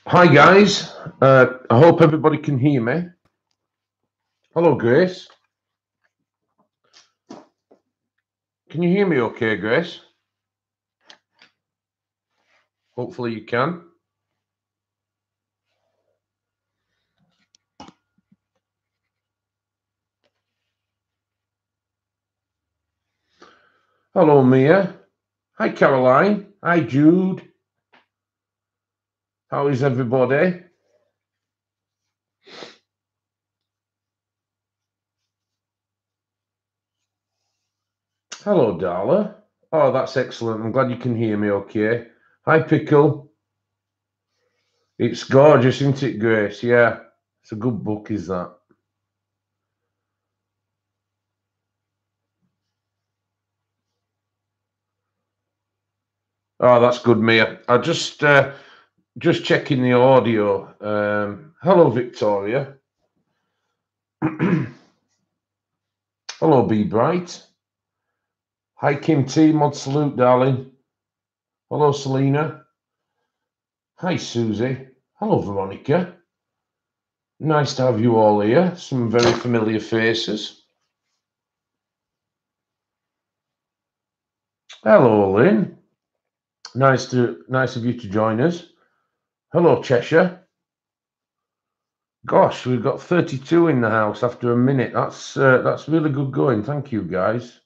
Hi guys, I hope everybody can hear me. Hello Grace. Can you hear me okay, Grace? Hopefully you can. Hello Mia. Hi Caroline. Hi Jude. How is everybody? Hello Darla. Oh, that's excellent. I'm glad you can hear me okay. Hi Pickle. It's gorgeous, isn't it, Grace? Yeah, it's a good book, is that? Oh, that's good, Mia. I just checking the audio. Hello Victoria. Hello Be Bright. Hi Kim T. Mod salute, darling. Hello Selena. Hi Susie. Hello Veronica. Nice to have you all here. Some very familiar faces. Hello Lynn. Nice of you to join us. Hello Cheshire. Gosh, we've got 32 in the house after a minute. That's really good going. Thank you guys.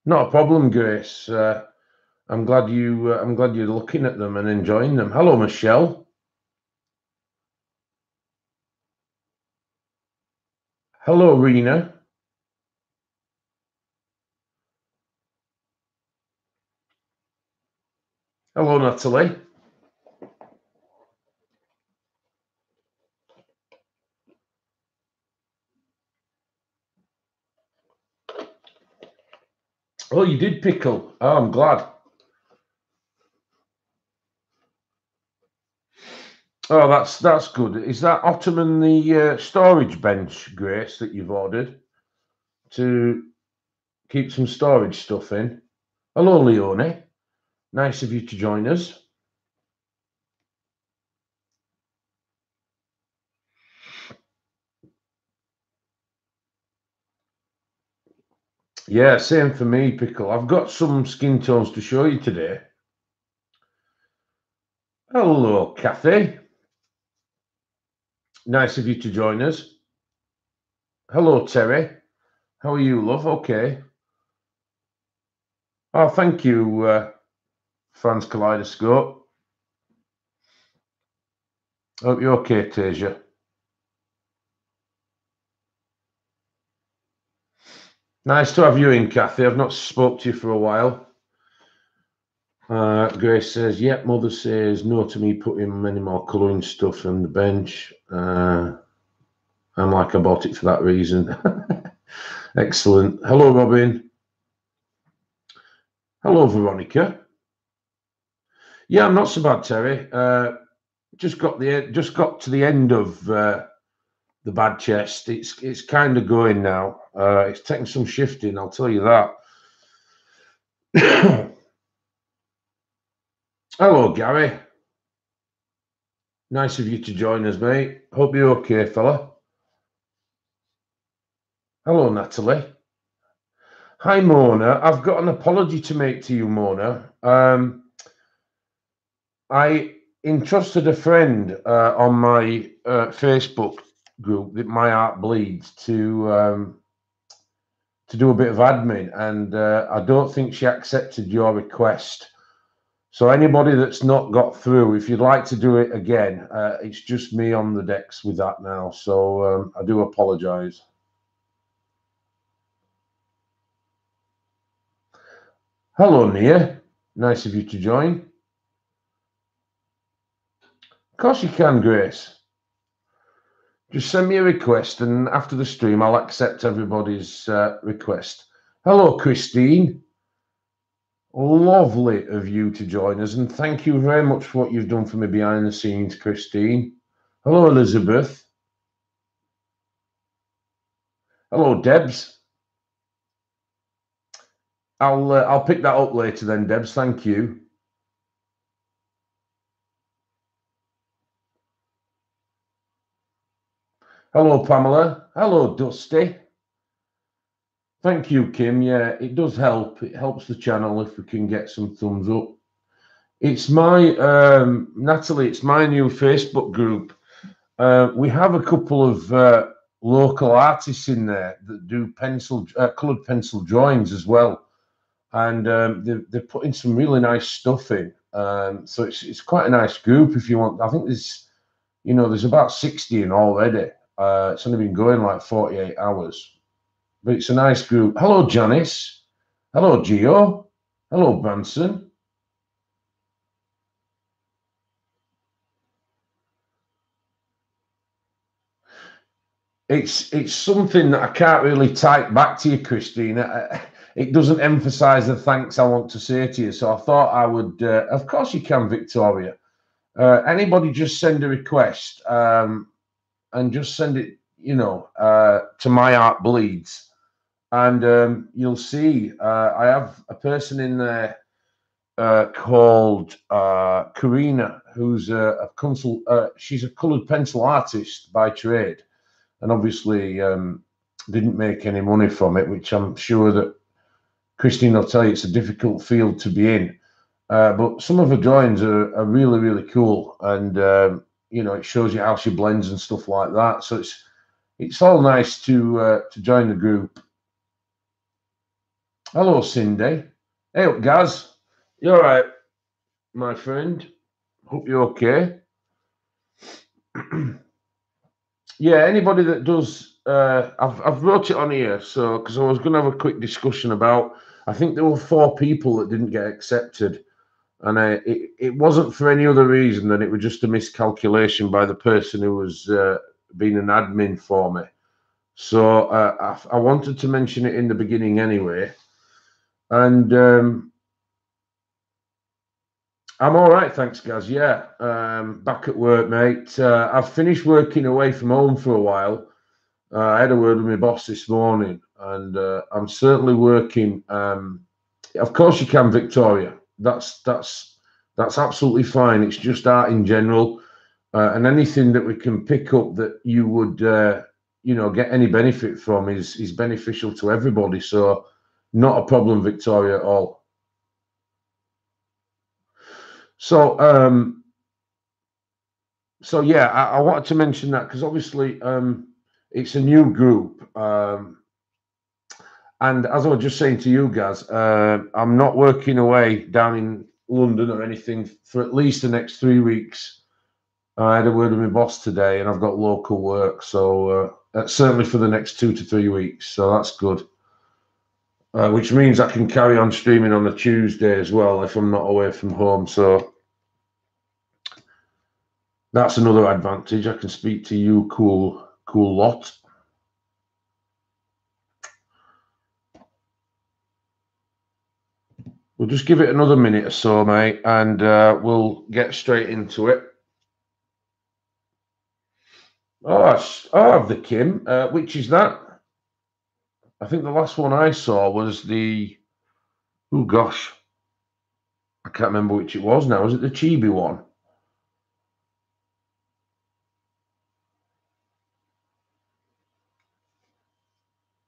Not a problem, Grace. I'm glad you're looking at them and enjoying them. Hello Michelle. Hello Rena. Hello Natalie. Oh, you did pickle. Oh, I'm glad. Oh, that's good. Is that ottoman the storage bench, Grace, that you've ordered to keep some storage stuff in? Hello, Leonie. Nice of you to join us. Yeah, same for me, Pickle. I've got some skin tones to show you today. Hello, Kathy. Nice of you to join us. Hello, Terry. How are you, love? Okay. Oh, thank you, Franz Kaleidoscope. Hope you're okay, Tasia. Nice to have you in, Kathy. I've not spoke to you for a while. Grace says, yep, mother says no to me putting many more colouring stuff on the bench. I'm like, I bought it for that reason. Excellent. Hello, Robin. Hello, Veronica. Yeah, I'm not so bad, Terry. Just got to the end of the bad chest. It's kind of going now. It's taking some shifting, I'll tell you that. Hello, Gary. Nice of you to join us, mate. Hope you're okay, fella. Hello, Natalie. Hi, Mona. I've got an apology to make to you, Mona. I entrusted a friend on my Facebook group that My Heart Bleeds to do a bit of admin, and I don't think she accepted your request. So anybody that's not got through, if you'd like to do it again, it's just me on the decks with that now. So I do apologise. Hello, Nia. Nice of you to join. Of course you can, Grace. Just send me a request, and after the stream, I'll accept everybody's request. Hello, Christine. Lovely of you to join us, and thank you very much for what you've done for me behind the scenes, Christine. Hello, Elizabeth. Hello, Debs. I'll pick that up later then, Debs. Thank you. Hello, Pamela. Hello, Dusty. Thank you, Kim. Yeah, it does help. It helps the channel if we can get some thumbs up. It's my, Natalie, it's my new Facebook group. We have a couple of local artists in there that do coloured pencil drawings as well. And they're putting some really nice stuff in. So it's quite a nice group if you want. I think there's about 60 in already. It's only been going like 48 hours. But it's a nice group. Hello, Janice. Hello, Gio. Hello, Branson. It's something that I can't really type back to you, Christine. It doesn't emphasise the thanks I want to say to you. So I thought I would. Of course, you can, Victoria. Anybody just send a request and just send it, to My Art Bleeds, and you'll see. I have a person in there called Karina, who's she's a coloured pencil artist by trade, and obviously didn't make any money from it, which I'm sure that Christine will tell you it's a difficult field to be in. But some of her drawings are really, really cool, and it shows you how she blends and stuff like that. So it's all nice to join the group. Hello, Cindy. Hey up, Gaz. You all right, my friend? Hope you're okay. Yeah, anybody that does, I've wrote it on here, so because I was going to have a quick discussion about. I think there were 4 people that didn't get accepted, and it wasn't for any other reason than it was just a miscalculation by the person who was being an admin for me. So I wanted to mention it in the beginning anyway, and I'm all right, thanks, Gaz. Yeah, back at work, mate. I've finished working away from home for a while. I had a word with my boss this morning, and I'm certainly working. Of course, you can, Victoria. That's absolutely fine. It's just art in general, and anything that we can pick up that you would, get any benefit from is beneficial to everybody. So, not a problem, Victoria, at all. So, yeah, I wanted to mention that because obviously it's a new group. And as I was just saying to you guys, I'm not working away down in London or anything for at least the next 3 weeks. I had a word with my boss today, and I've got local work, so certainly for the next 2 to 3 weeks. So that's good. Which means I can carry on streaming on a Tuesday as well if I'm not away from home. So that's another advantage. I can speak to you, cool lot. We'll just give it another minute or so, mate, and we'll get straight into it. Oh, I have the Kim. Which is that? I think the last one I saw was the. Oh gosh, I can't remember which it was now. Was it the Chibi one?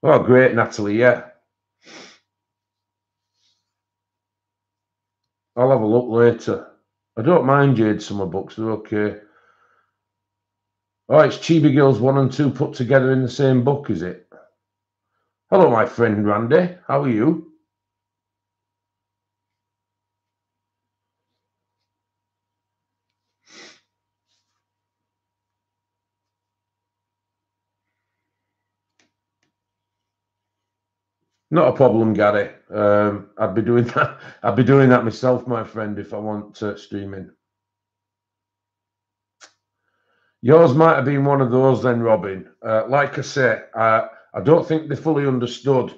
Oh, great, Natalie. Yeah, I'll have a look later. I don't mind Jade Summer books. They're okay. Oh, it's Chibi Girls 1 and 2 put together in the same book, is it? Hello, my friend Randy. How are you? Not a problem, Gary. I'd be doing that. I'd be doing that myself, my friend, if I want streaming. Yours might have been one of those then, Robin. Like I say, I don't think they fully understood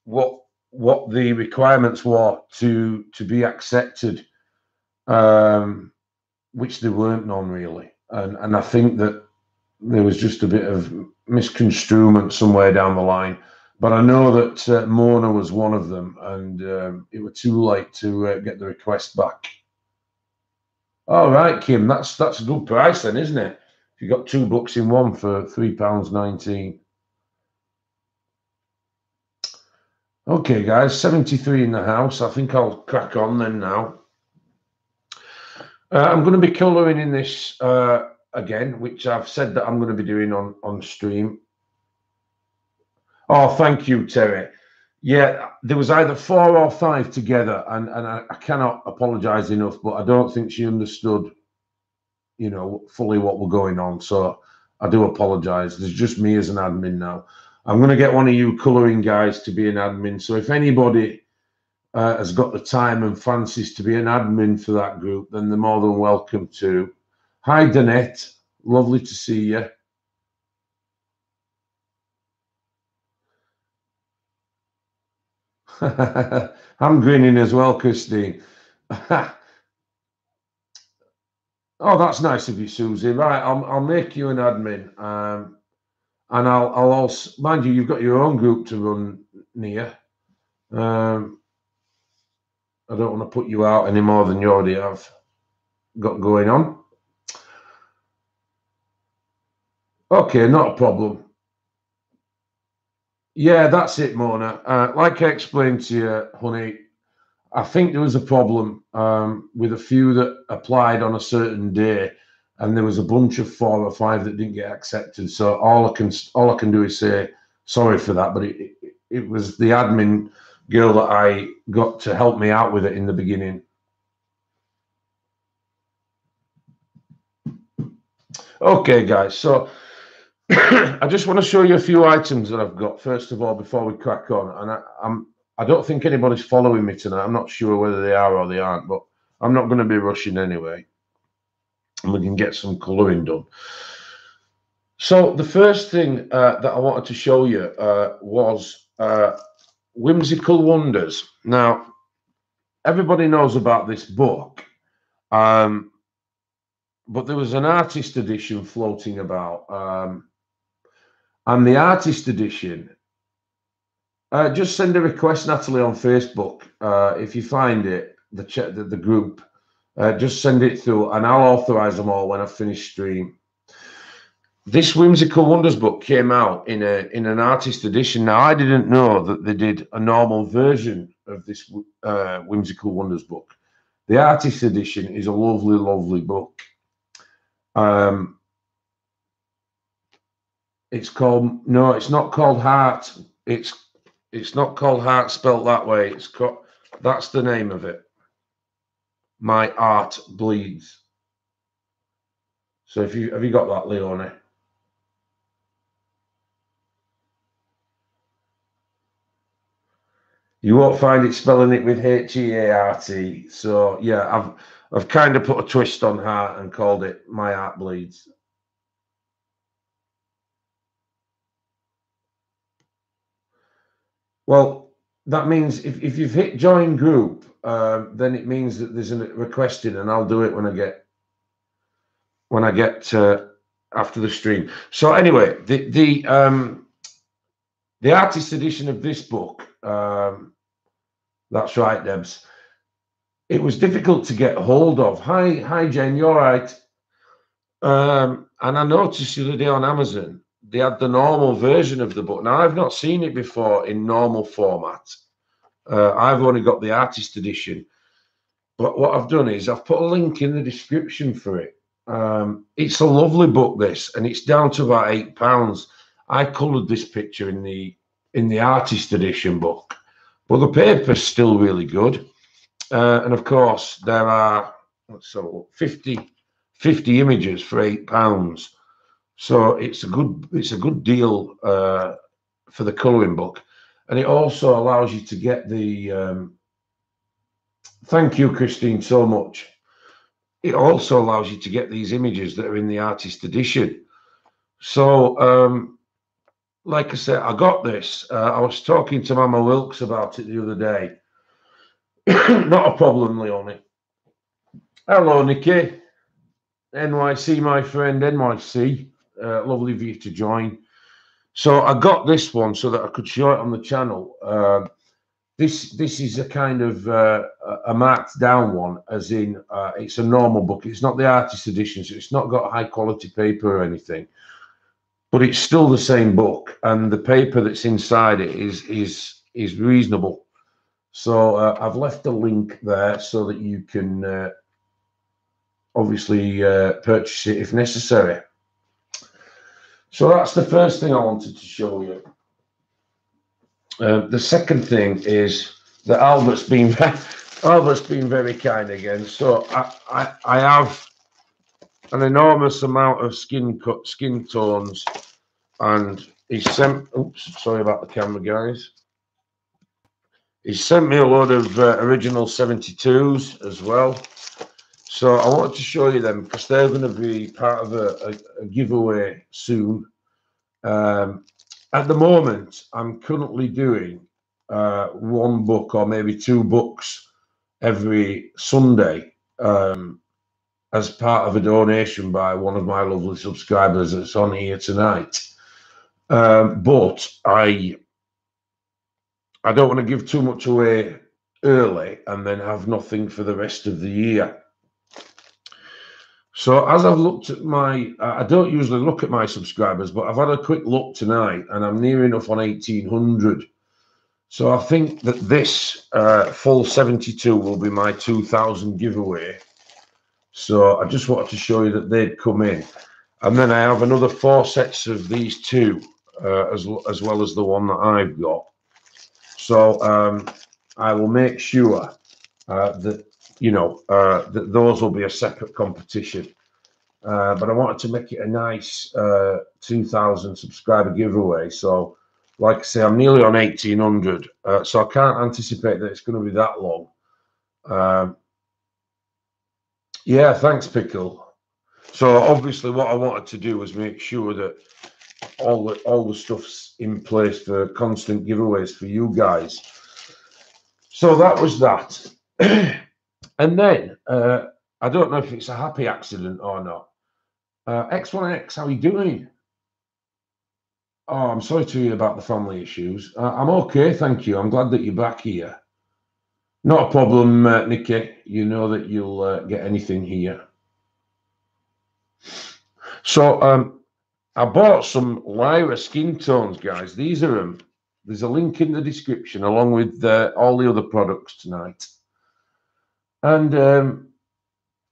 what the requirements were to be accepted, which they weren't none really. And I think that there was just a bit of misconstruement somewhere down the line. But I know that Mona was one of them, and it was too late to get the request back. All right, Kim, that's a good price then, isn't it? You got 2 books in one for £3.19. Okay, guys, 73 in the house. I think I'll crack on then now. I'm going to be colouring in this again, which I've said that I'm going to be doing on stream. Oh, thank you, Terry. Yeah, there was either 4 or 5 together, and I cannot apologise enough, but I don't think she understood, you know, fully what were going on. So I do apologise. There's just me as an admin now. I'm going to get one of you colouring guys to be an admin. So if anybody has got the time and fancies to be an admin for that group, then they're more than welcome to. Hi, Danette. Lovely to see you. I'm grinning as well, Christine. Oh, that's nice of you, Susie. Right, I'll make you an admin, and I'll also, mind you, you've got your own group to run, Nia. I don't want to put you out any more than you already have got going on. Okay, not a problem. Yeah, that's it, Mona. Like I explained to you, honey, I think there was a problem with a few that applied on a certain day, and there was a bunch of 4 or 5 that didn't get accepted. So all I can do is say sorry for that. But it was the admin girl that I got to help me out with it in the beginning. Okay, guys. So I just want to show you a few items that I've got first of all before we crack on, and I don't think anybody's following me tonight. I'm not sure whether they are or they aren't, but I'm not going to be rushing anyway, and we can get some colouring done. So the first thing that I wanted to show you was Whimsical Wonders. Now, everybody knows about this book, but there was an artist edition floating about, and the artist edition, just send a request, Natalie, on Facebook. If you find it, the group, just send it through, and I'll authorize them all when I finish stream. This Whimsical Wonders book came out in an artist edition. Now, I didn't know that they did a normal version of this Whimsical Wonders book. The artist edition is a lovely, lovely book. It's called, no, it's not called Heart. It's not called Heart spelt that way. It's called, that's the name of it. My Art Bleeds. So have you got that, Leonie? You won't find it spelling it with H-E-A-R-T. So yeah, I've kind of put a twist on heart and called it My Art Bleeds. Well, that means if you've hit join group, then it means that there's a requested, and I'll do it when I get after the stream. So anyway, the artist edition of this book, that's right, Debs. It was difficult to get hold of. Hi, Jen, you're right. And I noticed the other day on Amazon, they had the normal version of the book. Now, I've not seen it before in normal format. I've only got the artist edition. But what I've done is I've put a link in the description for it. It's a lovely book, this, and it's down to about £8. I coloured this picture in the artist edition book, but the paper's still really good. And of course, there are 50 images for £8. So it's a good deal for the colouring book, and it also allows you to get the. Thank you, Christine, so much. It also allows you to get these images that are in the artist edition. So, like I said, I got this. I was talking to Mama Wilkes about it the other day. Not a problem, Leonie. Hello, Nikki. NYC, my friend, NYC. Lovely of you to join. So I got this one so that I could show it on the channel. this is a kind of a marked down one, as in it's a normal book. It's not the artist edition, so it's not got high quality paper or anything, but it's still the same book, and the paper that's inside it is reasonable. So I've left a link there so that you can obviously purchase it if necessary. So that's the first thing I wanted to show you. The second thing is that Albert's been very kind again. So I have an enormous amount of skin tones, and he sent. Oops, sorry about the camera, guys. He sent me a load of original 72s as well. So I wanted to show you them because they're going to be part of a giveaway soon. At the moment, I'm currently doing one book or maybe two books every Sunday as part of a donation by one of my lovely subscribers that's on here tonight. But I don't want to give too much away early and then have nothing for the rest of the year. So as I've looked at my, I don't usually look at my subscribers, but I've had a quick look tonight and I'm near enough on 1,800. So I think that this full 72 will be my 2,000 giveaway. So I just wanted to show you that they'd come in. And then I have another 4 sets of these two, as well as the one that I've got. So I will make sure that, you know, that those will be a separate competition. But I wanted to make it a nice 2,000 subscriber giveaway. So, like I say, I'm nearly on 1,800. So I can't anticipate that it's going to be that long. Yeah, thanks, Pickle. So obviously what I wanted to do was make sure that all the stuff's in place for constant giveaways for you guys. So that was that. And then I don't know if it's a happy accident or not. X1X, how are you doing? Oh, I'm sorry to hear about the family issues. I'm okay, thank you. I'm glad that you're back here. Not a problem, Nikki. You know that you'll get anything here. So I bought some Lyra skin tones, guys. These are them. There's a link in the description along with all the other products tonight. And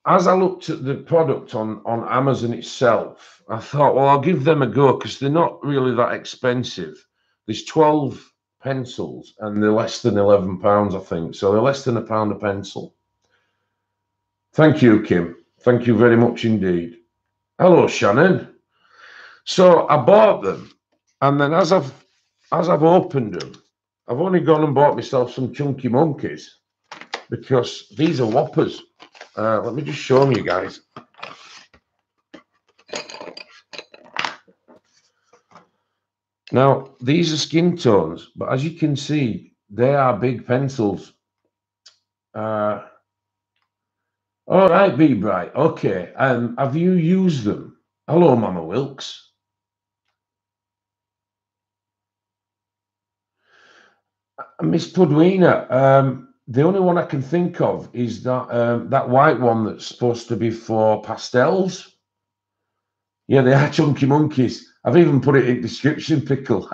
as I looked at the product on Amazon itself, I thought, well, I'll give them a go because they're not really that expensive. There's 12 pencils and they're less than £11, I think. So they're less than £1 a pencil. Thank you, Kim. Thank you very much indeed. Hello, Shannon. So I bought them, and then as I've opened them, I've only gone and bought myself some chunky monkeys because these are whoppers. Let me just show them you guys. Now, these are skin tones, but as you can see, they are big pencils. All right, Be Bright. Okay. Have you used them? Hello, Mama Wilkes. Miss Pudwina, the only one I can think of is that that white one that's supposed to be for pastels. Yeah, they are chunky monkeys. I've even put it in description, Pickle.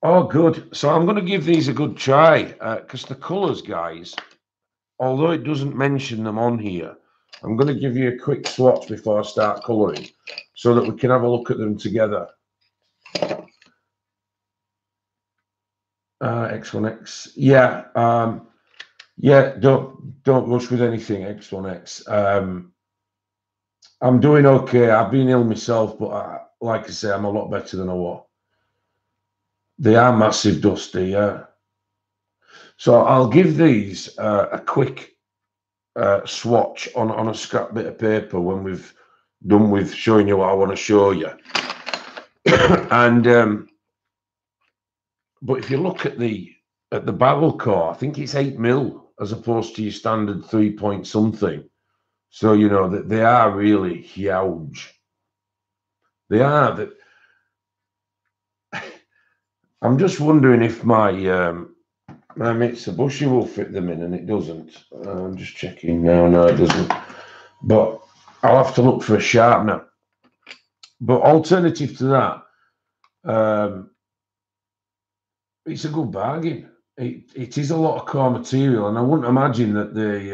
Oh, good. So I'm going to give these a good try because the colours, guys, although it doesn't mention them on here, I'm going to give you a quick swatch before I start colouring so that we can have a look at them together. X1X. Yeah. Yeah, don't rush with anything, X1X. I'm doing okay. I've been ill myself, but like I say, I'm a lot better than I was. They are massive, Dusty, yeah. So I'll give these a quick swatch on a scrap bit of paper when we've done with showing you what I want to show you. And but if you look at the barrel core, I think it's 8mm as opposed to your standard 3 point something. So you know that they are really huge. They are that. I'm just wondering if my Mitsubishi will fit them in, and it doesn't. I'm just checking now. No, it doesn't. But I'll have to look for a sharpener. But alternative to that, it's a good bargain. It is a lot of core material, and I wouldn't imagine that they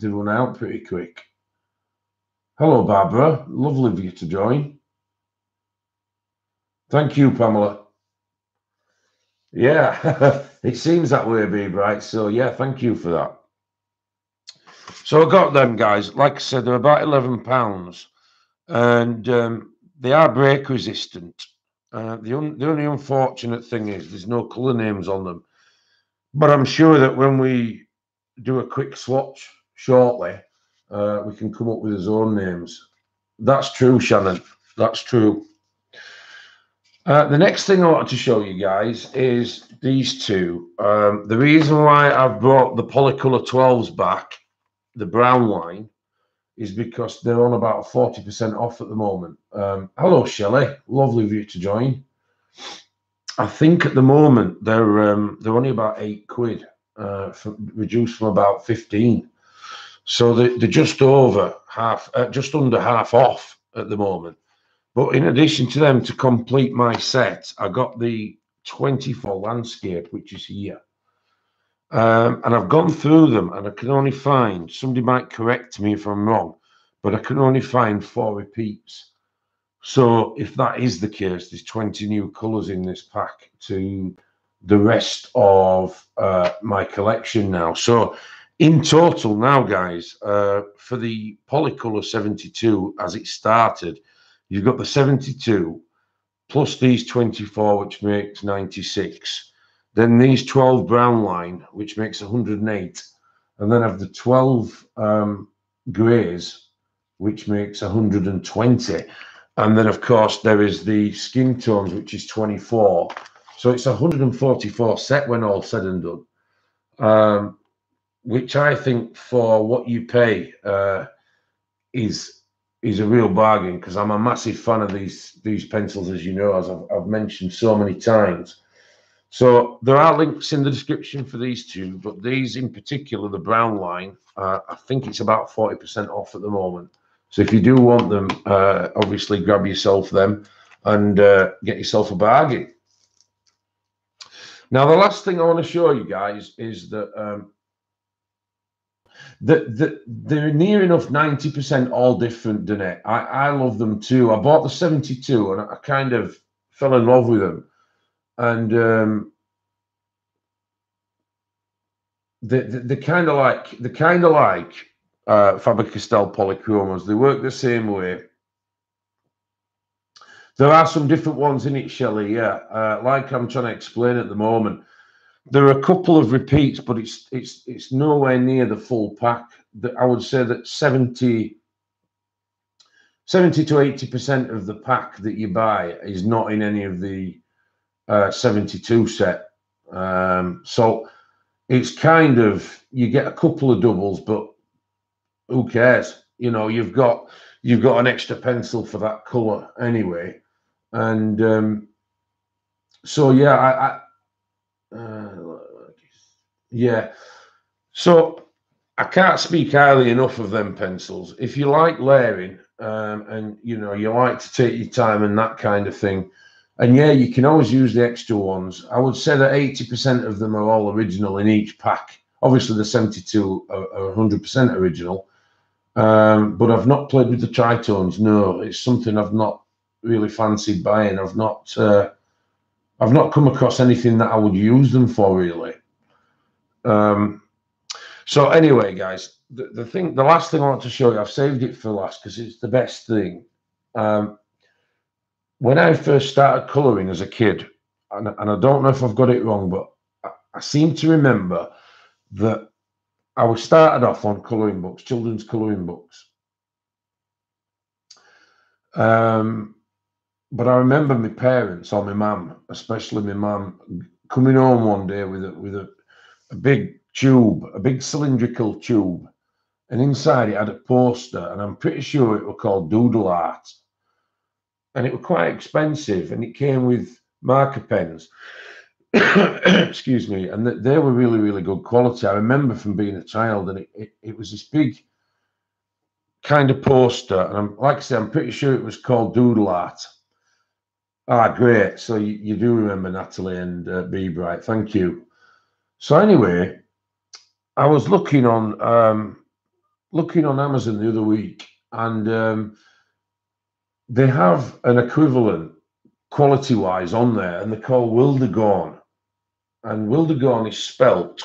run out pretty quick. Hello, Barbara. Lovely of you to join. Thank you, Pamela. Yeah, it seems that way, Be Bright. So yeah, thank you for that. So I got them, guys. Like I said, they're about £11, and they are break resistant. The only unfortunate thing is there's no colour names on them. But I'm sure that when we do a quick swatch shortly, we can come up with his own names. That's true, Shannon. That's true. The next thing I wanted to show you guys is these two. The reason why I've brought the Polycolour 12s back, the brown line, is because they're on about 40% off at the moment. Hello, Shelley. Lovely of you to join. I think at the moment they're only about £8, reduced from about 15. So they're just over half, just under half off at the moment. But in addition to them, to complete my set, I got the 24 landscape, which is here. And I've gone through them, and I can only find, somebody might correct me if I'm wrong, but I can only find 4 repeats. So if that is the case, there's 20 new colours in this pack to the rest of my collection now. So in total now, guys, for the Polycolour 72, as it started, you've got the 72 plus these 24, which makes 96. Then these 12 brown line, which makes 108. And then I have the 12 greys, which makes 120. And then, of course, there is the skin tones, which is 24. So it's 144 set when all said and done, which I think for what you pay is a real bargain, because I'm a massive fan of these pencils, as you know, as I've mentioned so many times. So there are links in the description for these two, but these in particular, the brown line, I think it's about 40% off at the moment. So if you do want them, obviously grab yourself them and get yourself a bargain. Now, the last thing I want to show you guys is that they're near enough 90% all different, Danette. I love them too. I bought the 72 and I kind of fell in love with them. And they're kind of like Faber-Castell polychromos. They work the same way. There are some different ones in it, Shelley. Yeah, like I'm trying to explain at the moment. There are a couple of repeats, but it's nowhere near the full pack. I would say that 70 to 80% of the pack that you buy is not in any of the 72 set. So it's kind of, you get a couple of doubles, but who cares? You know, you've got an extra pencil for that color anyway. And so yeah, yeah. So I can't speak highly enough of them pencils. If you like layering, and you know, you like to take your time and that kind of thing, and yeah, you can always use the extra ones. I would say that 80% of them are all original in each pack. Obviously, the 72 are 100% original. But I've not played with the tritones. No, it's something I've not really fancied buying. I've not come across anything that I would use them for, really. So anyway, guys, the last thing I want to show you, I've saved it for last because it's the best thing. When I first started colouring as a kid, and I don't know if I've got it wrong, but I seem to remember that I was started off on colouring books, children's colouring books. But I remember my parents, or my mum, especially my mum, coming home one day with a big tube, a big cylindrical tube, and inside it had a poster, and I'm pretty sure it was called Doodle Art. And it was quite expensive, and it came with marker pens. excuse me, and they were really, really good quality. I remember from being a child, and it was this big kind of poster, and like I said, I'm pretty sure it was called Doodle Art. Ah, great. So you do remember Natalie and Be Bright. Thank you. So anyway, I was looking on Amazon the other week, and they have an equivalent quality-wise on there, and they're called Wildergorn. And Wildergorn is spelt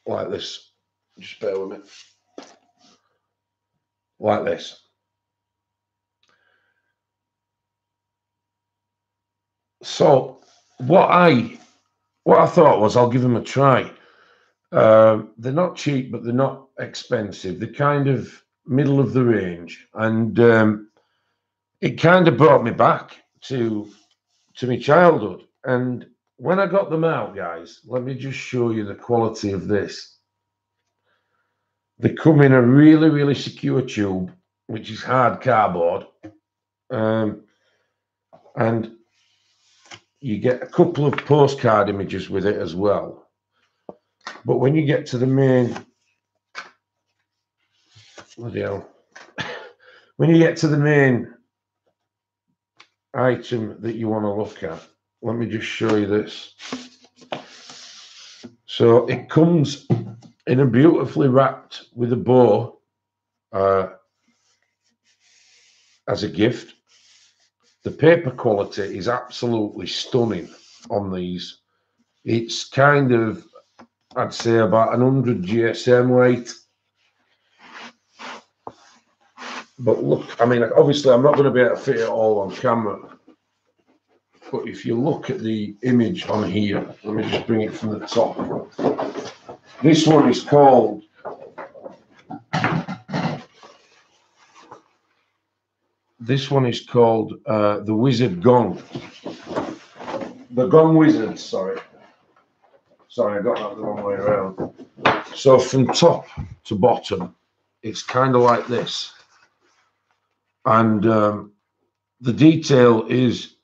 like this. Just bear with me. Like this. So what I thought was I'll give them a try. They're not cheap, but they're not expensive. They're kind of middle of the range, and it kind of brought me back to my childhood. And when I got them out, guys, let me just show you the quality of this. They come in a really, really secure tube, which is hard cardboard, and you get a couple of postcard images with it as well. But when you get to the main, bloody hell, when you get to the main item that you want to look at, let me just show you this. So it comes in a beautifully wrapped with a bow as a gift. The paper quality is absolutely stunning on these. It's kind of, I'd say, about 100 GSM weight. But look, I mean, obviously I'm not going to be able to fit it all on camera. But if you look at the image on here, let me just bring it from the top. This one is called the Wizard Gong. The Gong Wizard, sorry. Sorry, I got that the wrong way around. So from top to bottom, it's kind of like this. And the detail is,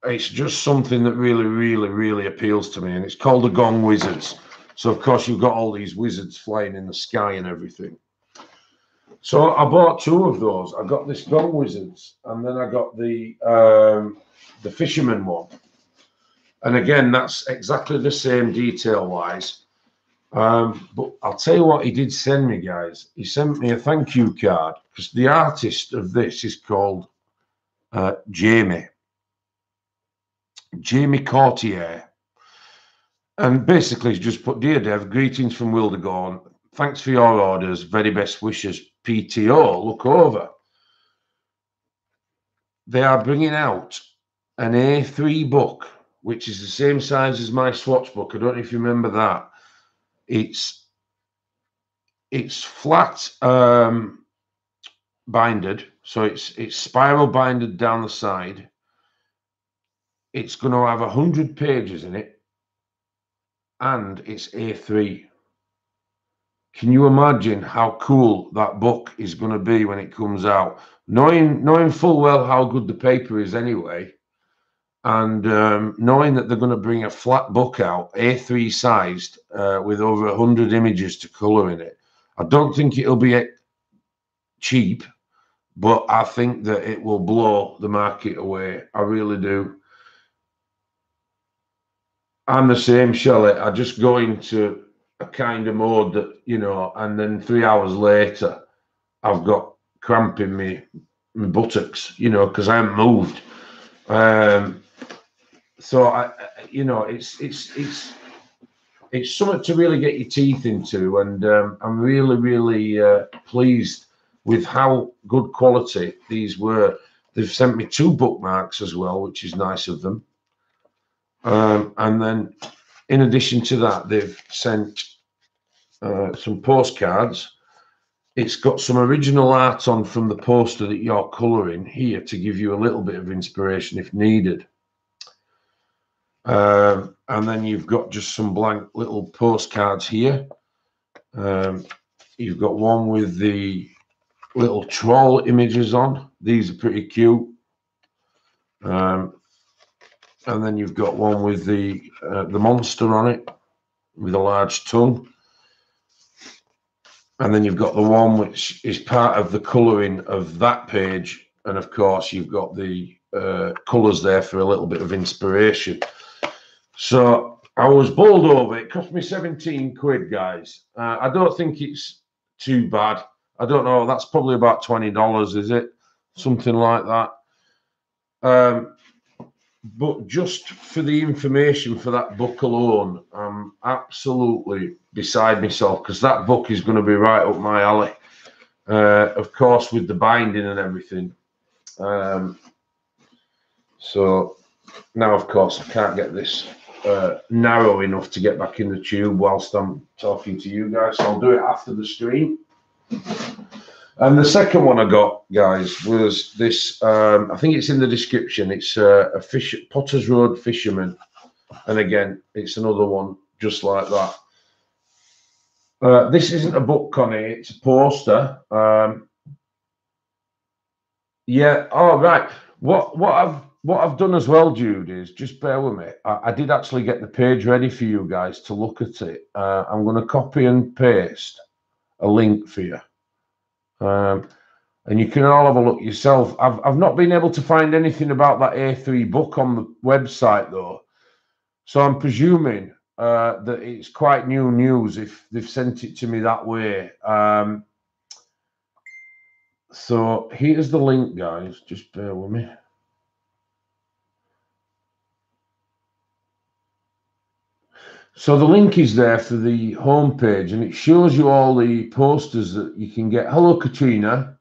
it's just something that really, really, really appeals to me. And it's called the Gong Wizards. So, of course, you've got all these wizards flying in the sky and everything. So I bought two of those. I got this Gong Wizards, and then I got the Fisherman one. And again, that's exactly the same detail-wise. But I'll tell you what he did send me, guys. He sent me a thank you card, because the artist of this is called Jamie Courtier. And basically, he's just put, "Dear Dev, greetings from Wildergorn. Thanks for your orders. Very best wishes, PTO. Look over. They are bringing out an A3 book, which is the same size as my Swatch book. I don't know if you remember that. It's flat binded, so it's spiral binded down the side. It's going to have 100 pages in it, and it's A3. Can you imagine how cool that book is going to be when it comes out? Knowing full well how good the paper is anyway, and knowing that they're going to bring a flat book out, A3 sized, with over 100 images to colour in it. I don't think it'll be cheap, but I think that it will blow the market away. I really do. I'm the same, Shelley. I just go into a kind of mode that, you know, and then 3 hours later, I've got cramp in my buttocks, you know, because I haven't moved. So you know, it's something to really get your teeth into, and I'm really, really pleased with how good quality these were. They've sent me 2 bookmarks as well, which is nice of them. And then, in addition to that, they've sent some postcards. It's got some original art on from the poster that you're colouring here to give you a little bit of inspiration if needed. And then you've got just some blank little postcards here. You've got one with the little troll images on. These are pretty cute. And then you've got one with the monster on it with a large tongue. And then you've got the one which is part of the colouring of that page. And of course, you've got the colours there for a little bit of inspiration. So I was bowled over. It cost me 17 quid, guys. I don't think it's too bad. I don't know. That's probably about $20, is it? Something like that. But just for the information for that book alone, I'm absolutely beside myself, because that book is going to be right up my alley. Of course, with the binding and everything. So now, of course, I can't get this narrow enough to get back in the tube whilst I'm talking to you guys. So I'll do it after the stream. And the second one I got, guys, was this. I think it's in the description. It's a Potter's Road Fisherman. And again, it's another one just like that. This isn't a book, Connie. It's a poster. Yeah. Oh, right. What I've done as well, Jude, is just bear with me. I did actually get the page ready for you guys to look at it. I'm going to copy and paste a link for you. And you can all have a look yourself. I've not been able to find anything about that A3 book on the website, though. So I'm presuming that it's quite new news if they've sent it to me that way. So here's the link, guys. Just bear with me. So the link is there for the homepage, and it shows you all the posters that you can get. Hello, Katrina.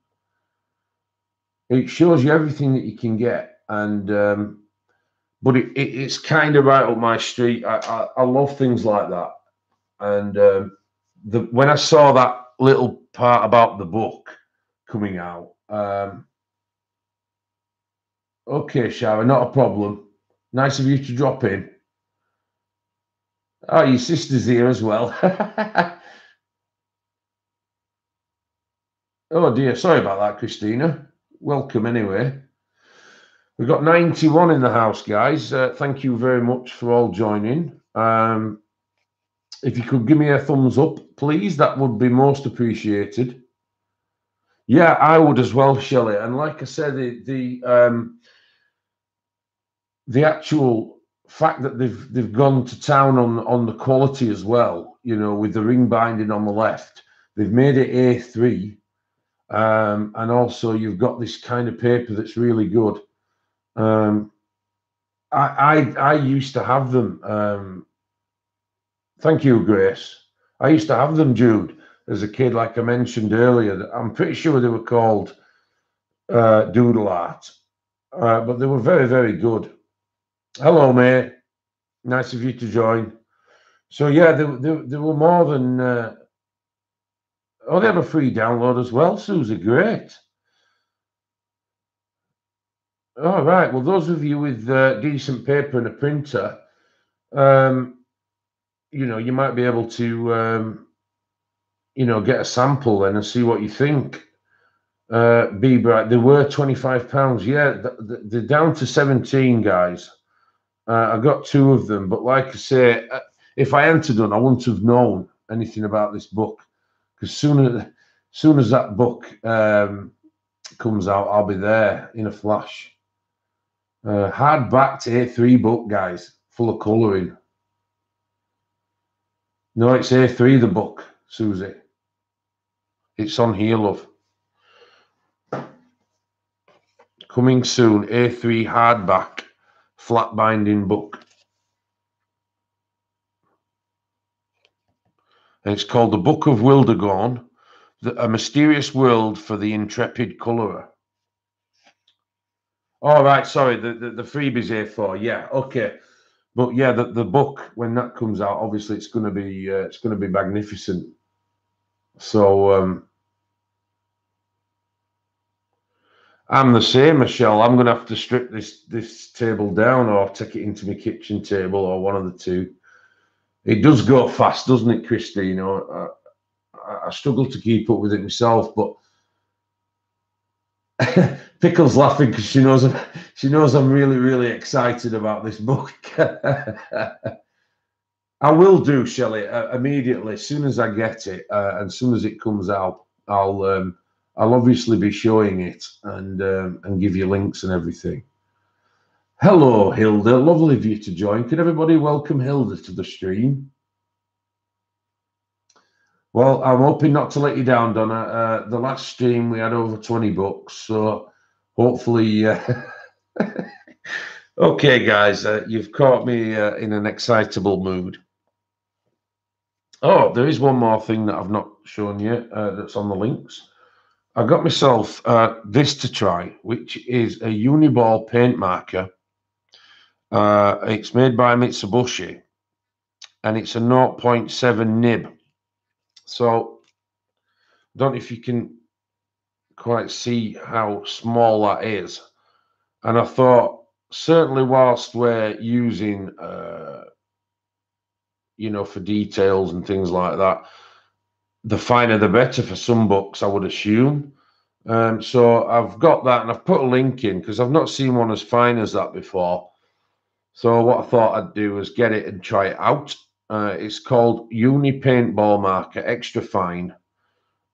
It shows you everything that you can get, and but it's kind of right up my street. I love things like that, and when I saw that little part about the book coming out, okay, Sharon, not a problem. Nice of you to drop in. Oh, your sister's here as well. Oh dear, sorry about that, Christina. Welcome anyway. We've got 91 in the house, guys. Thank you very much for all joining. If you could give me a thumbs up, please, that would be most appreciated. Yeah, I would as well, Shelley. And like I said, the actual fact that they've gone to town on the quality as well, you know, with the ring binding on the left, they've made it A3, and also you've got this kind of paper that's really good. I used to have them. Thank you, Grace. I used to have them, Jude, as a kid, like I mentioned earlier. I'm pretty sure they were called doodle art, but they were very, very good. Hello, mate. Nice of you to join. So yeah, they were more than. Oh, they have a free download as well, Susie. Great. All right. Well, those of you with decent paper and a printer, you know, you might be able to, you know, get a sample then and see what you think. Be bright. They were £25. Yeah, they're down to 17, guys. I got 2 of them, but like I say, if I hadn't done, I wouldn't have known anything about this book, because soon as that book comes out, I'll be there in a flash. Hardback A3 book, guys, full of colouring. No, it's A3, the book, Susie. It's on here, love. Coming soon, A3 hardback, flat binding book. And it's called The Book of Wildergorn, A Mysterious World for the Intrepid Colourer. All right, sorry, the freebie's A4, yeah, okay. But yeah, the book, when that comes out, obviously it's going to be magnificent. So I'm the same, Michelle. I'm going to have to strip this table down or take it into my kitchen table, or one of the two. It does go fast, doesn't it, Christy? You know, I struggle to keep up with it myself, but Pickle's laughing because she knows I'm really, really excited about this book. I will do, Shelley, immediately as soon as I get it, and as soon as it comes out. I'll obviously be showing it and give you links and everything. Hello, Hilda. Lovely of you to join. Can everybody welcome Hilda to the stream? Well, I'm hoping not to let you down, Donna. The last stream we had over 20 books, so hopefully. Okay, guys, you've caught me in an excitable mood. Oh, there is one more thing that I've not shown you that's on the links. I got myself this to try, which is a Uniball paint marker. It's made by Mitsubishi, and it's a 0.7 nib. So, I don't know if you can quite see how small that is. And I thought, certainly whilst we're using, for details and things like that, the finer the better for some books, I would assume. So I've got that, and I've put a link in because I've not seen one as fine as that before. So what I thought I'd do is get it and try it out. It's called Uni Paintball Marker Extra Fine,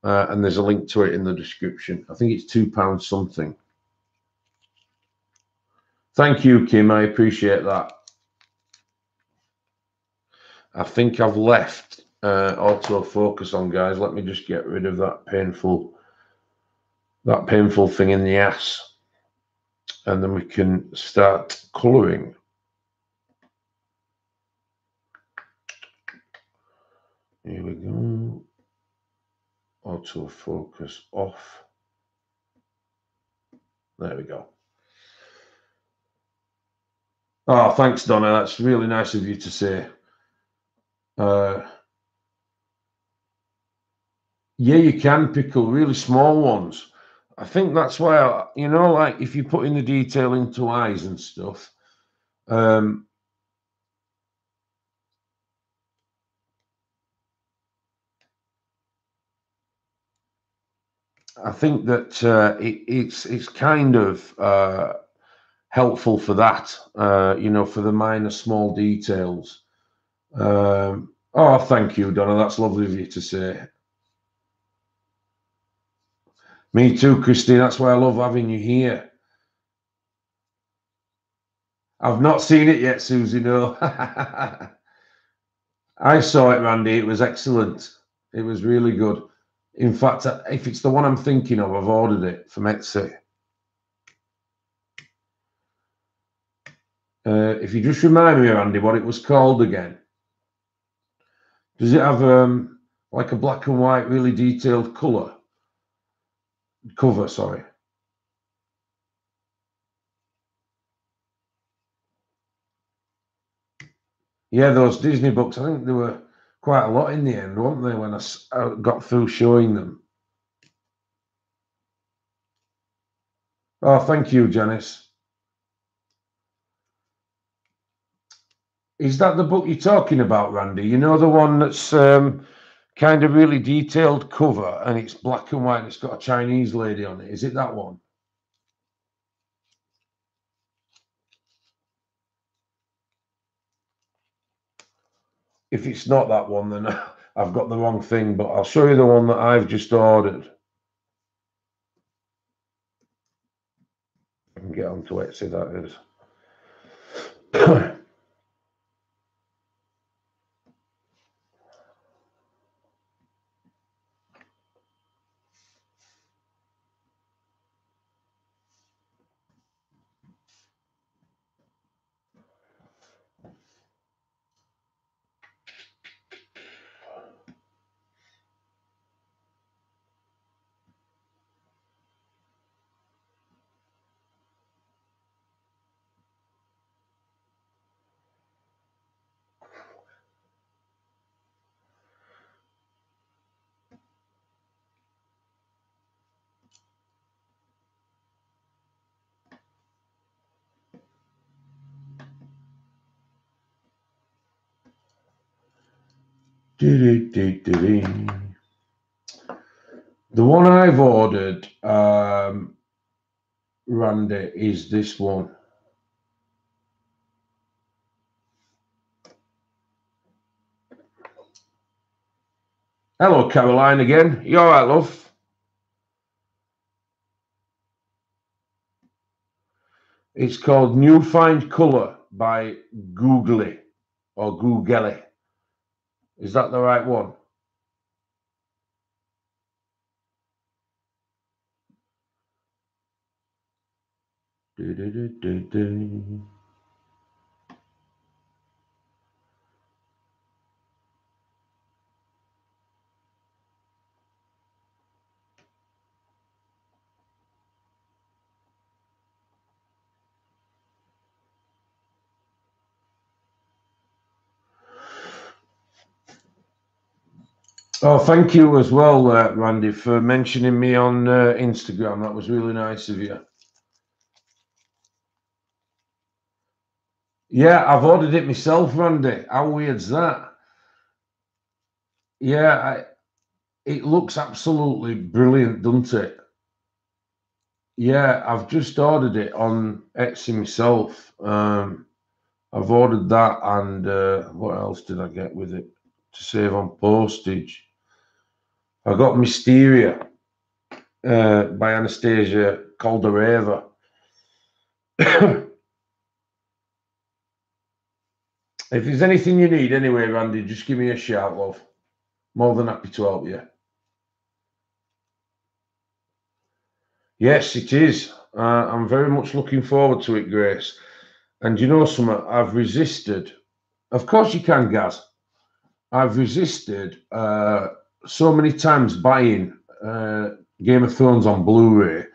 and there's a link to it in the description. I think it's £2 something. Thank you, Kim. I appreciate that. I think I've left autofocus on, guys. Let me just get rid of that painful thing in the ass, and then we can start colouring. Here we go. Autofocus off. There we go. Oh, thanks, Donna. That's really nice of you to say. Yeah, you can, Pickle, really small ones. I think that's why, like if you put in the detail into eyes and stuff, I think that it's kind of helpful for that, for the minor small details. Oh, thank you, Donna. That's lovely of you to say. Me too, Christine. That's why I love having you here. I've not seen it yet, Susie, no. I saw it, Randy. It was excellent. It was really good. In fact, if it's the one I'm thinking of, I've ordered it from Etsy. If you just remind me, Randy, what it was called again. Does it have like a black and white, really detailed cover, sorry. Yeah, those Disney books, I think there were quite a lot in the end, weren't they, when I got through showing them. Oh, thank you, Janice. Is that the book you're talking about, Randy? You know, the one that's kind of really detailed cover, and it's black and white, and it's got a Chinese lady on it. Is it that one? If it's not that one, then I've got the wrong thing, but I'll show you the one that I've just ordered. I can get onto Etsy, that is. The one I've ordered, Randy, is this one. Hello, Caroline again. You all right, love? It's called New Find Colour by Googly or Googly. Is that the right one? Oh, thank you as well, Randy, for mentioning me on Instagram. That was really nice of you. Yeah, I've ordered it myself, Randy. How weird's that? Yeah, it looks absolutely brilliant, doesn't it? Yeah, I've just ordered it on Etsy myself. I've ordered that, and what else did I get with it to save on postage? I got Mysteria by Anastasia Caldereva. If there's anything you need anyway, Randy, just give me a shout, love. More than happy to help you. Yes, it is. I'm very much looking forward to it, Grace. And you know something? I've resisted. Of course you can, Gaz. I've resisted so many times buying Game of Thrones on Blu-ray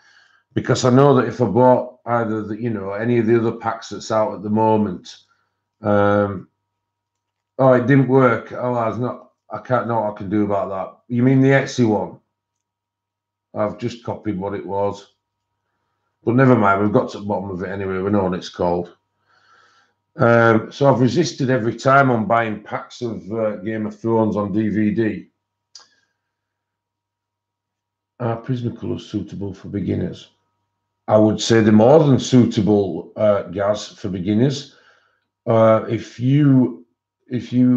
because I know that if I bought either any of the other packs that's out at the moment, oh, it didn't work. Oh, it's not. I can't know what I can do about that. You mean the Etsy one? I've just copied what it was, but never mind. We've got to the bottom of it anyway. We know what it's called. So I've resisted every time on buying packs of Game of Thrones on DVD. Are Prismacolors suitable for beginners? I would say they're more than suitable, Gaz, for beginners. If you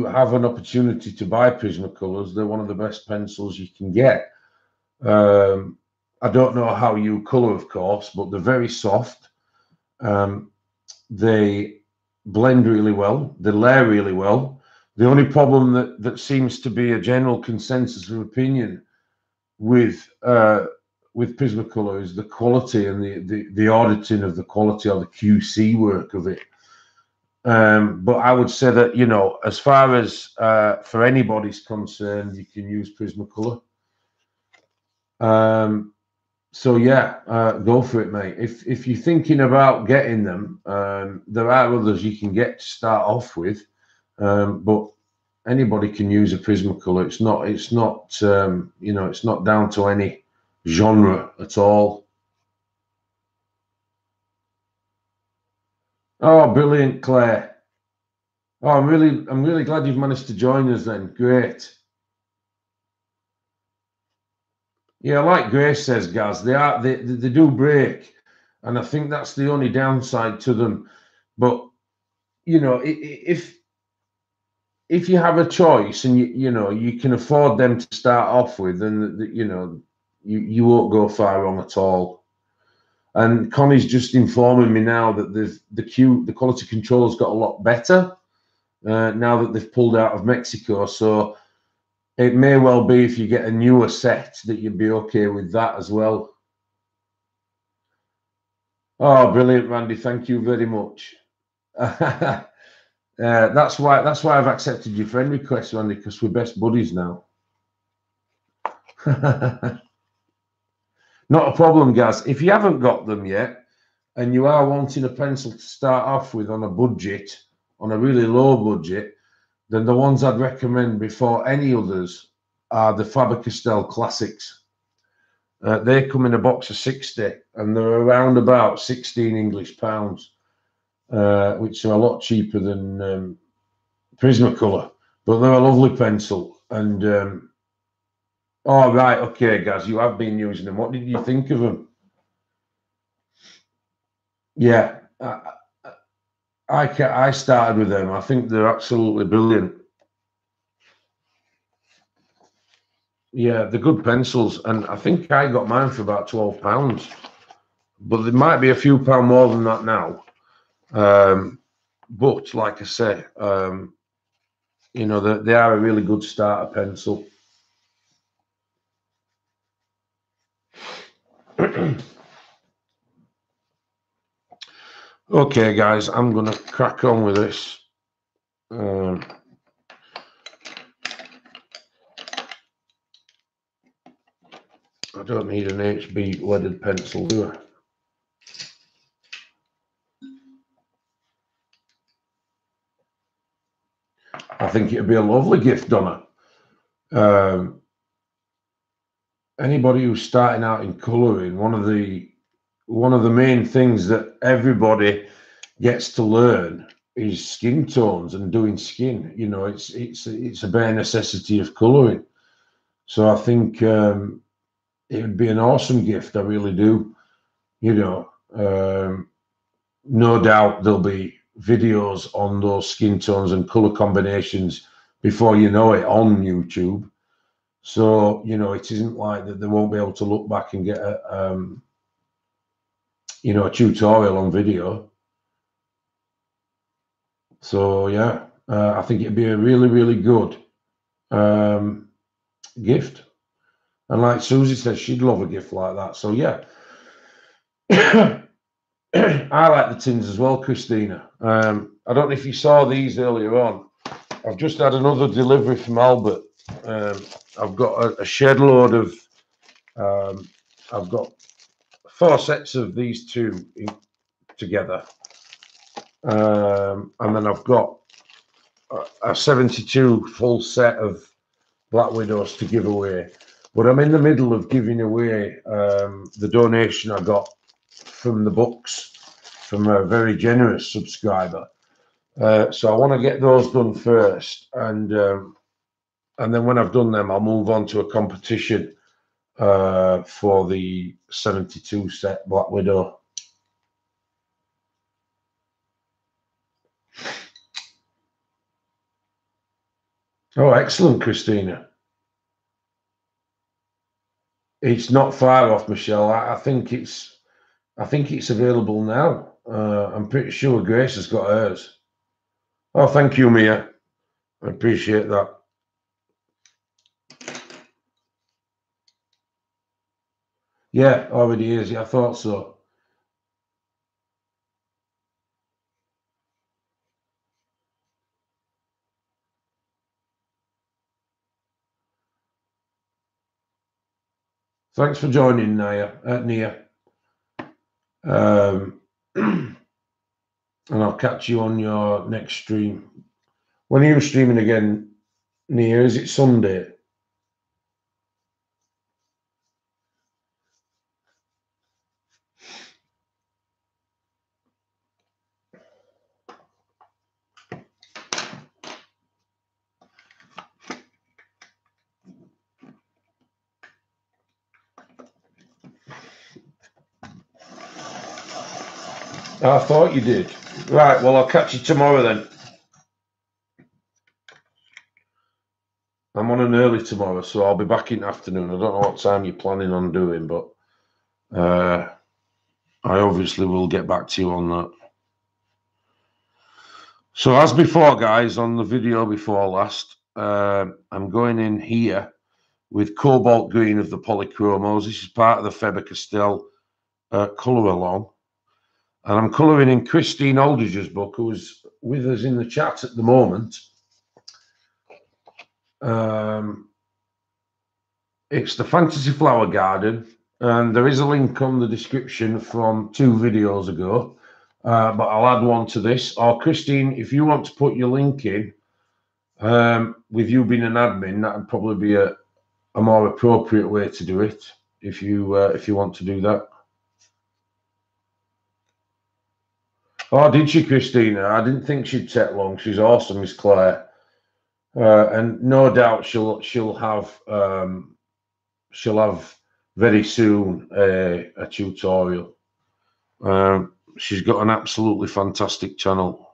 have an opportunity to buy Prismacolors, they're one of the best pencils you can get. I don't know how you colour, of course, but they're very soft. They blend really well. They layer really well. The only problem that seems to be a general consensus of opinion with Prismacolor is the quality and the auditing of the quality or the QC work of it. But I would say that, as far as for anybody's concerned, you can use Prismacolor. So yeah, go for it, mate. If you're thinking about getting them, there are others you can get to start off with, but anybody can use a Prismacolor. It's not it's not down to any genre at all. Oh, brilliant, Claire. Oh, I'm really glad you've managed to join us then. Great. Yeah, like Grace says, Gaz, they do break, and I think that's the only downside to them. But if you have a choice and you can afford them to start off with, then you won't go far wrong at all. And Connie's just informing me now that the quality control's got a lot better now that they've pulled out of Mexico. So it may well be if you get a newer set that you'd be okay with that as well. Oh, brilliant, Randy! Thank you very much. That's why I've accepted your friend request, Randy, because we're best buddies now. Not a problem, Gaz. If you haven't got them yet, and you are wanting a pencil to start off with on a budget, on a really low budget, then the ones I'd recommend before any others are the Faber-Castell Classics. They come in a box of 60, and they're around about 16 English pounds, which are a lot cheaper than Prismacolor, but they're a lovely pencil. And oh, right, okay, Gaz, you have been using them. What did you think of them? Yeah, I started with them. I think they're absolutely brilliant. Yeah, they're good pencils, and I think I got mine for about £12, but there might be a few pound more than that now. But like I say, you know, they are a really good starter pencil. Okay, guys, I'm gonna crack on with this. I don't need an HB leaded pencil, do I? I think it'd be a lovely gift, Donna. Anybody who's starting out in colouring, one of the main things that everybody gets to learn is skin tones and doing skin. You know, it's a bare necessity of colouring. So I think it would be an awesome gift. I really do. You know, no doubt there'll be videos on those skin tones and colour combinations before you know it on YouTube. So, you know, it isn't like that they won't be able to look back and get you know, a tutorial on video. So yeah, I think it'd be a really, really good gift. And like Susie says, she'd love a gift like that. So yeah, I like the tins as well, Christina. I don't know if you saw these earlier on. I've just had another delivery from Albert. I've got a shed load of. I've got 4 sets of these two together, and then I've got a 72 full set of Black Widows to give away. But I'm in the middle of giving away the donation I got from the books from a very generous subscriber. So I want to get those done first, and then when I've done them, I'll move on to a competition for the 72 set Black Widow. Oh, excellent, Christina. It's not far off, Michelle. I think it's available now. I'm pretty sure Grace has got hers. Oh, thank you, Mia. I appreciate that. Yeah, already is. Yeah, I thought so. Thanks for joining, Nia. And I'll catch you on your next stream. When are you streaming again, Nia? Is it Sunday? I thought you did. Right, well, I'll catch you tomorrow then. I'm on an early tomorrow, so I'll be back in the afternoon. I don't know what time you're planning on doing, but I obviously will get back to you on that. So as before, guys, on the video before last, I'm going in here with Cobalt Green of the Polychromos. This is part of the Faber-Castell colour along. And I'm colouring in Christine Aldridge's book, who's with us in the chat at the moment. It's the Fantasy Flower Garden, and there is a link on the description from 2 videos ago, but I'll add one to this. Or Christine, if you want to put your link in, with you being an admin, that would probably be a more appropriate way to do it, if you want to do that. Oh, did she, Christina? I didn't think she'd take long. She's awesome, Miss Claire, and no doubt she'll have very soon a tutorial. She's got an absolutely fantastic channel.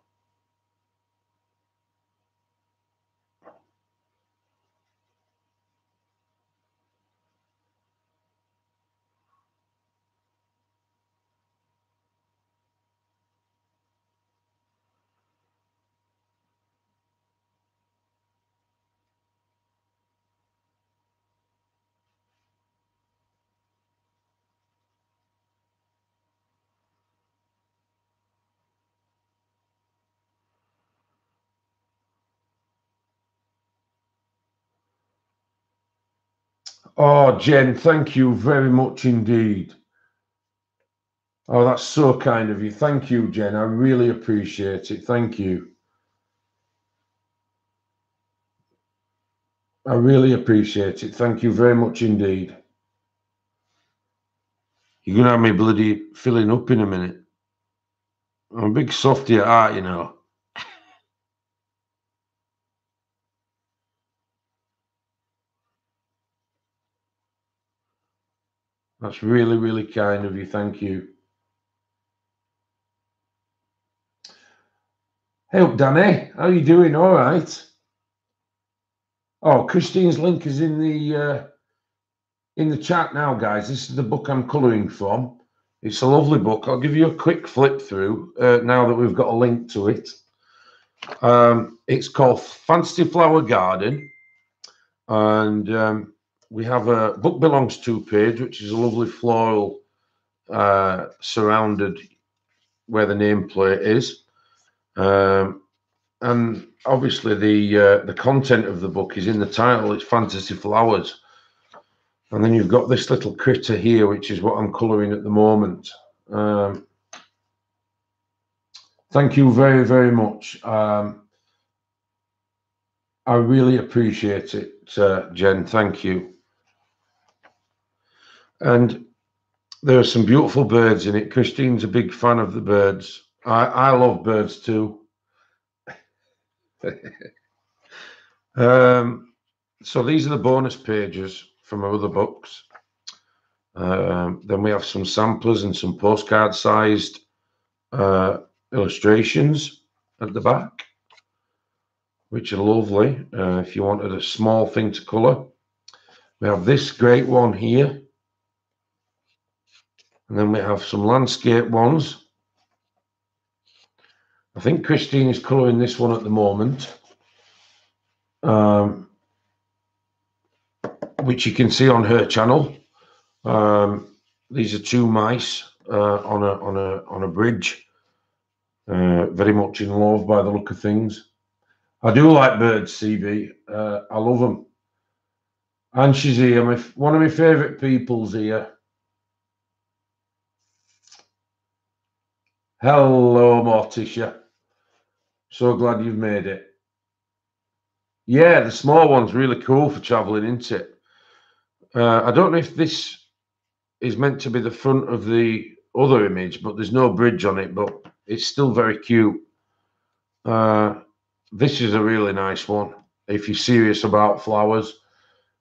Oh, Jen, thank you very much indeed. Oh, that's so kind of you. Thank you, Jen. I really appreciate it. Thank you. I really appreciate it. Thank you very much indeed. You're going to have me bloody filling up in a minute. I'm a big softy at heart, you know. That's really, really kind of you. Thank you. Hey up, Danny. How you doing? All right. Oh, Christine's link is in the chat now, guys. This is the book I'm colouring from. It's a lovely book. I'll give you a quick flip through now that we've got a link to it. It's called Fantasy Flower Garden, and we have a book belongs to page, which is a lovely floral surrounded where the nameplate is, and obviously the content of the book is in the title. It's Fantasy Flowers, and then you've got this little critter here, which is what I'm colouring at the moment. Thank you very, very much. I really appreciate it, Jen. Thank you. And there are some beautiful birds in it. Christine's a big fan of the birds. I love birds too. So these are the bonus pages from our other books. Then we have some samplers and some postcard-sized illustrations at the back, which are lovely if you wanted a small thing to colour. We have this great one here. And then we have some landscape ones. I think Christine is colouring this one at the moment, which you can see on her channel. These are two mice on a bridge. Very much in love by the look of things. I do like birds, CB. I love them. And she's here. One of my favourite people's here. Hello, Morticia. So glad you've made it. Yeah, the small one's really cool for travelling, isn't it? I don't know if this is meant to be the front of the other image, but there's no bridge on it, but it's still very cute. This is a really nice one. If you're serious about flowers,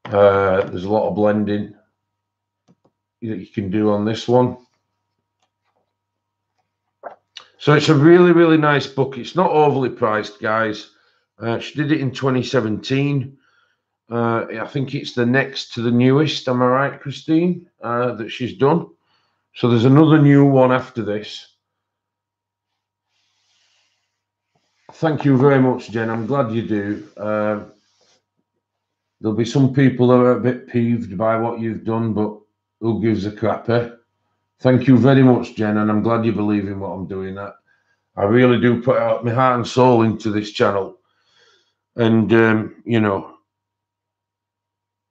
there's a lot of blending that you can do on this one. So it's a really, really nice book. It's not overly priced, guys. She did it in 2017. I think it's the next to the newest. Am I right, Christine? That she's done. So there's another new one after this. Thank you very much, Jen. I'm glad you do. There'll be some people that are a bit peeved by what you've done, but who gives a crap, eh? Thank you very much, Jen, and I'm glad you believe in what I'm doing. I really do put out my heart and soul into this channel. And, you know,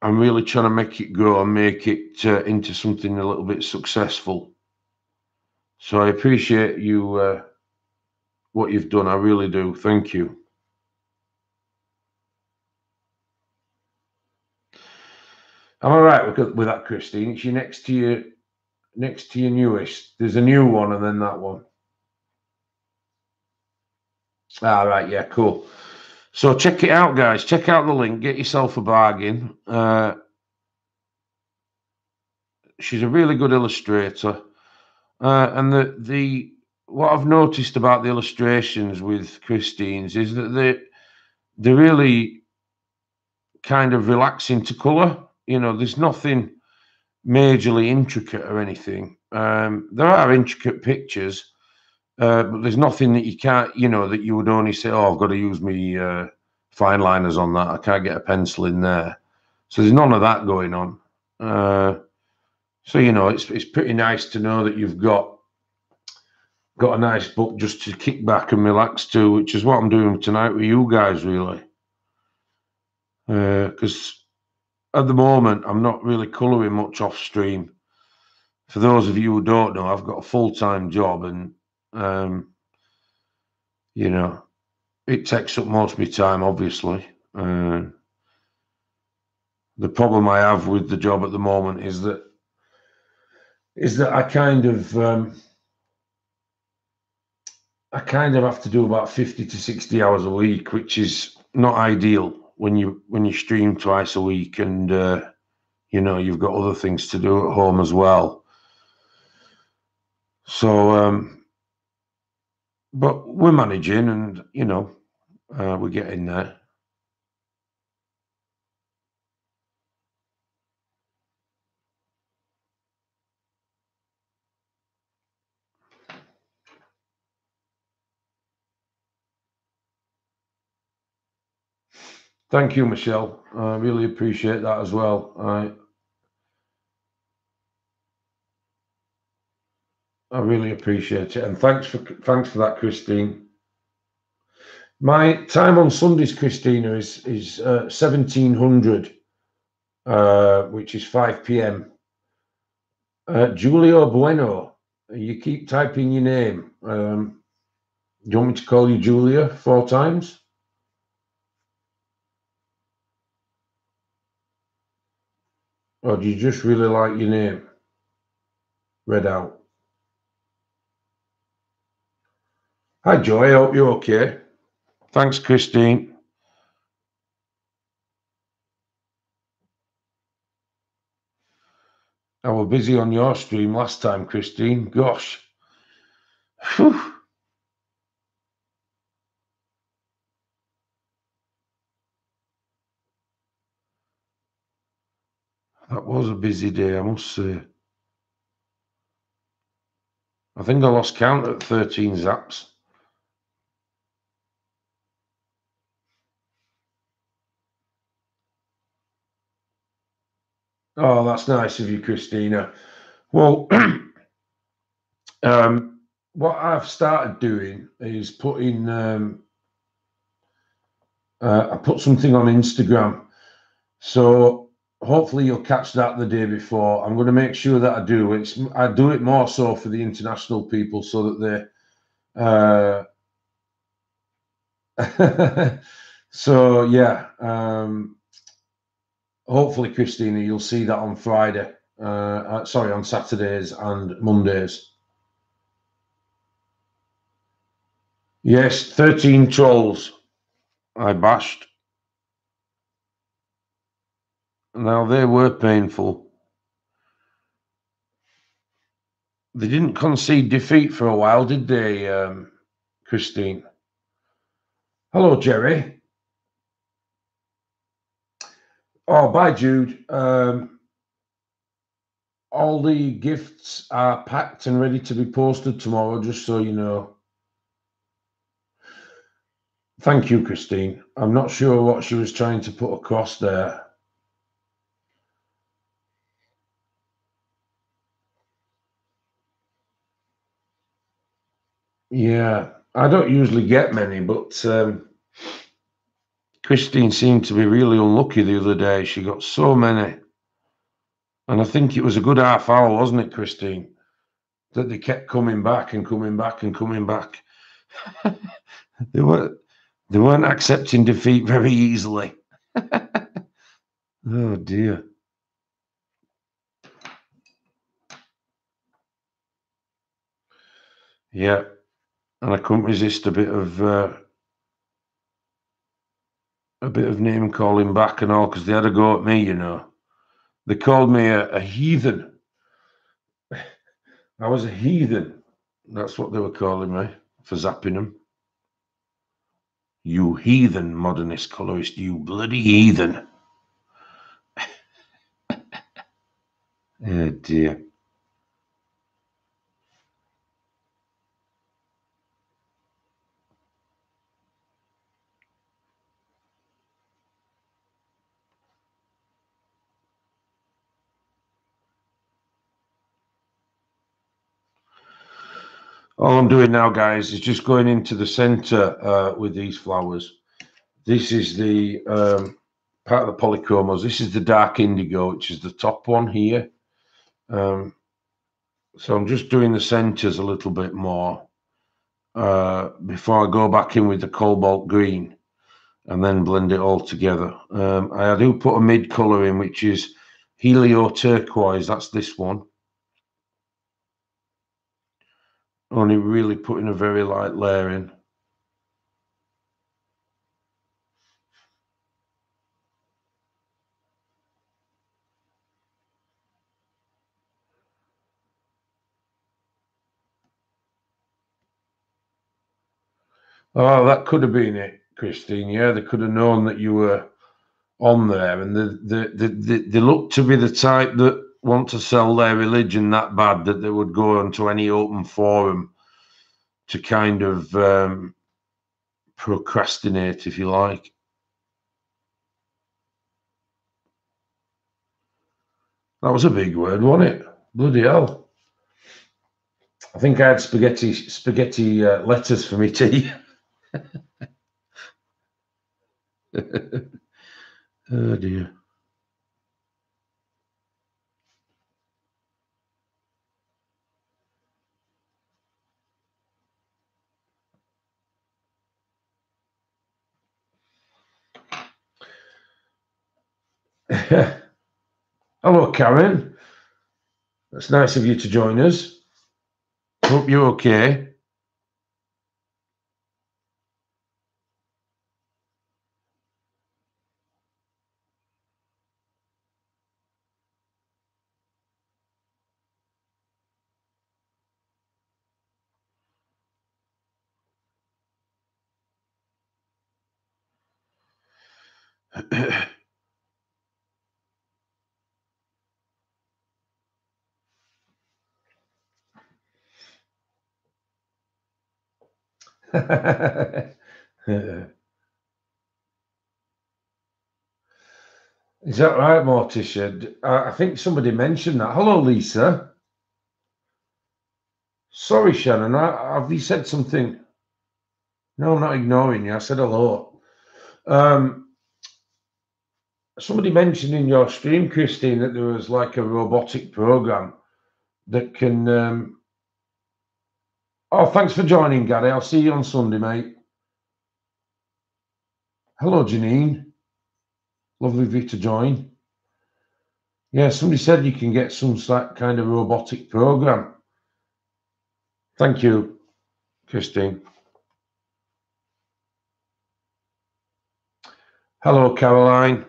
I'm really trying to make it grow and make it into something a little bit successful. So I appreciate you, what you've done. I really do. Thank you. I'm all right with that, Christine. It's next to your newest. There's a new one and then that one. All right, yeah, cool. So check it out, guys. Check out the link. Get yourself a bargain. She's a really good illustrator, and the what I've noticed about the illustrations with Christine's is that they're really kind of relaxing to colour. You know, there's nothing majorly intricate or anything. There are intricate pictures, but there's nothing that you can't, you know, that you would only say, "Oh, I've got to use me fine liners on that. I can't get a pencil in there." So there's none of that going on. So you know, it's pretty nice to know that you've got a nice book just to kick back and relax to, which is what I'm doing tonight with you guys, really. Because at the moment, I'm not really colouring much off stream. For those of you who don't know, I've got a full-time job, and you know, it takes up most of my time, obviously. The problem I have with the job at the moment is that I kind of have to do about 50 to 60 hours a week, which is not ideal when you stream twice a week, and you know, you've got other things to do at home as well. So but we're managing, and you know, we're getting there. Thank you, Michelle. I really appreciate that as well. I really appreciate it, and thanks for that, Christine. My time on Sundays, Christina, is 1700, which is 5 p.m. Julio Bueno, you keep typing your name. Do you want me to call you Julia 4 times? Or do you just really like your name read out? Hi, Joy. I hope you're okay. Thanks, Christine. I was busy on your stream last time, Christine. Gosh. Whew. That was a busy day, I must say. I think I lost count at 13 zaps. Oh, that's nice of you, Christina. Well, what I've started doing is putting, I put something on Instagram. So hopefully you'll catch that the day before. I'm going to make sure that I do. I do it more so for the international people so that they. So yeah. Hopefully, Christina, you'll see that on Friday. Sorry, on Saturdays and Mondays. Yes, 13 trolls I bashed. Now, they were painful. They didn't concede defeat for a while, did they, Christine? Hello, Jerry. Oh, bye, Jude. All the gifts are packed and ready to be posted tomorrow, just so you know. Thank you, Christine. I'm not sure what she was trying to put across there. Yeah, I don't usually get many, but Christine seemed to be really unlucky the other day. She got so many. And I think it was a good half hour, wasn't it, Christine? That they kept coming back and coming back and coming back. They weren't accepting defeat very easily. Oh dear. Yeah. And I couldn't resist a bit of name calling back and all, because they had a go at me, you know. They called me a heathen. I was a heathen. That's what they were calling me for zapping them. You heathen modernist colourist, you bloody heathen. Oh dear. All I'm doing now, guys, is just going into the centre with these flowers. This is the part of the polychromos. This is the dark indigo, which is the top one here. So I'm just doing the centres a little bit more before I go back in with the cobalt green and then blend it all together. I do put a mid colour in, which is helio turquoise. That's this one. Only really putting a very light layer in. Oh, that could have been it, Christine. Yeah, they could have known that you were on there, and they look to be the type that want to sell their religion that bad that they would go onto any open forum to kind of procrastinate, if you like. That was a big word, wasn't it? Bloody hell! I think I had spaghetti letters for me tea. Oh dear. Hello, Karen. That's nice of you to join us. Hope you're okay. Is that right, Morticia? I think somebody mentioned that. Hello, Lisa. Sorry, Shannon. Have you said something? No, I'm not ignoring you. I said hello. Somebody mentioned in your stream, Christine, that there was like a robotic program that can. Oh, thanks for joining, Gary. I'll see you on Sunday, mate. Hello, Janine. Lovely of you to join. Yeah, somebody said you can get some kind of robotic program. Thank you, Christine. Hello, Caroline.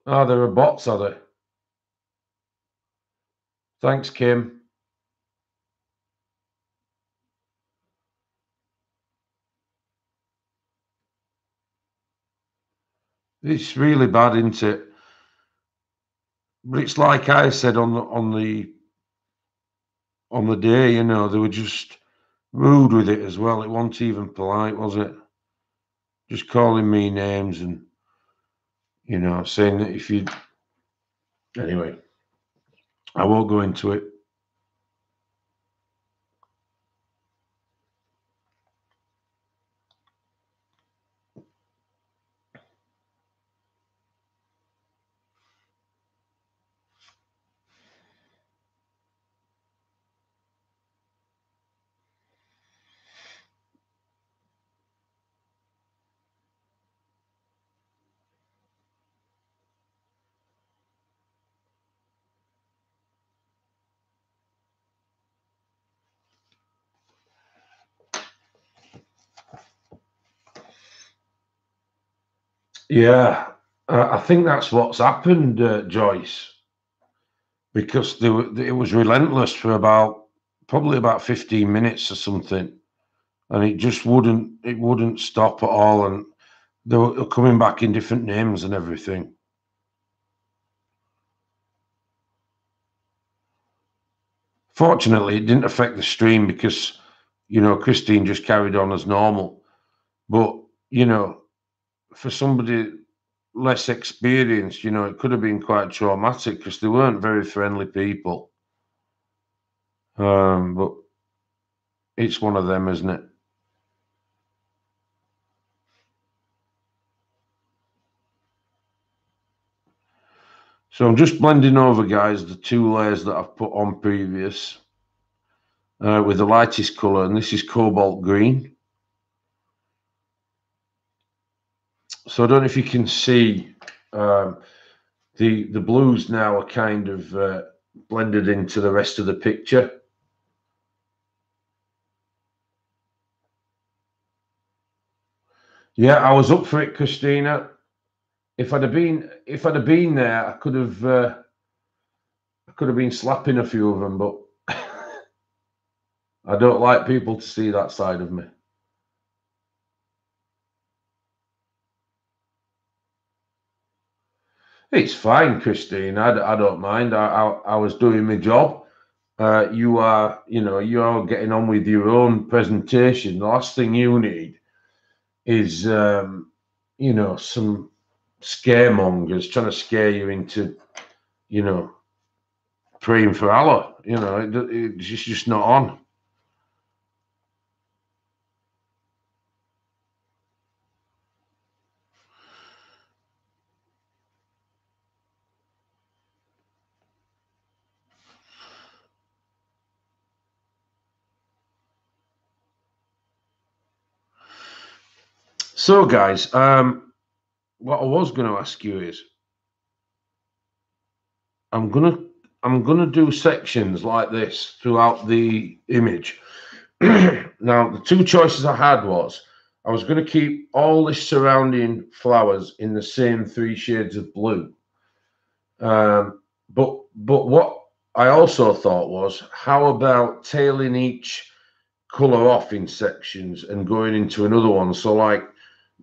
Oh, there are bots, are there? Thanks, Kim. It's really bad, isn't it? But it's like I said on the day, you know, they were just rude with it as well. It wasn't even polite, was it? Just calling me names and, you know, saying that if you. Anyway, I won't go into it. Yeah, I think that's what's happened, Joyce, because it was relentless for about probably about 15 minutes or something, and it just wouldn't stop at all, and they were coming back in different names and everything. Fortunately, it didn't affect the stream because, Christine just carried on as normal. But, for somebody less experienced, it could have been quite traumatic because they weren't very friendly people. But it's one of them, isn't it? So I'm just blending over, guys, the two layers that I've put on previous with the lightest colour, and this is cobalt green. So I don't know if you can see the blues now are kind of blended into the rest of the picture. Yeah, I was up for it, Christina. If I'd have been there, I could have been slapping a few of them, but I don't like people to see that side of me. It's fine, Christine. I don't mind. I was doing my job. You are getting on with your own presentation. The last thing you need is some scaremongers trying to scare you into praying for Allah. It's just not on. So, guys, what I was going to ask you is, I'm gonna do sections like this throughout the image. Now, the two choices I had was I was going to keep all the surrounding flowers in the same 3 shades of blue. But what I also thought was, how about tailing each color off in sections and going into another one? So like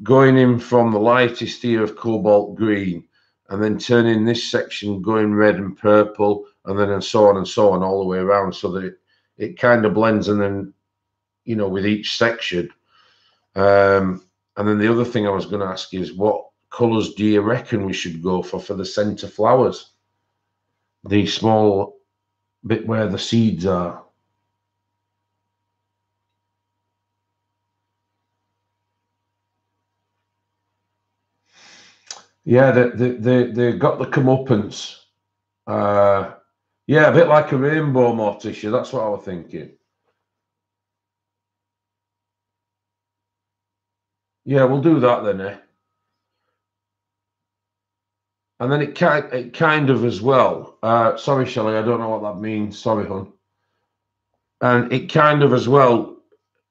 going in from the lightest here of cobalt green, and then turning this section going red and purple, and then and so on all the way around, so that it kind of blends, and then with each section. And then the other thing I was going to ask is, what colors do you reckon we should go for the center flowers, the small bit where the seeds are? Yeah, they got the comeuppance. Yeah, a bit like a rainbow, Morticia. That's what I was thinking. Yeah, we'll do that then, eh? And then it kind of as well. Sorry, Shelley, I don't know what that means. Sorry, hon. And it kind of as well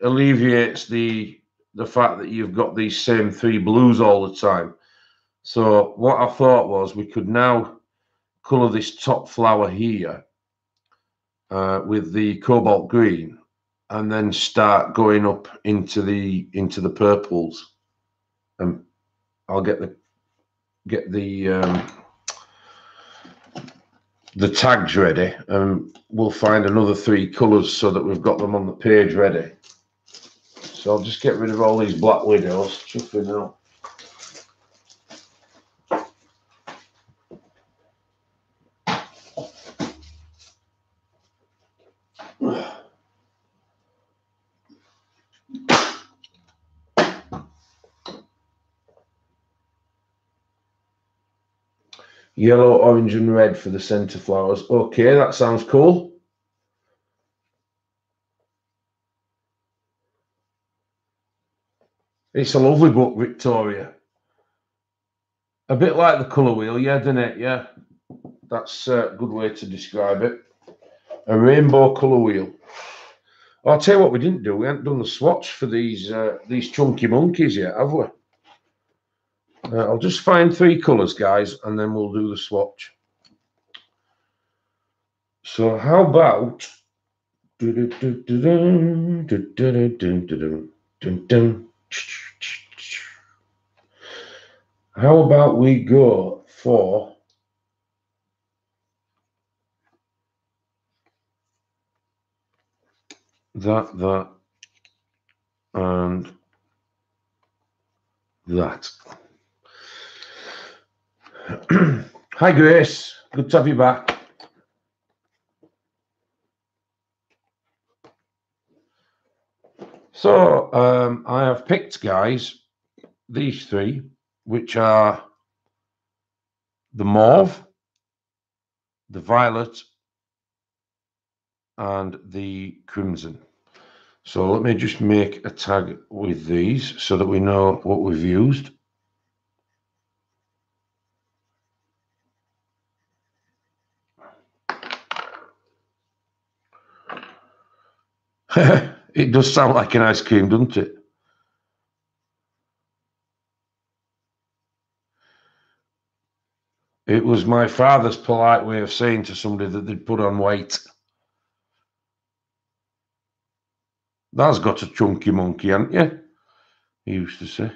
alleviates the fact that you've got these same 3 blues all the time. So what I thought was we could now colour this top flower here with the cobalt green, and then start going up into the purples. And I'll get the tags ready, and we'll find another 3 colours so that we've got them on the page ready. So I'll just get rid of all these black widows. Chuffing out. Yellow, orange, and red for the centre flowers. Okay, that sounds cool. It's a lovely book, Victoria. A bit like the colour wheel, yeah, doesn't it? Yeah, that's a good way to describe it. A rainbow colour wheel. I'll tell you what we didn't do. We haven't done the swatch for these chunky monkeys yet, have we? I'll just find 3 colours, guys, and then we'll do the swatch. So how about How about we go for that, and that. Hi, Grace. Good to have you back. So I have picked, guys, these three, which are the mauve, the violet, and the crimson. So let me just make a tag with these so that we know what we've used. It does sound like an ice cream, doesn't it? It was my father's polite way of saying to somebody that they'd put on weight. That's got a chunky monkey, hasn't you? He used to say.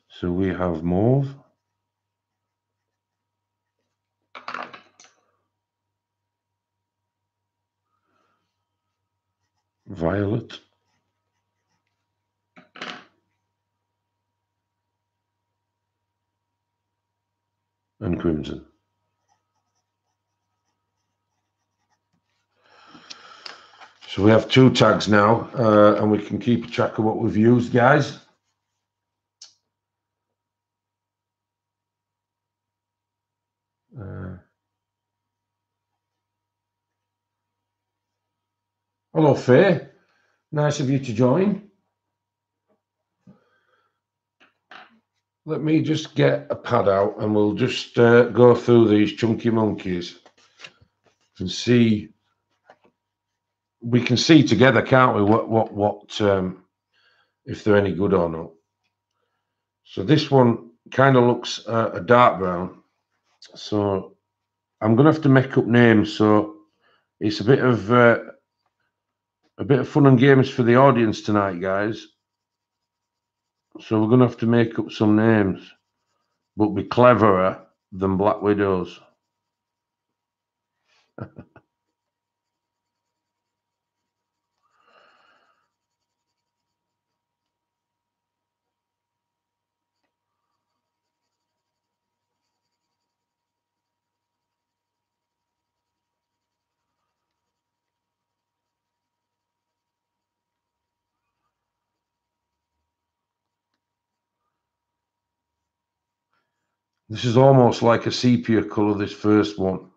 So we have mauve, violet, and crimson. So we have two tags now, and we can keep track of what we've used, guys. Hello, Faye. Nice of you to join. Let me just get a pad out and we'll just go through these chunky monkeys and see. We can see together, can't we, what if they're any good or not. So this one kind of looks a dark brown. So I'm going to have to make up names. So it's a bit of fun and games for the audience tonight, guys. So we're going to have to make up some names, but be cleverer than Black Widows. This is almost like a sepia colour, this first one.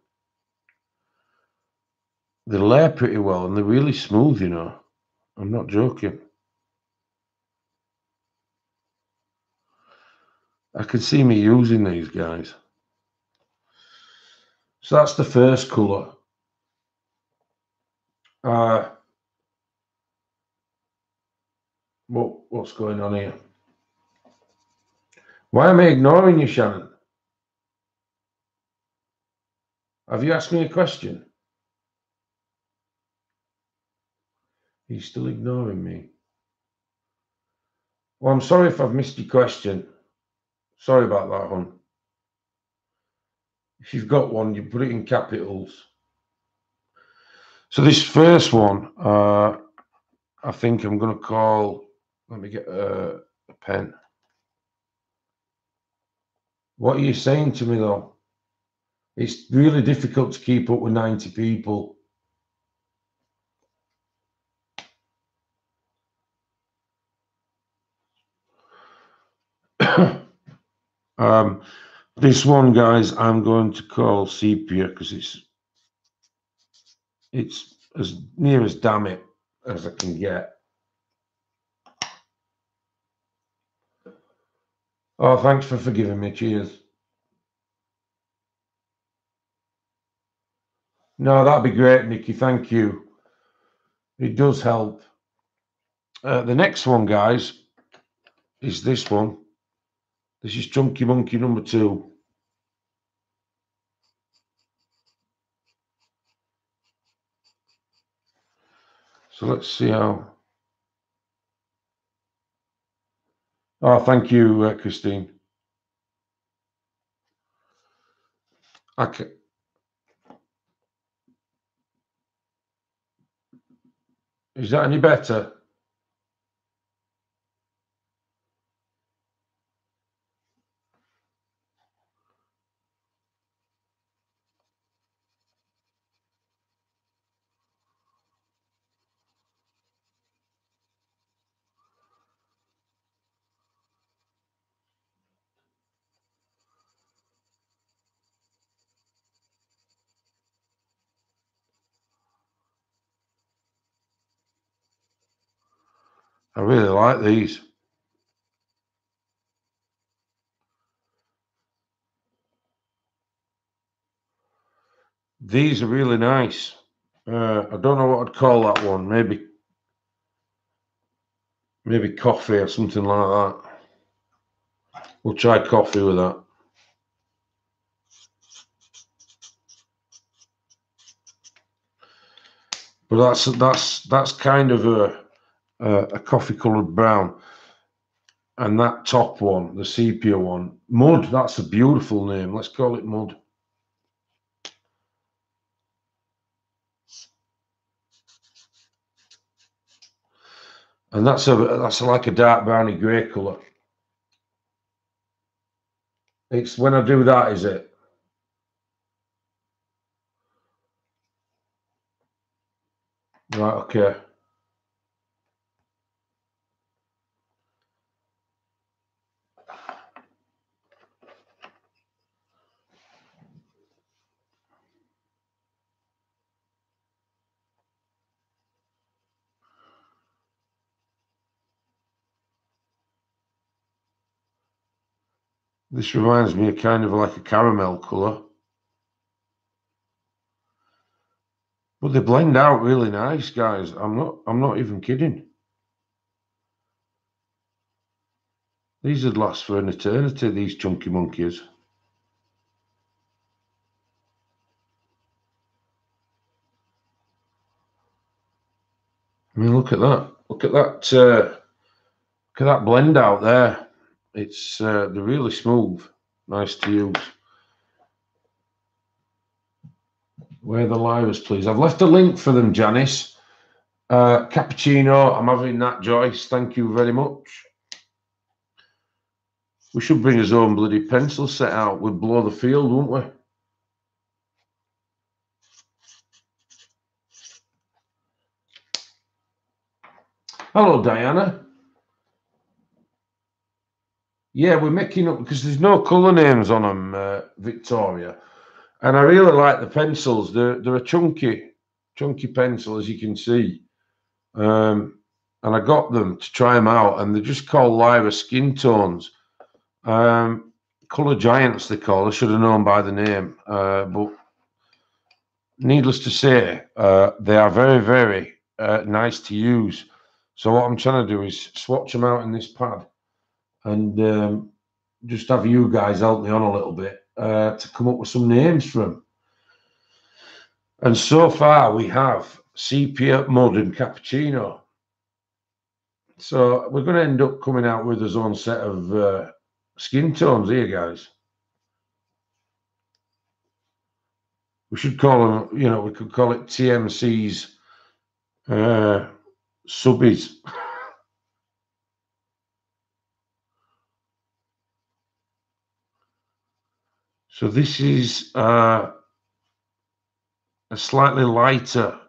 They layer pretty well and they're really smooth, you know. I'm not joking. I can see me using these, guys. So that's the first colour. What's going on here? Why am I ignoring you, Shannon? Have you asked me a question? He's still ignoring me. Well, I'm sorry if I've missed your question. Sorry about that, hon. If you've got one, you put it in capitals. So this first one, I think I'm going to call, let me get a pen. What are you saying to me, though? It's really difficult to keep up with 90 people. This one, guys, I'm going to call sepia because it's as near as damn it as I can get. Oh, thanks for forgiving me. Cheers. No, that'd be great, Nikki. Thank you. It does help. The next one, guys, is this one. This is Chunky Monkey number 2. So let's see how. Oh, thank you, Christine. Okay. Is that any better? I really like these. These are really nice. I don't know what I'd call that one. Maybe coffee or something like that. We'll try coffee with that. But that's kind of a coffee coloured brown. And that top one, the sepia one, Mud, that's a beautiful name. Let's call it Mud. And that's like a dark browny grey colour. It's when I do that, is it? Right, okay. This reminds me of kind of like a caramel colour. But they blend out really nice, guys. I'm not even kidding. These would last for an eternity, these chunky monkeys. I mean, look at that. Look at that. Look at that blend out there. It's they're really smooth, nice to use. Where the Lyras, please? I've left a link for them, Janice. Cappuccino, I'm having that, Joyce. Thank you very much. We should bring his own bloody pencil set out. We'd blow the field, wouldn't we? Hello, Diana. Yeah, we're making up because there's no colour names on them, Victoria. And I really like the pencils. They're a chunky pencil, as you can see. And I got them to try them out, and they're just called Lyra Skin Tones. Colour Giants, they call. I should have known by the name. But needless to say, they are very, very nice to use. So what I'm trying to do is swatch them out in this pad and just have you guys help me on a little bit to come up with some names for them. And so far we have sepia, mud, and cappuccino. So we're going to end up coming out with his own set of skin tones here, guys. We should call them, we could call it TMC's subbies. So this is a slightly lighter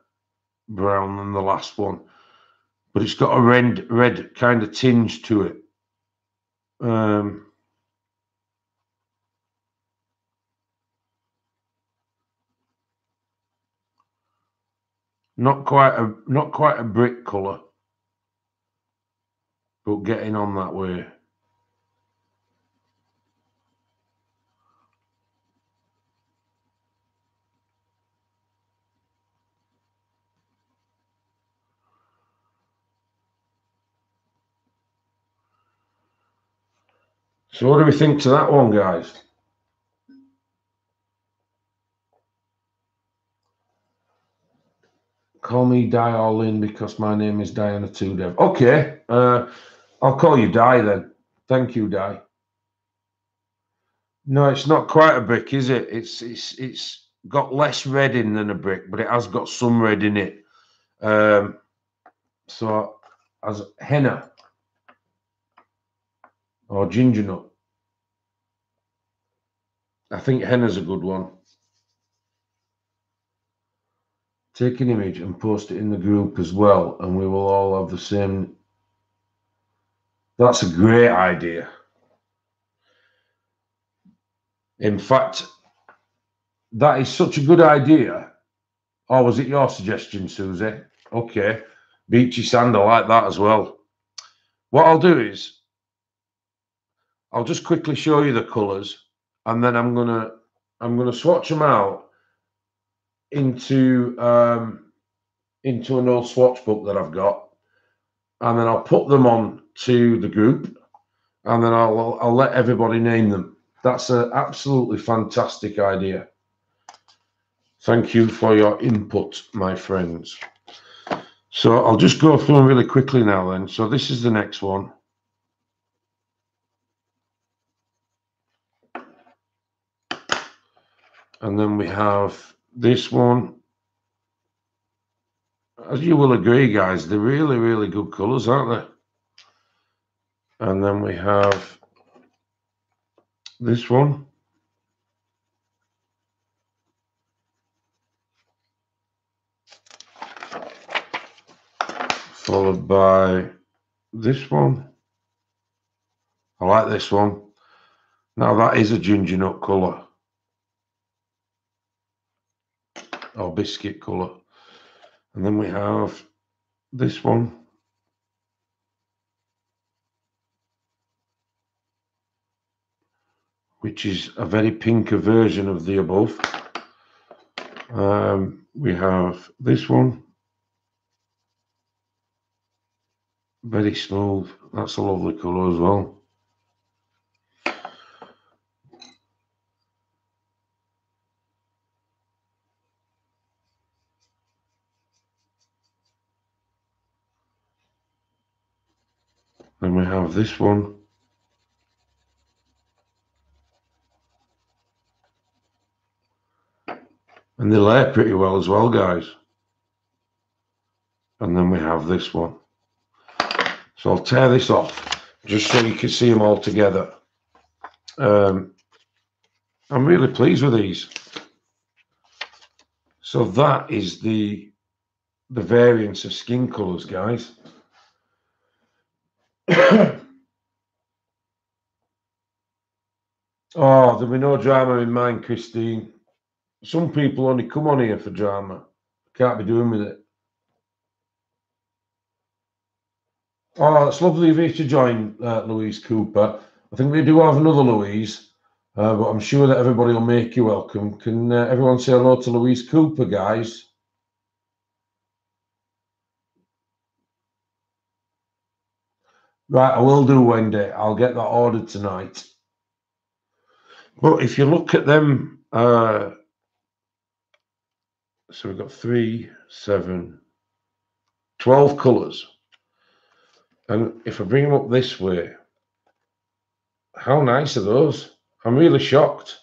brown than the last one, but it's got a red kind of tinge to it. Not quite a brick colour, but getting on that way. So what do we think to that one, guys? Call me Di or Lynn because my name is Diana 2Dev. Okay, I'll call you Di then. Thank you, Di. No, it's not quite a brick, is it? It's got less red in than a brick, but it has got some red in it. So as henna or ginger nut. I think henna's a good one. Take an image and post it in the group as well, and we will all have the same. That's a great idea. In fact, that is such a good idea. Or was it your suggestion, Susie? Okay. Beachy sand, I like that as well. What I'll do is I'll just quickly show you the colours, and then I'm gonna swatch them out into an old swatch book that I've got, and then I'll put them on to the group, and then I'll let everybody name them. That's an absolutely fantastic idea. Thank you for your input, my friends. So I'll just go through them really quickly now then. So this is the next one. And then we have this one. As you will agree, guys, they're really, really good colours, aren't they? And then we have this one. Followed by this one. I like this one. Now that is a ginger nut colour. Or biscuit colour. And then we have this one. Which is a very pinker version of the above. We have this one. Very smooth. That's a lovely colour as well. Then we have this one. And they layer pretty well as well, guys. And then we have this one. So I'll tear this off just so you can see them all together. I'm really pleased with these. So that is the variance of skin colours, guys. Oh, there'll be no drama in mine, Christine. Some people only come on here for drama. Can't be doing with it. Oh, it's lovely of you to join, Louise Cooper. I think we do have another Louise, but I'm sure that everybody will make you welcome. Can everyone say hello to Louise Cooper, guys? Right, I will do, Wendy. I'll get that ordered tonight. But if you look at them, so we've got 3, 7, 12 colours. And if I bring them up this way, how nice are those? I'm really shocked.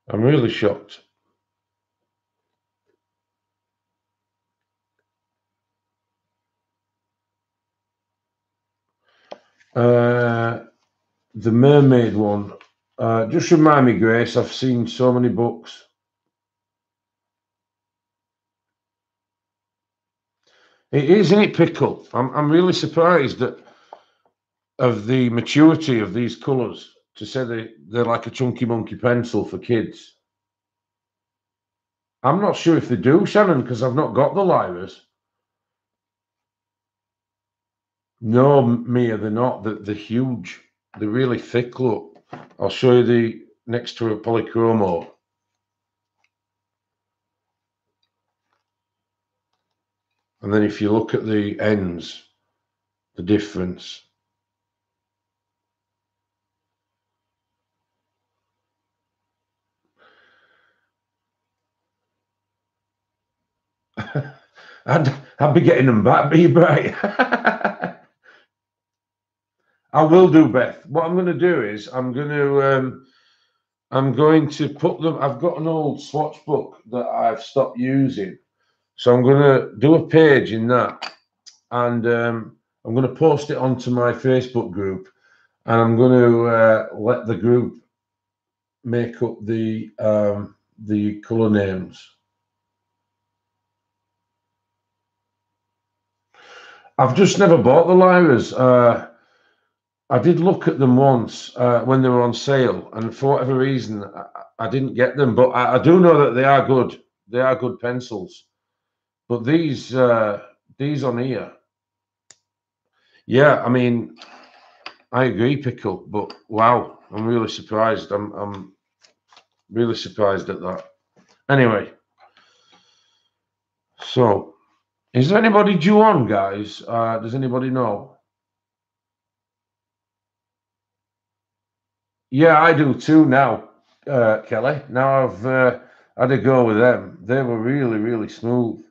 I'm really shocked. The mermaid one. Just remind me, Grace, I've seen so many books. It is, isn't it, Pickle? I'm really surprised of the maturity of these colours, to say they're like a chunky monkey pencil for kids. I'm not sure if they do, Shannon, because I've not got the Lyras. No, Mia, they're not. They're huge. They're really thick, look. I'll show you the next to a polychromo. And then if you look at the ends, the difference. I'd be getting them back, be bright. I will do, Beth. What I'm going to do is I'm going to put them. I've got an old swatch book that I've stopped using, so I'm going to do a page in that, and I'm going to post it onto my Facebook group, and I'm going to let the group make up the colour names. I've just never bought the Lyras. I did look at them once when they were on sale, and for whatever reason, I didn't get them. But I do know that they are good. They are good pencils. But these on here, yeah. I mean, I agree, Pickle. But wow, I'm really surprised. I'm really surprised at that. Anyway, so is there anybody due on, guys? Does anybody know? Yeah, I do too now, Kelly. Now I've had a go with them. They were really, really smooth.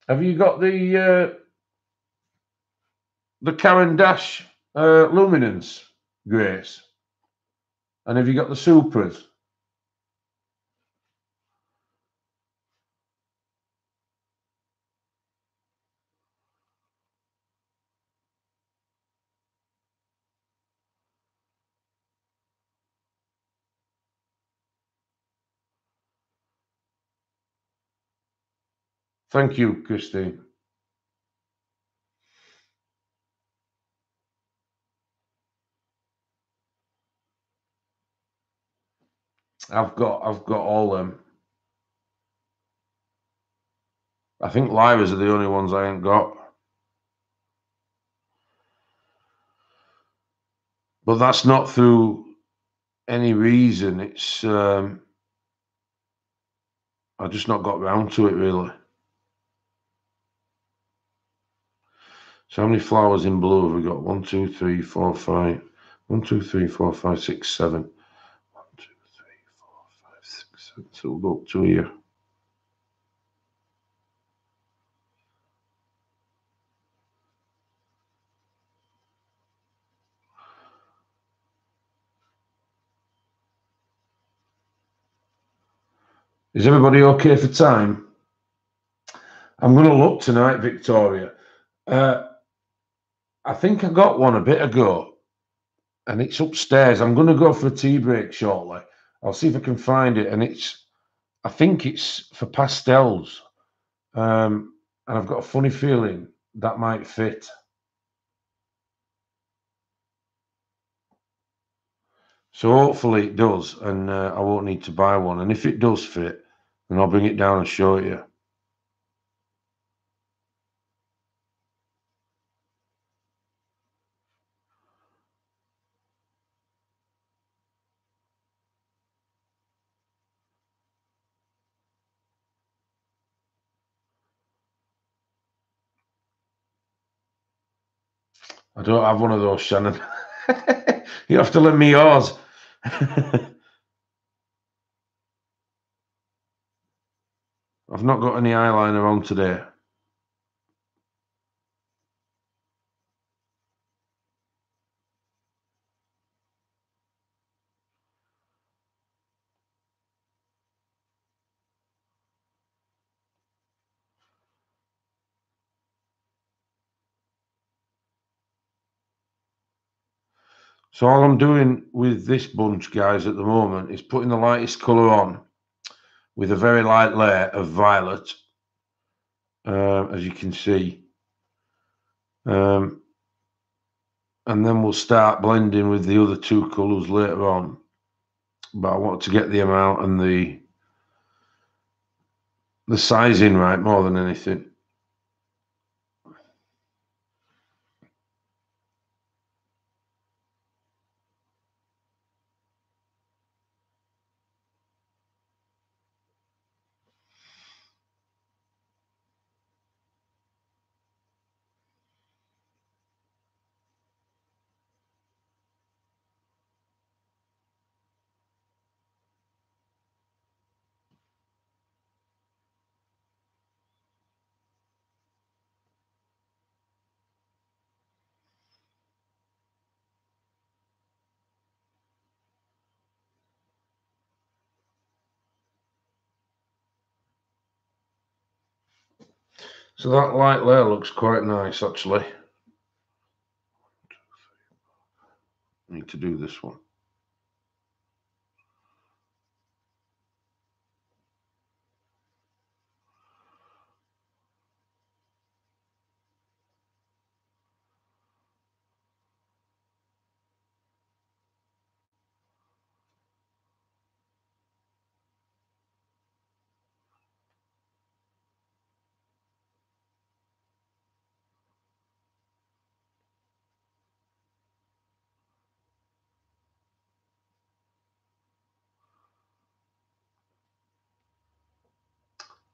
Have you got the Caran Dash Luminance, Grace? And have you got the Supras? Thank you, Christine. I've got all them. I think Lyras are the only ones I ain't got. But that's not through any reason. It's I just not got round to it really. So how many flowers in blue have we got? 1, 2, 3, 4, 5. 1, 2, 3, 4, 5, 6, 7. 1, 2, 3, 4, 5, 6, 7. So we'll go up to here. Is everybody okay for time? I'm going to look tonight, Victoria. I think I got one a bit ago, and it's upstairs. I'm going to go for a tea break shortly. I'll see if I can find it, and I think it's for pastels, and I've got a funny feeling that might fit. So hopefully it does, and I won't need to buy one. And if it does fit, then I'll bring it down and show it you. I don't have one of those, Shannon. You have to lend me yours. I've not got any eyeliner on today. So all I'm doing with this bunch, guys, at the moment is putting the lightest colour on with a very light layer of violet, as you can see. And then we'll start blending with the other two colours later on. But I want to get the amount and the sizing right more than anything. So that light there looks quite nice, actually. Need to do this one.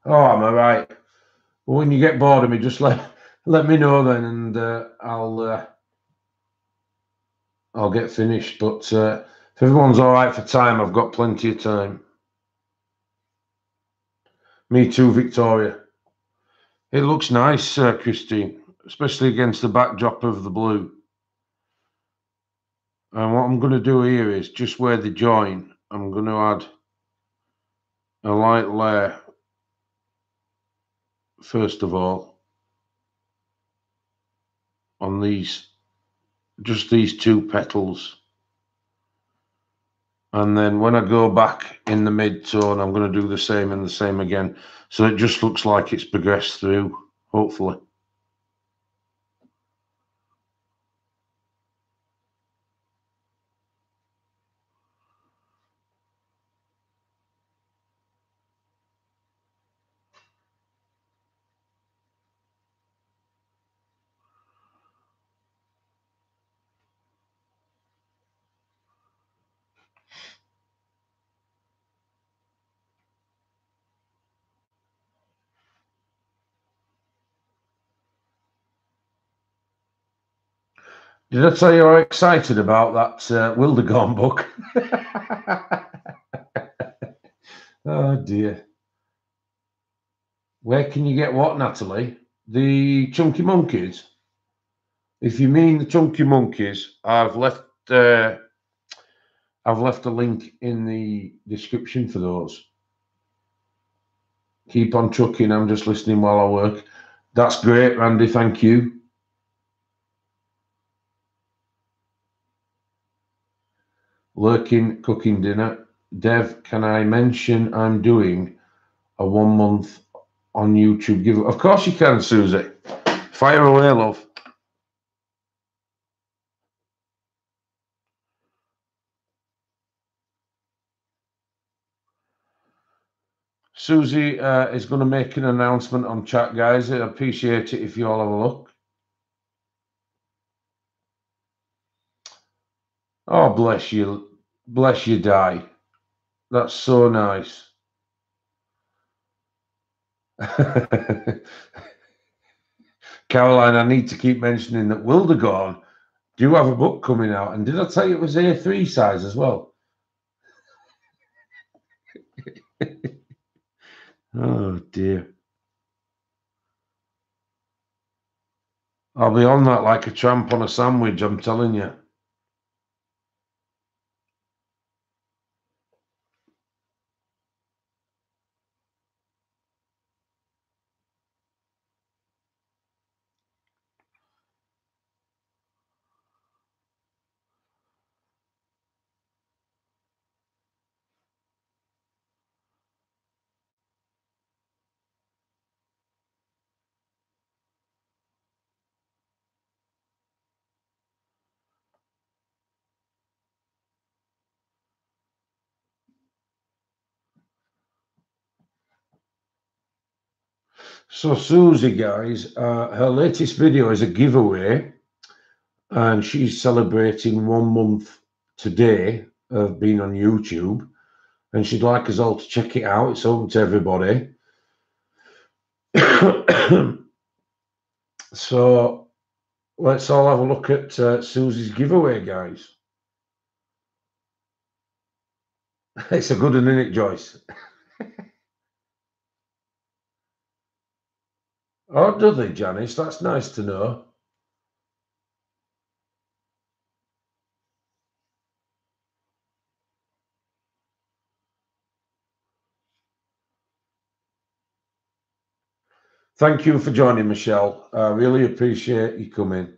Oh, am I right? Well, when you get bored of me, just let me know then, and I'll get finished. But if everyone's all right for time, I've got plenty of time. Me too, Victoria. It looks nice, Christine, especially against the backdrop of the blue. And what I'm going to do here is just where they join, I'm going to add a light layer first of all on just these two petals. And then when I go back in the mid-tone, I'm going to do the same and the same again. So it just looks like it's progressed through, hopefully. Did I tell you how excited about that Wildergorn book? Oh dear. Where can you get what, Natalie? The Chunky Monkeys? If you mean the Chunky Monkeys, I've left a link in the description for those. Keep on trucking. I'm just listening while I work. That's great, Randy. Thank you. Lurking cooking dinner. Dev, can I mention I'm doing a 1 month on YouTube give? Of course you can, Susie. Fire away, love. Susie is going to make an announcement on chat, guys. I appreciate it if you all have a look. Oh, bless you. Bless you, Di. That's so nice. Caroline, I need to keep mentioning that Wildergorn do have a book coming out. And did I tell you it was A3 size as well? Oh, dear. I'll be on that like a tramp on a sandwich, I'm telling you. So Susie, guys, her latest video is a giveaway, and she's celebrating 1 month today of being on YouTube, and she'd like us all to check it out. It's open to everybody. So let's all have a look at Susie's giveaway, guys. It's a good one, isn't it, Joyce? Oh, do they, Janice? That's nice to know. Thank you for joining, Michelle. I really appreciate you coming.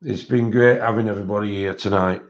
It's been great having everybody here tonight.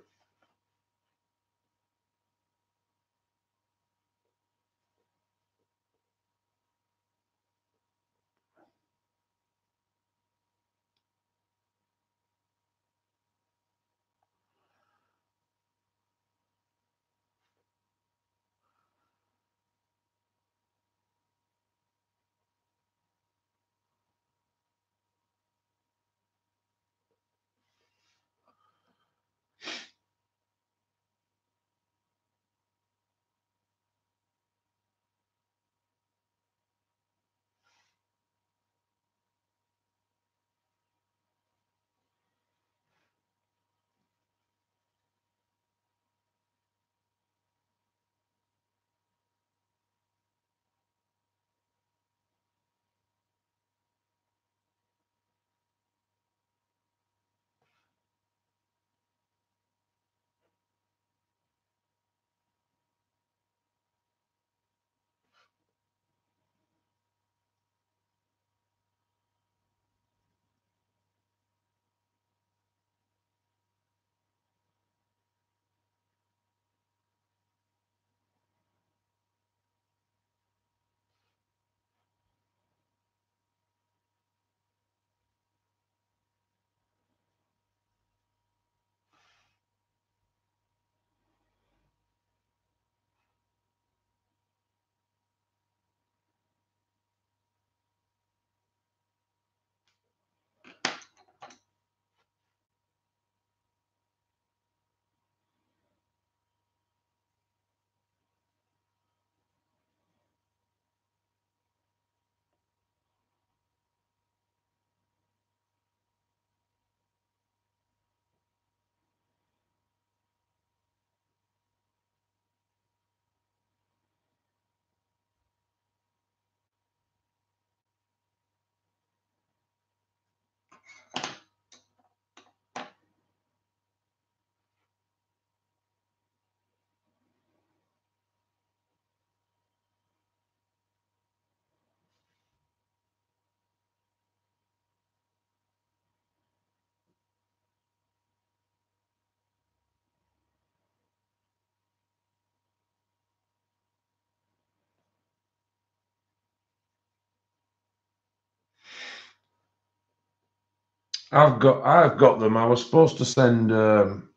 I've got them. I was supposed to send them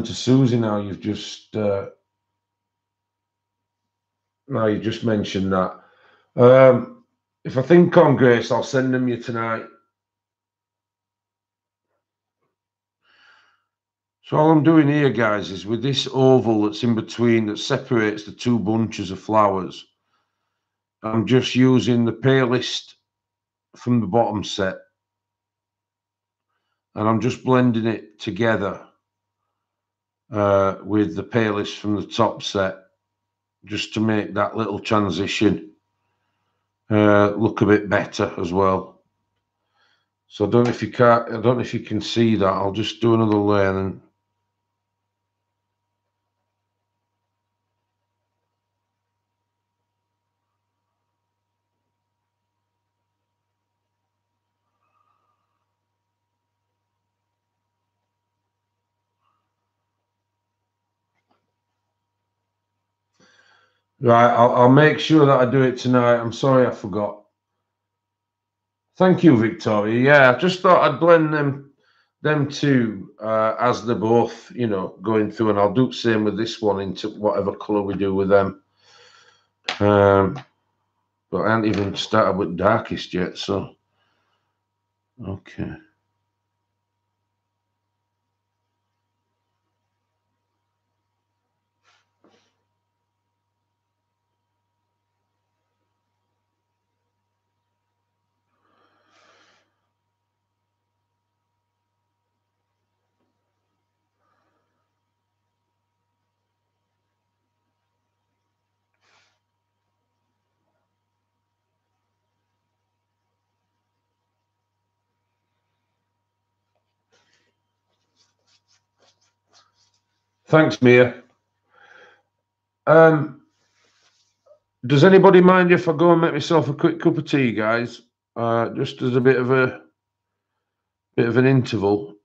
to Susie. Now you just mentioned that. If I think on Grace, I'll send them you tonight. So all I'm doing here, guys, is with this oval that's in between that separates the two bunches of flowers, I'm just using the palest from the bottom set, and I'm just blending it together with the palest from the top set, just to make that little transition look a bit better as well. So I don't know if you can see that. I'll just do another layer and right. I'll make sure that I do it tonight. I'm sorry I forgot. Thank you, Victoria. Yeah, I just thought I'd blend them two as they're both, going through, and I'll do the same with this one into whatever colour we do with them. But I haven't even started with darkest yet, so okay. Thanks, Mia. Does anybody mind if I go and make myself a quick cup of tea, guys? Just as a bit of an interval.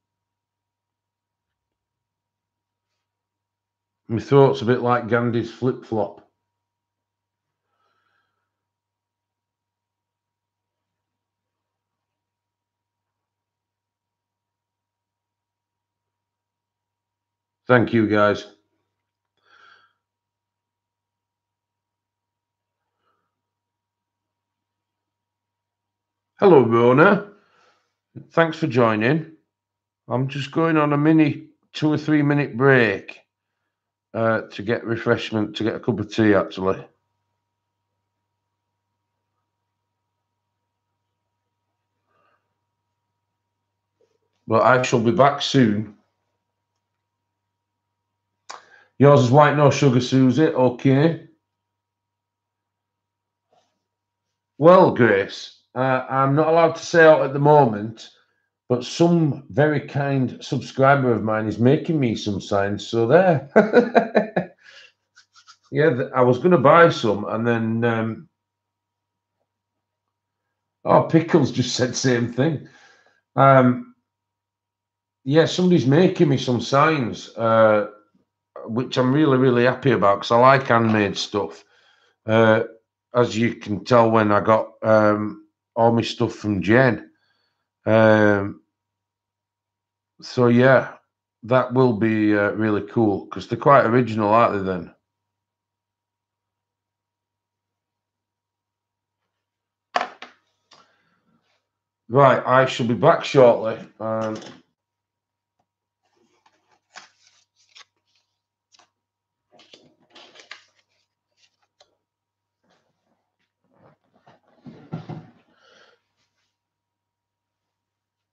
My throat's a bit like Gandhi's flip flop. Thank you, guys. Hello, Rona. Thanks for joining. I'm just going on a mini 2 or 3 minute break to get refreshment, to get a cup of tea, actually. But I shall be back soon. Yours is white, no sugar, Susie. Okay. Well, Grace, I'm not allowed to say out at the moment, but some very kind subscriber of mine is making me some signs. So there. Yeah, I was going to buy some, and then Pickles just said same thing. Yeah, somebody's making me some signs, which I'm really, really happy about because I like handmade stuff. As you can tell, when I got all my stuff from Jen. So yeah, that will be really cool because they're quite original, aren't they? Then. Right, I shall be back shortly.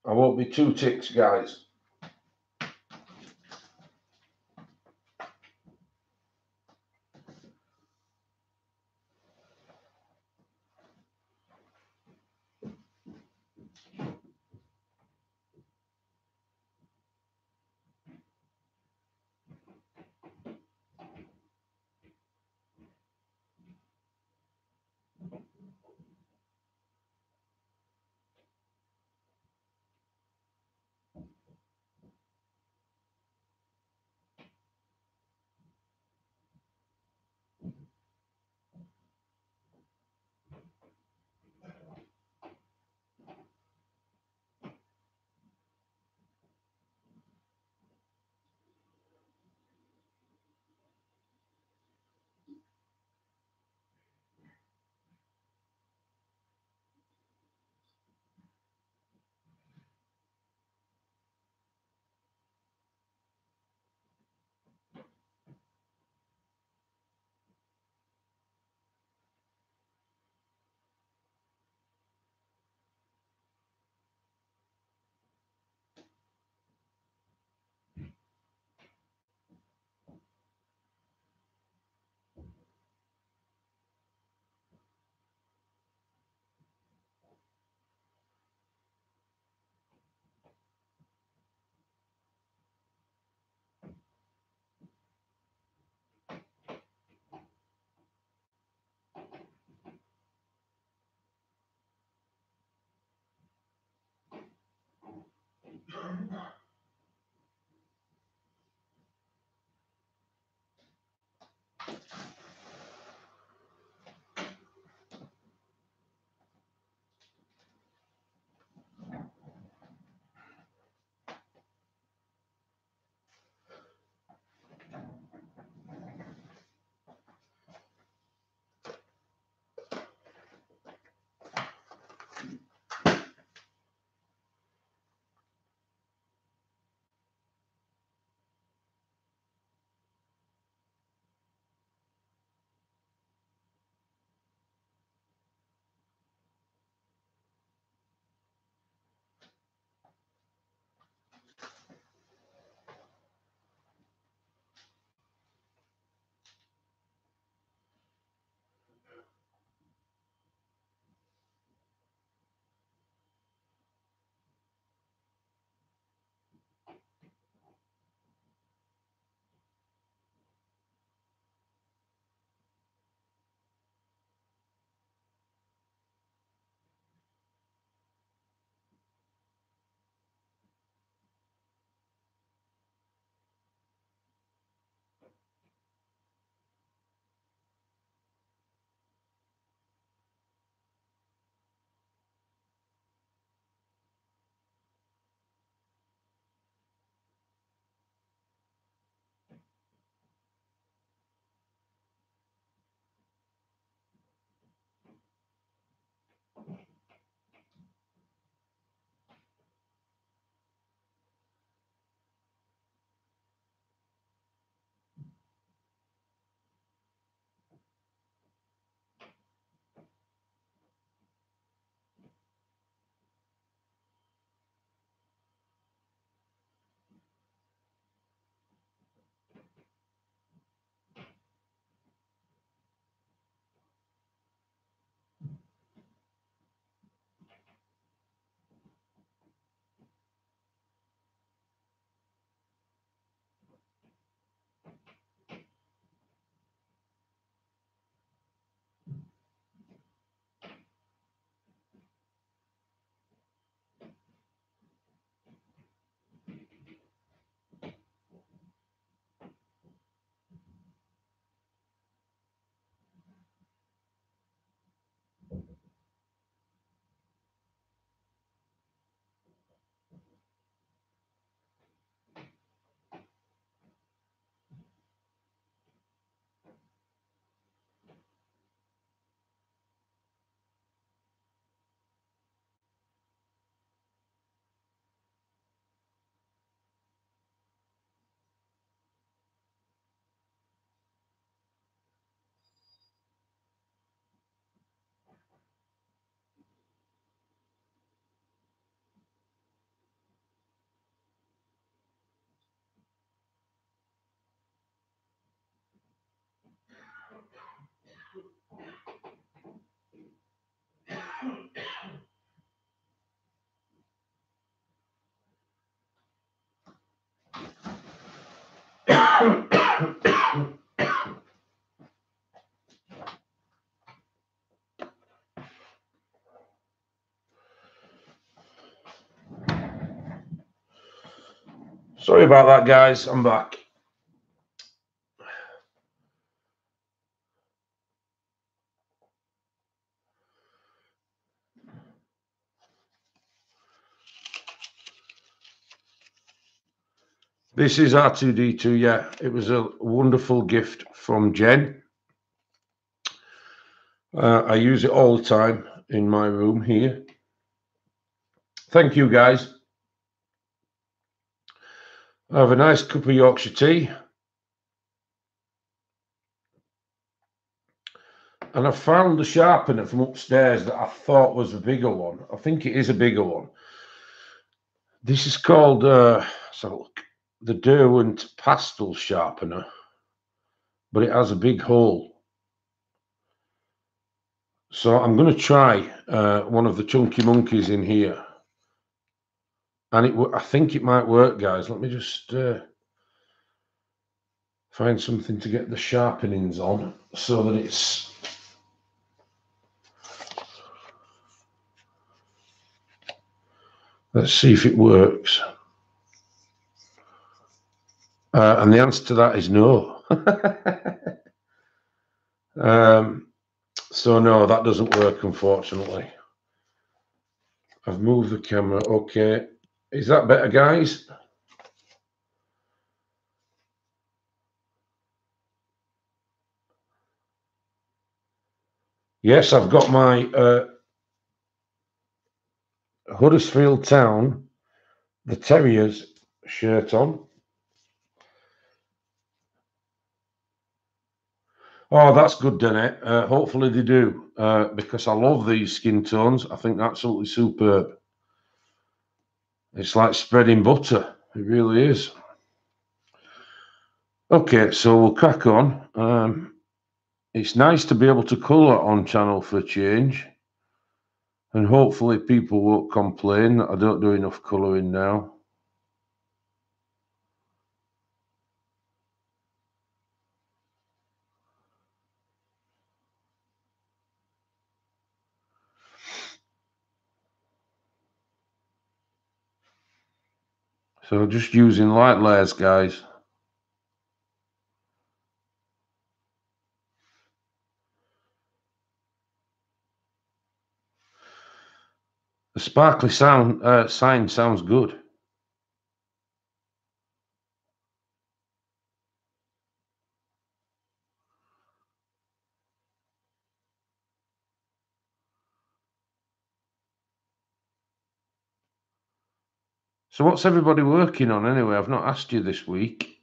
I won't be 2 ticks, guys. Sorry about that, guys. I'm back. This is R2D2, yeah. It was a wonderful gift from Jen. I use it all the time in my room here. Thank you, guys. Have a nice cup of Yorkshire tea. And I found the sharpener from upstairs that I thought was a bigger one. I think it is a bigger one. This is called, so look, the Derwent Pastel Sharpener, but it has a big hole. So I'm going to try one of the Chunky Monkeys in here. And I think it might work, guys. Let me just find something to get the sharpenings on so that it's... Let's see if it works. And the answer to that is no. So no, that doesn't work, unfortunately. I've moved the camera. Okay. Is that better, guys? Yes, I've got my Huddersfield Town, the Terriers shirt on. Oh, that's good, Danette. Hopefully they do, because I love these skin tones. I think they're absolutely superb. It's like spreading butter. It really is. Okay, so we'll crack on. It's nice to be able to colour on channel for a change. And hopefully people won't complain that I don't do enough colouring now. So just using light layers, guys. The sparkly sign sounds good. So what's everybody working on anyway? I've not asked you this week.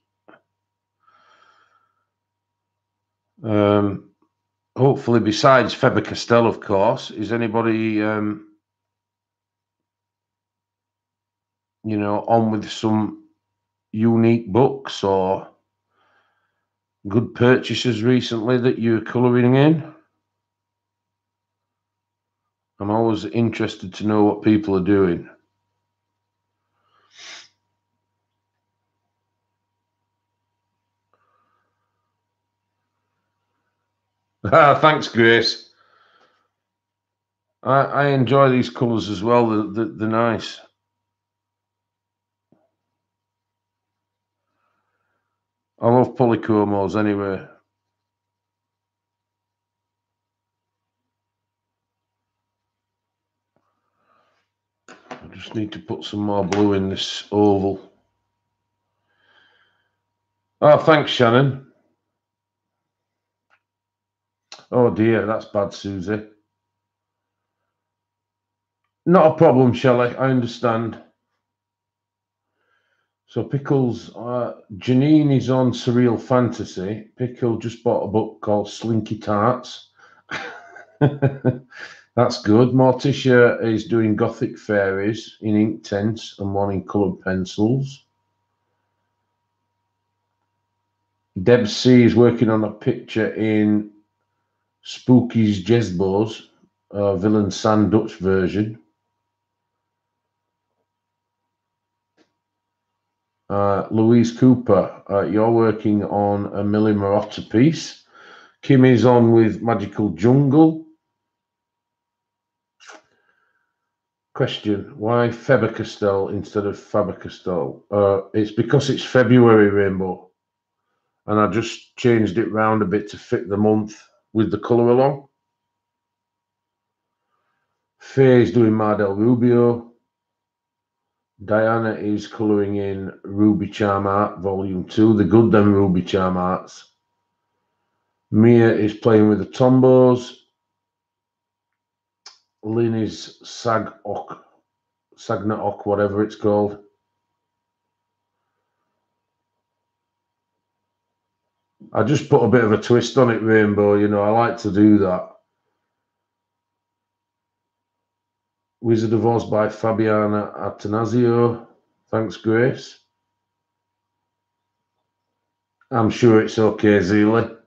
Hopefully, besides Faber-Castell, of course, is anybody, on with some unique books or good purchases recently that you're colouring in? I'm always interested to know what people are doing. Thanks, Grace. I enjoy these colours as well. They're nice. I love polychromos anyway. I just need to put some more blue in this oval. Oh, thanks, Shannon. Oh dear, that's bad, Susie. Not a problem, Shelley. I understand. So Pickle's Janine is on Surreal Fantasy. Pickle just bought a book called Slinky Tarts. That's good. Morticia is doing Gothic Fairies in Inktense and one in coloured pencils. Deb C is working on a picture in Spooky's Jezbos, Villain San Dutch version. Louise Cooper, you're working on a Millie Marotta piece. Kim is on with Magical Jungle. Question: why Faber-Castell instead of Faber-Castell? It's because it's February, Rainbow, and I just changed it round a bit to fit the month with the colour along. Faye is doing Mar del Rubio. Diana is colouring in Ruby Charm Art Volume 2, the good them Ruby Charm Arts. Mia is playing with the Tombos. Lynn is Sagna Ok, whatever it's called. I just put a bit of a twist on it, Rainbow, you know, I like to do that. Wizard of Oz by Fabiana Attanasio. Thanks, Grace. I'm sure it's okay, Zealy.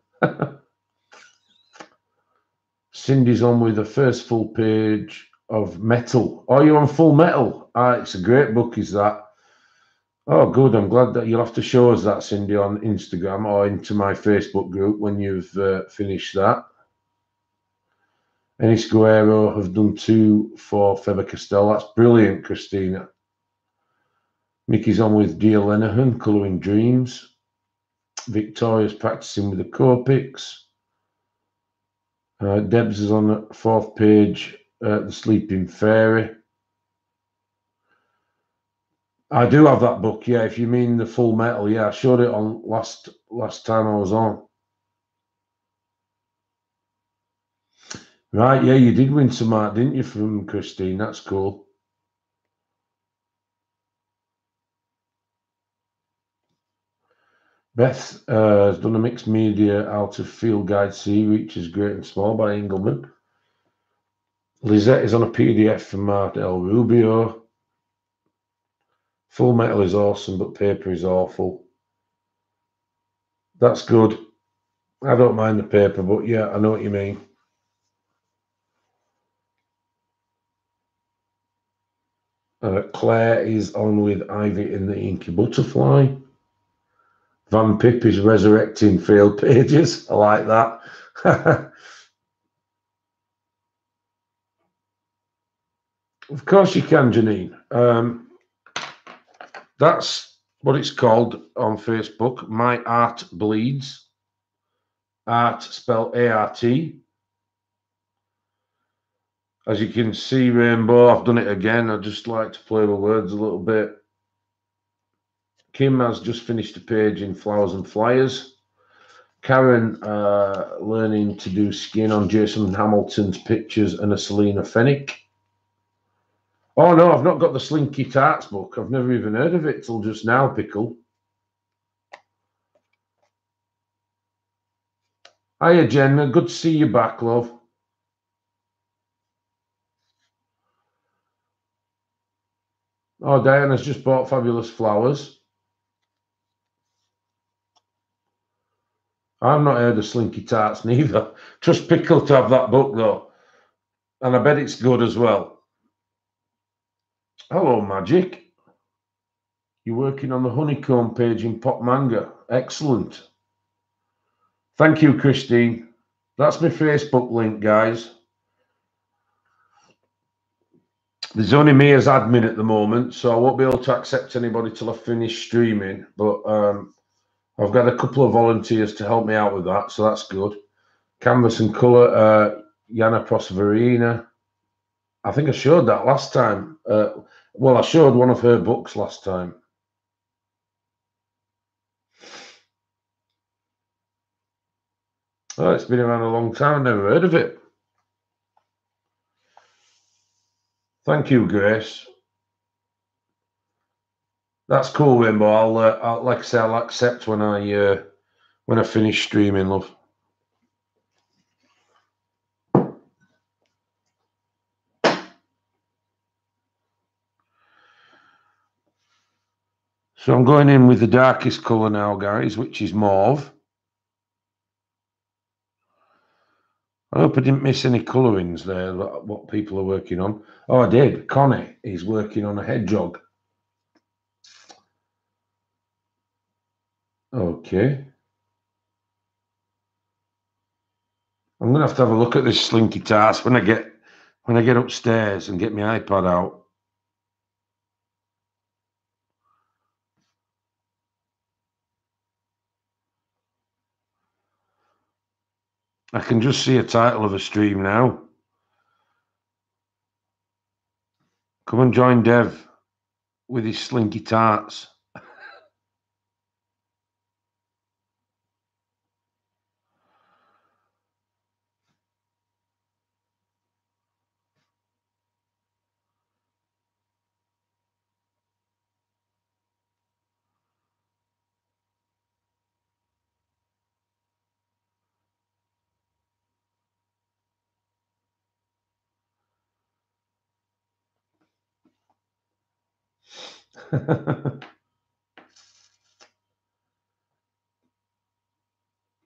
Cindy's on with the first full page of Metal. Oh, you're on Full Metal? It's a great book, is that? Oh, good. I'm glad that you'll have to show us that, Cindy, on Instagram or into my Facebook group when you've finished that. Ennis Guerrero have done 2 for Faber-Castell. That's brilliant, Christina. Mickey's on with Dear Lenihan, colouring Dreams. Victoria's practicing with the Copics. Debs is on the 4th page, The Sleeping Fairy. I do have that book, yeah, if you mean the Full Metal. Yeah, I showed it on last time I was on. Right, yeah, you did win some art, didn't you, from Christine? That's cool. Beth has done a mixed media out of Field Guide C, Reaches Great and Small by Engelman. Lizette is on a PDF from Mar del Rubio. Full Metal is awesome, but paper is awful. That's good. I don't mind the paper, but yeah, I know what you mean. Claire is on with Ivy in the Inky Butterfly. Van Pip is resurrecting failed pages. I like that. Of course you can, Janine. That's what it's called on Facebook. My Art Bleeds. Art spelled A-R-T. As you can see, Rainbow, I've done it again. I just like to play with words a little bit. Kim has just finished a page in Flowers and Flyers. Karen learning to do skin on Jason Hamilton's pictures and a Selena Fennick. Oh no, I've not got the Slinky Tarts book. I've never even heard of it till just now, Pickle. Hiya, Jenna. Good to see you back, love. Oh, Diana's just bought Fabulous Flowers. I've not heard of Slinky Tarts neither. Trust Pickle to have that book, though. And I bet it's good as well. Hello, Magic. You're working on the honeycomb page in Pop Manga. Excellent. Thank you, Christine. That's my Facebook link, guys. There's only me as admin at the moment, so I won't be able to accept anybody till I finish streaming. But I've got a couple of volunteers to help me out with that, so that's good. Canvas and Colour, Yana Prosperina. I think I showed that last time. Well, I showed one of her books last time. Oh, it's been around a long time. I've never heard of it. Thank you, Grace. That's cool, Rainbow. I'll like I say, I'll accept when I finish streaming, love. So I'm going in with the darkest colour now, guys, which is mauve. I hope I didn't miss any colourings there, what people are working on. Oh, I did. Connie is working on a hedgehog. Okay. I'm gonna have to have a look at this Slinky Tarts when I get upstairs and get my iPad out. I can just see a title of a stream now. Come and join Dev with his slinky tarts.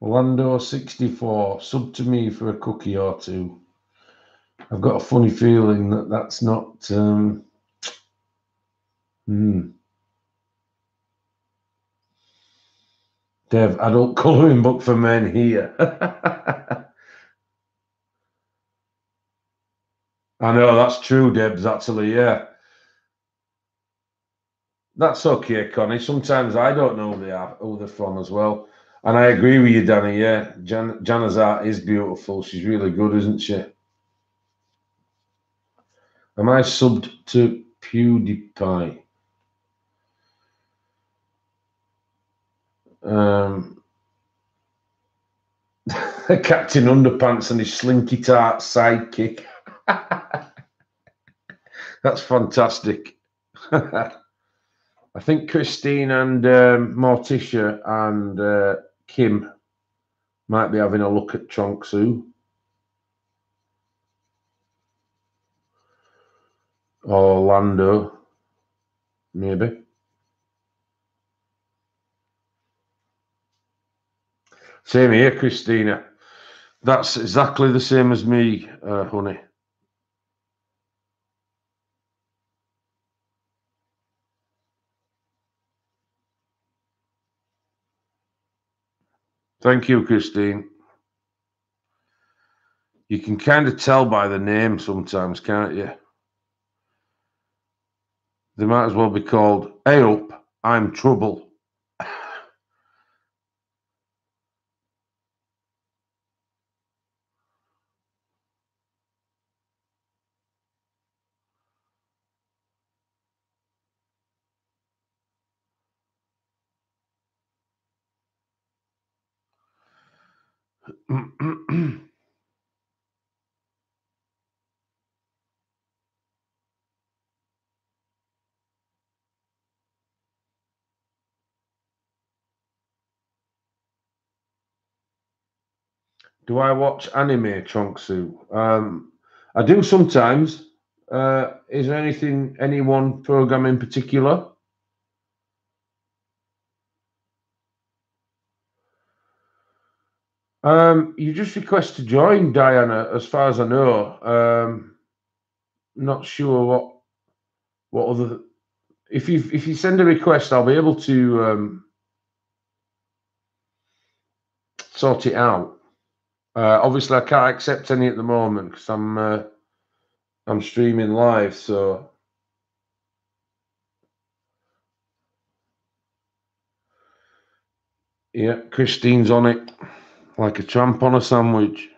Lando64, sub to me for a cookie or two. I've got a funny feeling that that's not. Dev, adult colouring book for men here. I know, that's true, Debs, actually, yeah. That's okay, Connie. Sometimes I don't know who they're from as well. And I agree with you, Danny, yeah. Jana's art is beautiful. She's really good, isn't she? Am I subbed to PewDiePie? Captain Underpants and his Slinky Tart sidekick. That's fantastic. I think Christine and Morticia and Kim might be having a look at Chonk-Su. Or Lando, maybe. Same here, Christina. That's exactly the same as me, honey. Thank you, Christine. You can kind of tell by the name sometimes, can't you? They might as well be called, "Hey up, I'm Trouble." Do I watch anime, Chonk-Su? I do sometimes. Is there any one program in particular? You just request to join, Diana, as far as I know. Not sure what other. If you send a request, I'll be able to sort it out. Obviously, I can't accept any at the moment because I'm streaming live. So yeah, Christine's on it like a tramp on a sandwich.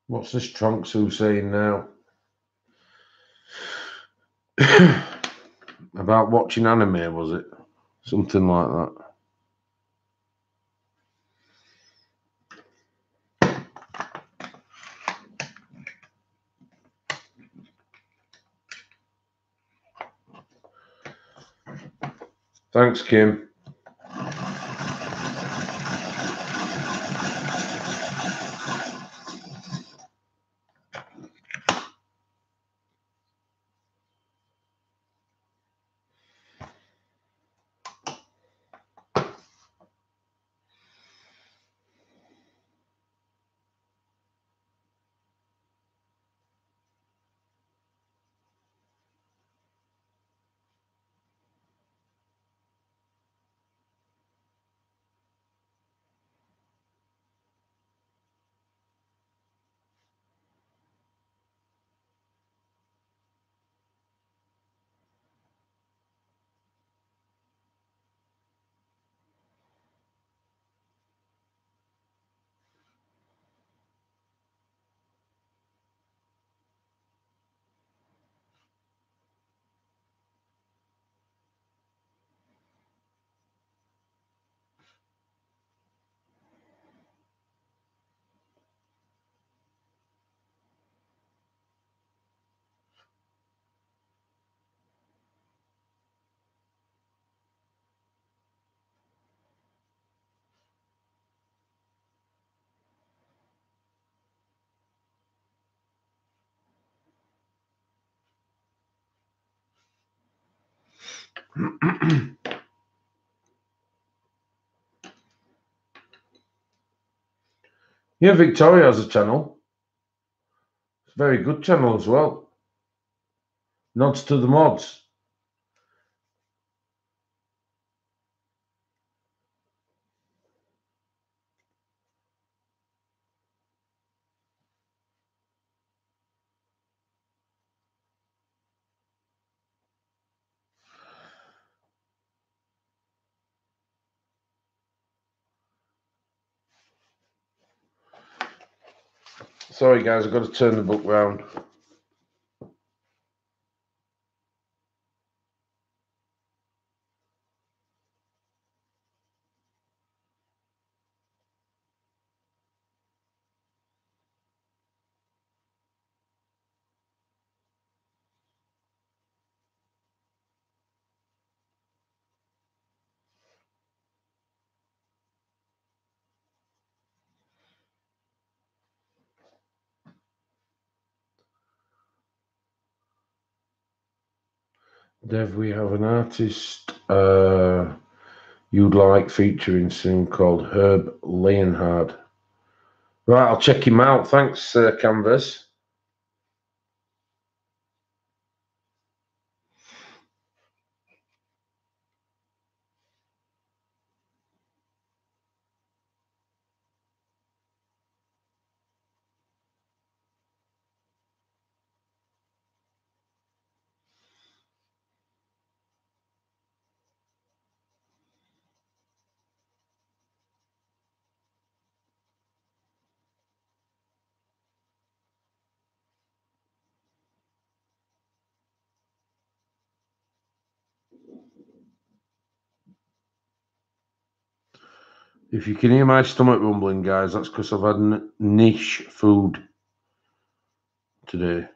What's this Trunks who saying now? About watching anime, was it? Something like that. Thanks, Kim. Yeah, Victoria has a channel. It's a very good channel as well. Nods to the mods. Sorry, guys, I've got to turn the book round. Dev, we have an artist you'd like featuring soon called Herb Leonhard. Right, I'll check him out. Thanks, Canvas. If you can hear my stomach rumbling, guys, that's because I've had niche food today.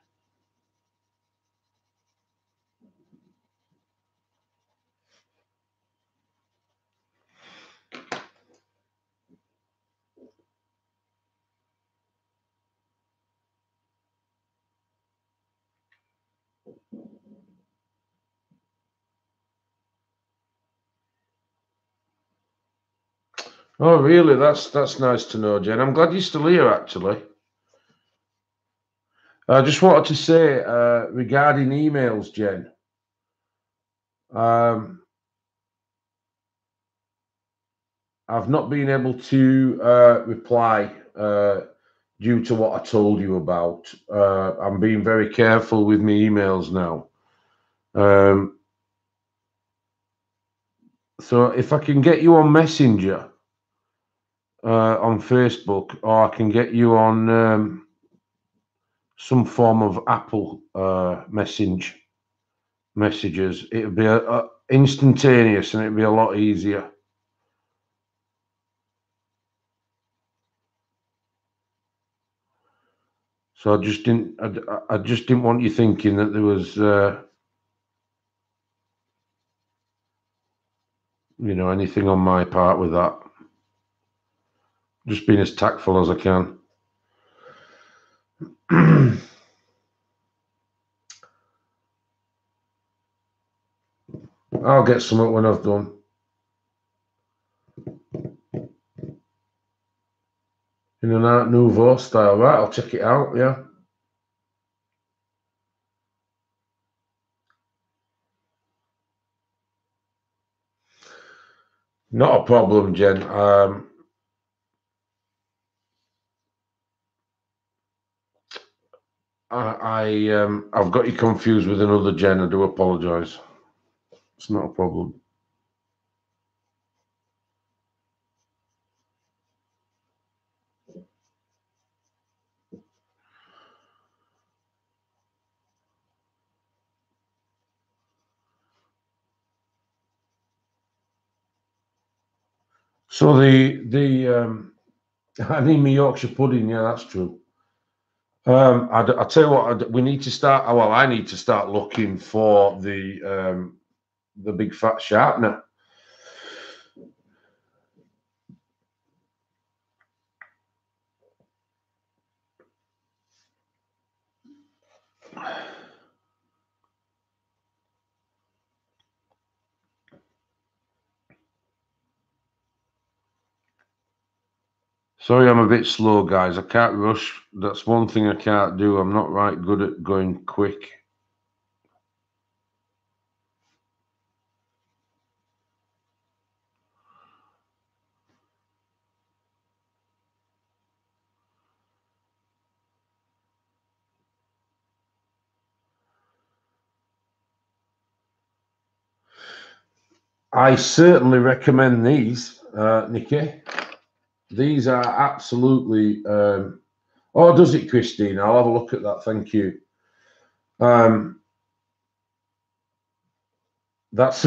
Oh, really? That's nice to know, Jen. I'm glad you're still here, actually. I just wanted to say regarding emails, Jen. I've not been able to reply due to what I told you about. I'm being very careful with my emails now. So if I can get you on Messenger on Facebook, or I can get you on some form of Apple messages. It would be a instantaneous, and it'd be a lot easier. So I just didn't want you thinking that there was, anything on my part with that. Just being as tactful as I can. I'll get something when I've done. In an Art Nouveau style, right? I'll check it out, yeah. Not a problem, Jen. I've got you confused with another Jen. I do apologise. It's not a problem. So I need my Yorkshire pudding. Yeah, that's true. I tell you what, we need to start. Well, I need to start looking for the big fat sharpener. Sorry, I'm a bit slow, guys. I can't rush. That's one thing I can't do. I'm not right good at going quick. I certainly recommend these, Nikki. These are absolutely. Oh, does it, Christine? I'll have a look at that. Thank you. That's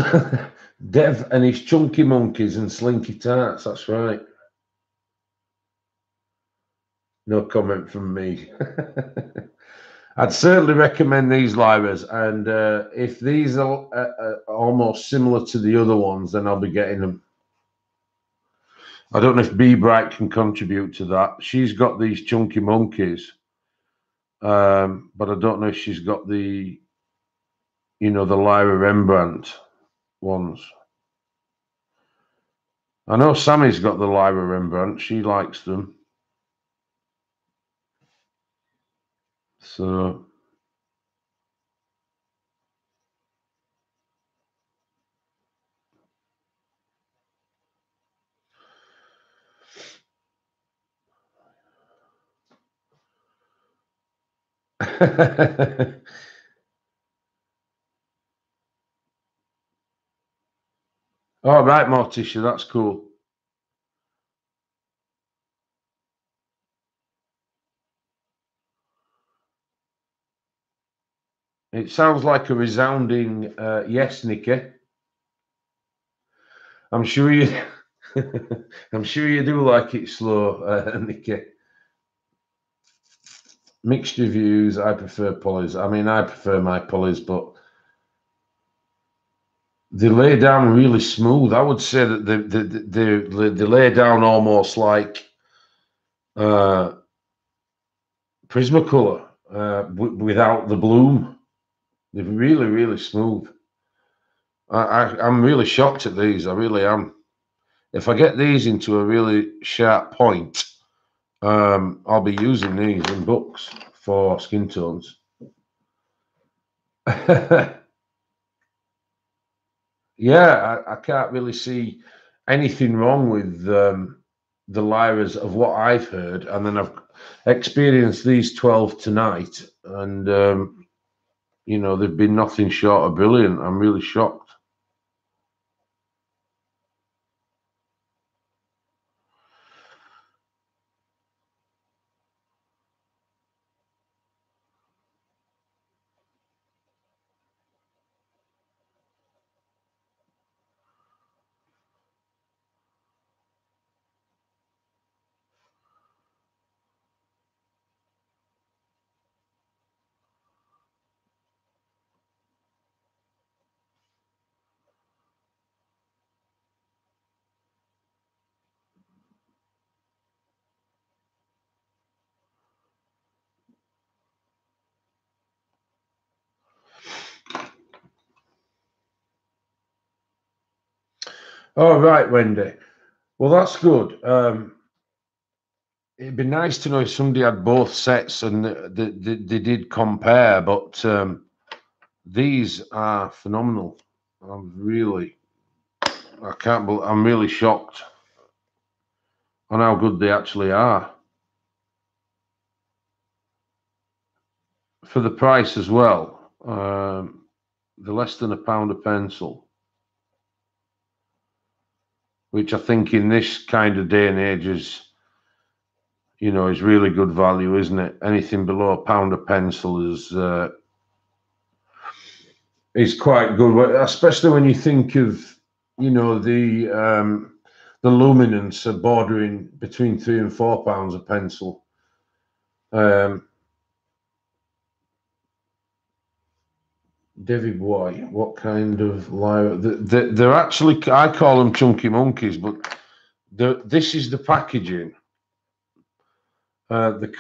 Dev and his chunky monkeys and slinky tarts. That's right. No comment from me. I'd certainly recommend these Lyras, and if these are almost similar to the other ones, then I'll be getting them. I don't know if Be Bright can contribute to that. She's got these chunky monkeys, but I don't know if she's got the Lyra Rembrandt ones. I know Sammy's got the Lyra Rembrandt. She likes them. So. All right, Morticia, that's cool. It sounds like a resounding yes, Nikki. I'm sure you. I'm sure you do like it slow, Nikki. Mixed reviews. I prefer pulleys. I mean, I prefer my pulleys, but they lay down really smooth. I would say that they lay down almost like Prismacolor without the bloom. They're really, really smooth. I'm really shocked at these. I really am. If I get these into a really sharp point, I'll be using these in books for skin tones. Yeah, I can't really see anything wrong with the Lyras of what I've heard, and then I've experienced these 12 tonight, and they've been nothing short of brilliant. I'm really shocked. Oh, right, Wendy. Well, that's good. It'd be nice to know if somebody had both sets and they did compare, but these are phenomenal. I can't believe, I'm really shocked on how good they actually are. For the price as well, they're less than £1 a pencil, which I think in this kind of day and age is really good value, isn't it? Anything below £1 a pencil is quite good, especially when you think of, the luminance are bordering between £3 and £4 a pencil. David Boy, what kind of lyre? They're actually, I call them chunky monkeys, but this is the packaging. They're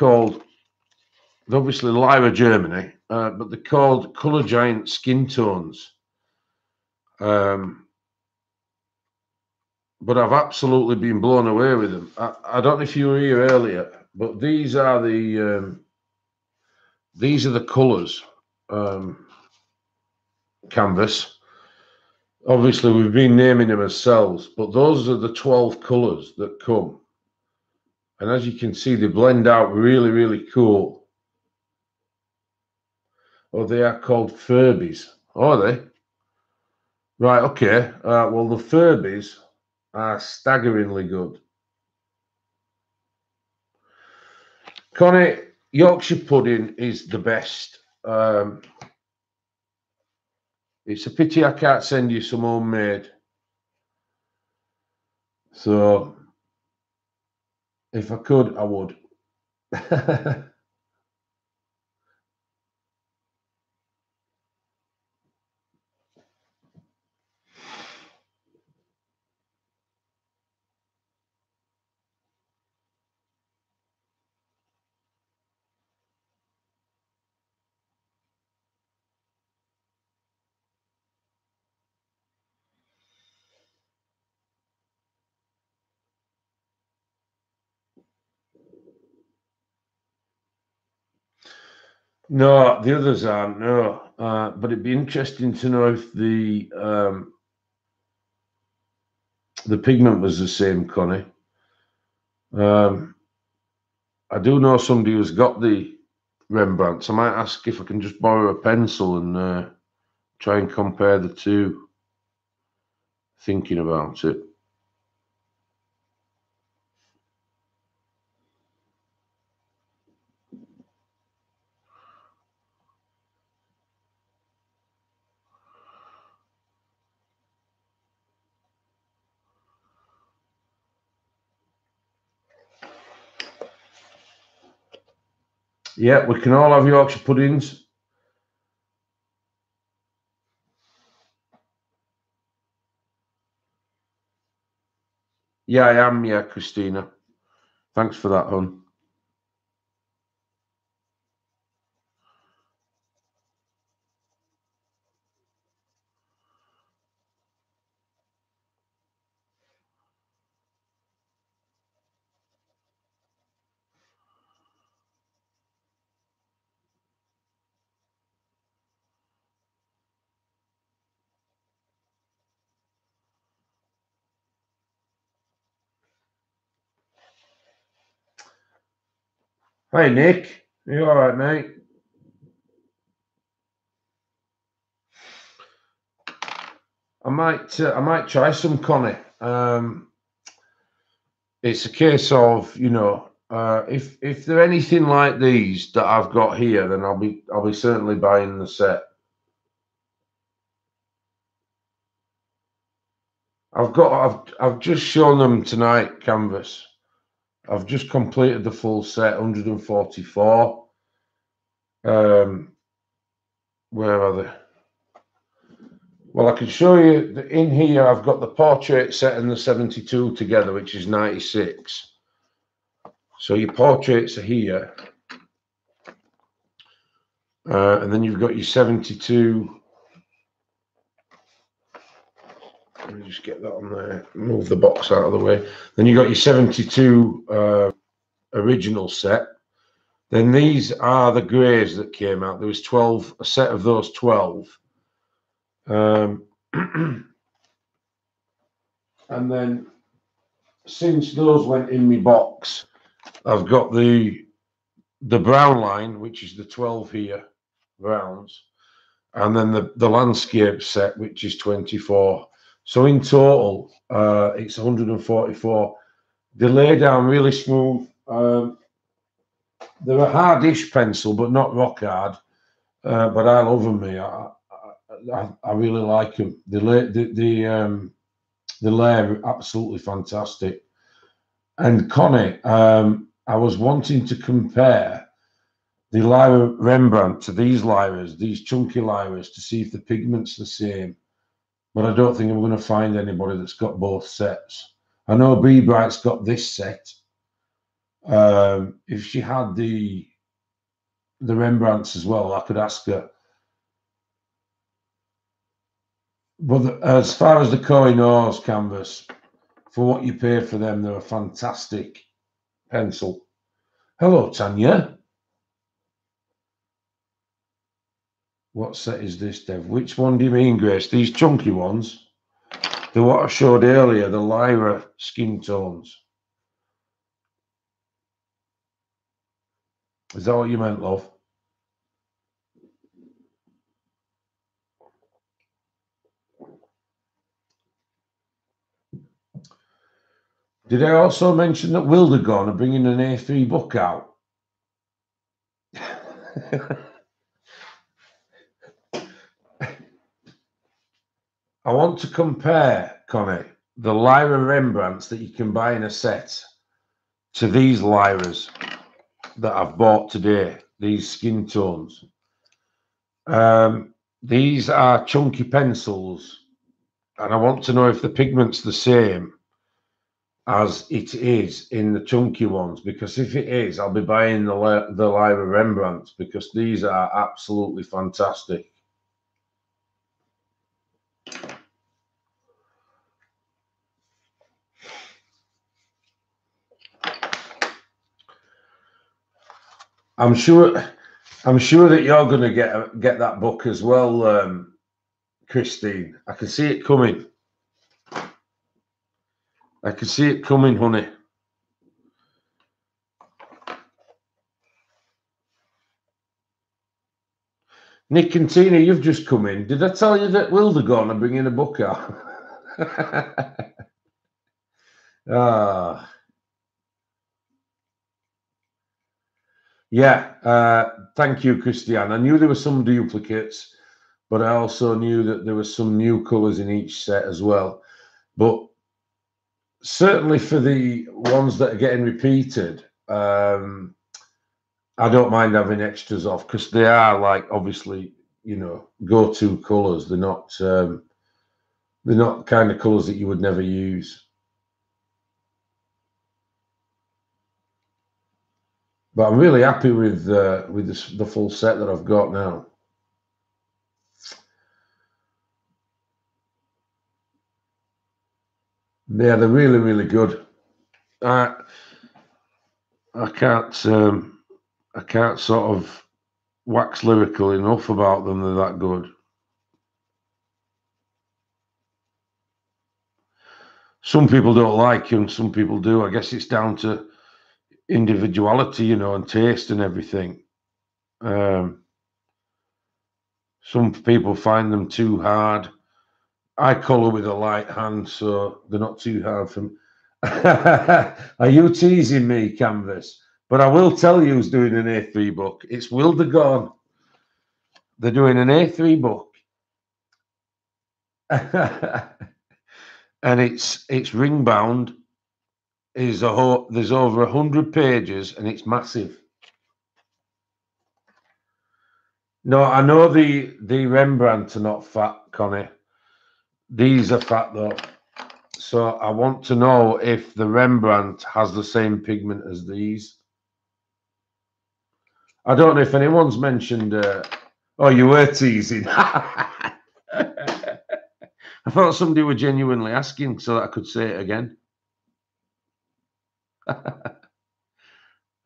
obviously Lyra Germany, but they're called Colour Giant Skin Tones. But I've absolutely been blown away with them. I don't know if you were here earlier, but these are the colours. Canvas. Obviously, we've been naming them as cells, but those are the 12 colours that come. And as you can see, they blend out really, really cool. Oh, they are called Furbies. Are they? Right, okay. Well, the Furbies are staggeringly good. Connie, Yorkshire pudding is the best. It's a pity I can't send you some homemade. So, if I could, I would. No, the others aren't. No, but it'd be interesting to know if the pigment was the same, Connie. I do know somebody who's got the Rembrandts. I might ask if I can just borrow a pencil and try and compare the two. Thinking about it. Yeah, we can all have Yorkshire puddings. Yeah, I am. Yeah, Christina. Thanks for that, hon. Hi, Nick. Are you all right, mate? I might try some, Connie. It's a case of, if they're anything like these that I've got here, then I'll be certainly buying the set. I've just shown them tonight, Canvas. I've just completed the full set, 144. Where are they? Well, I can show you that in here. I've got the portrait set and the 72 together, which is 96. So your portraits are here, and then you've got your 72 Let me just get that on there. Move the box out of the way. Then you got your 72 original set. Then these are the greys that came out. There was 12, a set of those 12. And then since those went in my box, I've got the brown line, which is the 12 here, browns, and then the landscape set, which is 24. So in total, it's 144. They lay down really smooth. They're a hardish pencil, but not rock hard. But I love them. I really like them. The layer absolutely fantastic. And Connie, I was wanting to compare the Lyra Rembrandt to these Lyras, these chunky Lyras, to see if the pigment's the same. But I don't think I'm going to find anybody that's got both sets. I know Be Bright's got this set. If she had the Rembrandts as well, I could ask her. But as far as the Koh-i-Noor's canvas, for what you pay for them, they're a fantastic pencil. Hello, Tanya. What set is this, Dev? Which one do you mean, Grace? These chunky ones? The what I showed earlier, the Lyra skin tones. Is that what you meant, love? Did I also mention that Wildergorn are bringing an A3 book out? I want to compare, Connie, the Lyra Rembrandts that you can buy in a set to these Lyras that I've bought today, these skin tones. These are chunky pencils, and I want to know if the pigment's the same as it is in the chunky ones, because if it is, I'll be buying the Lyra Rembrandts, because these are absolutely fantastic. I'm sure that you're going to get that book as well, Christine. I can see it coming. I can see it coming, honey. Nick and Tina, you've just come in. Did I tell you that Wildergorn are bringing a book out? Yeah, thank you, Christiane. I knew there were some duplicates, but I also knew that there were some new colours in each set as well. But certainly for the ones that are getting repeated, I don't mind having extras off, because they are, like, obviously, you know, go-to colours. They're not the kind of colours that you would never use. But I'm really happy with the full set that I've got now. Yeah, they're really, really good. I can't sort of wax lyrical enough about them. They're that good. Some people don't like them, some people do. I guess it's down to individuality, you know, and taste and everything. Some people find them too hard. I colour with a light hand, so they're not too hard for me. Are you teasing me, Canvas? But I will tell you who's doing an A3 book. It's Wildergorn. They're doing an A3 book. And it's ring bound. There's over 100 pages, and it's massive. No, I know the Rembrandt are not fat, Connie. These are fat though. So I want to know if the Rembrandt has the same pigment as these. I don't know if anyone's mentioned. Oh, you were teasing. I thought somebody were genuinely asking so that I could say it again.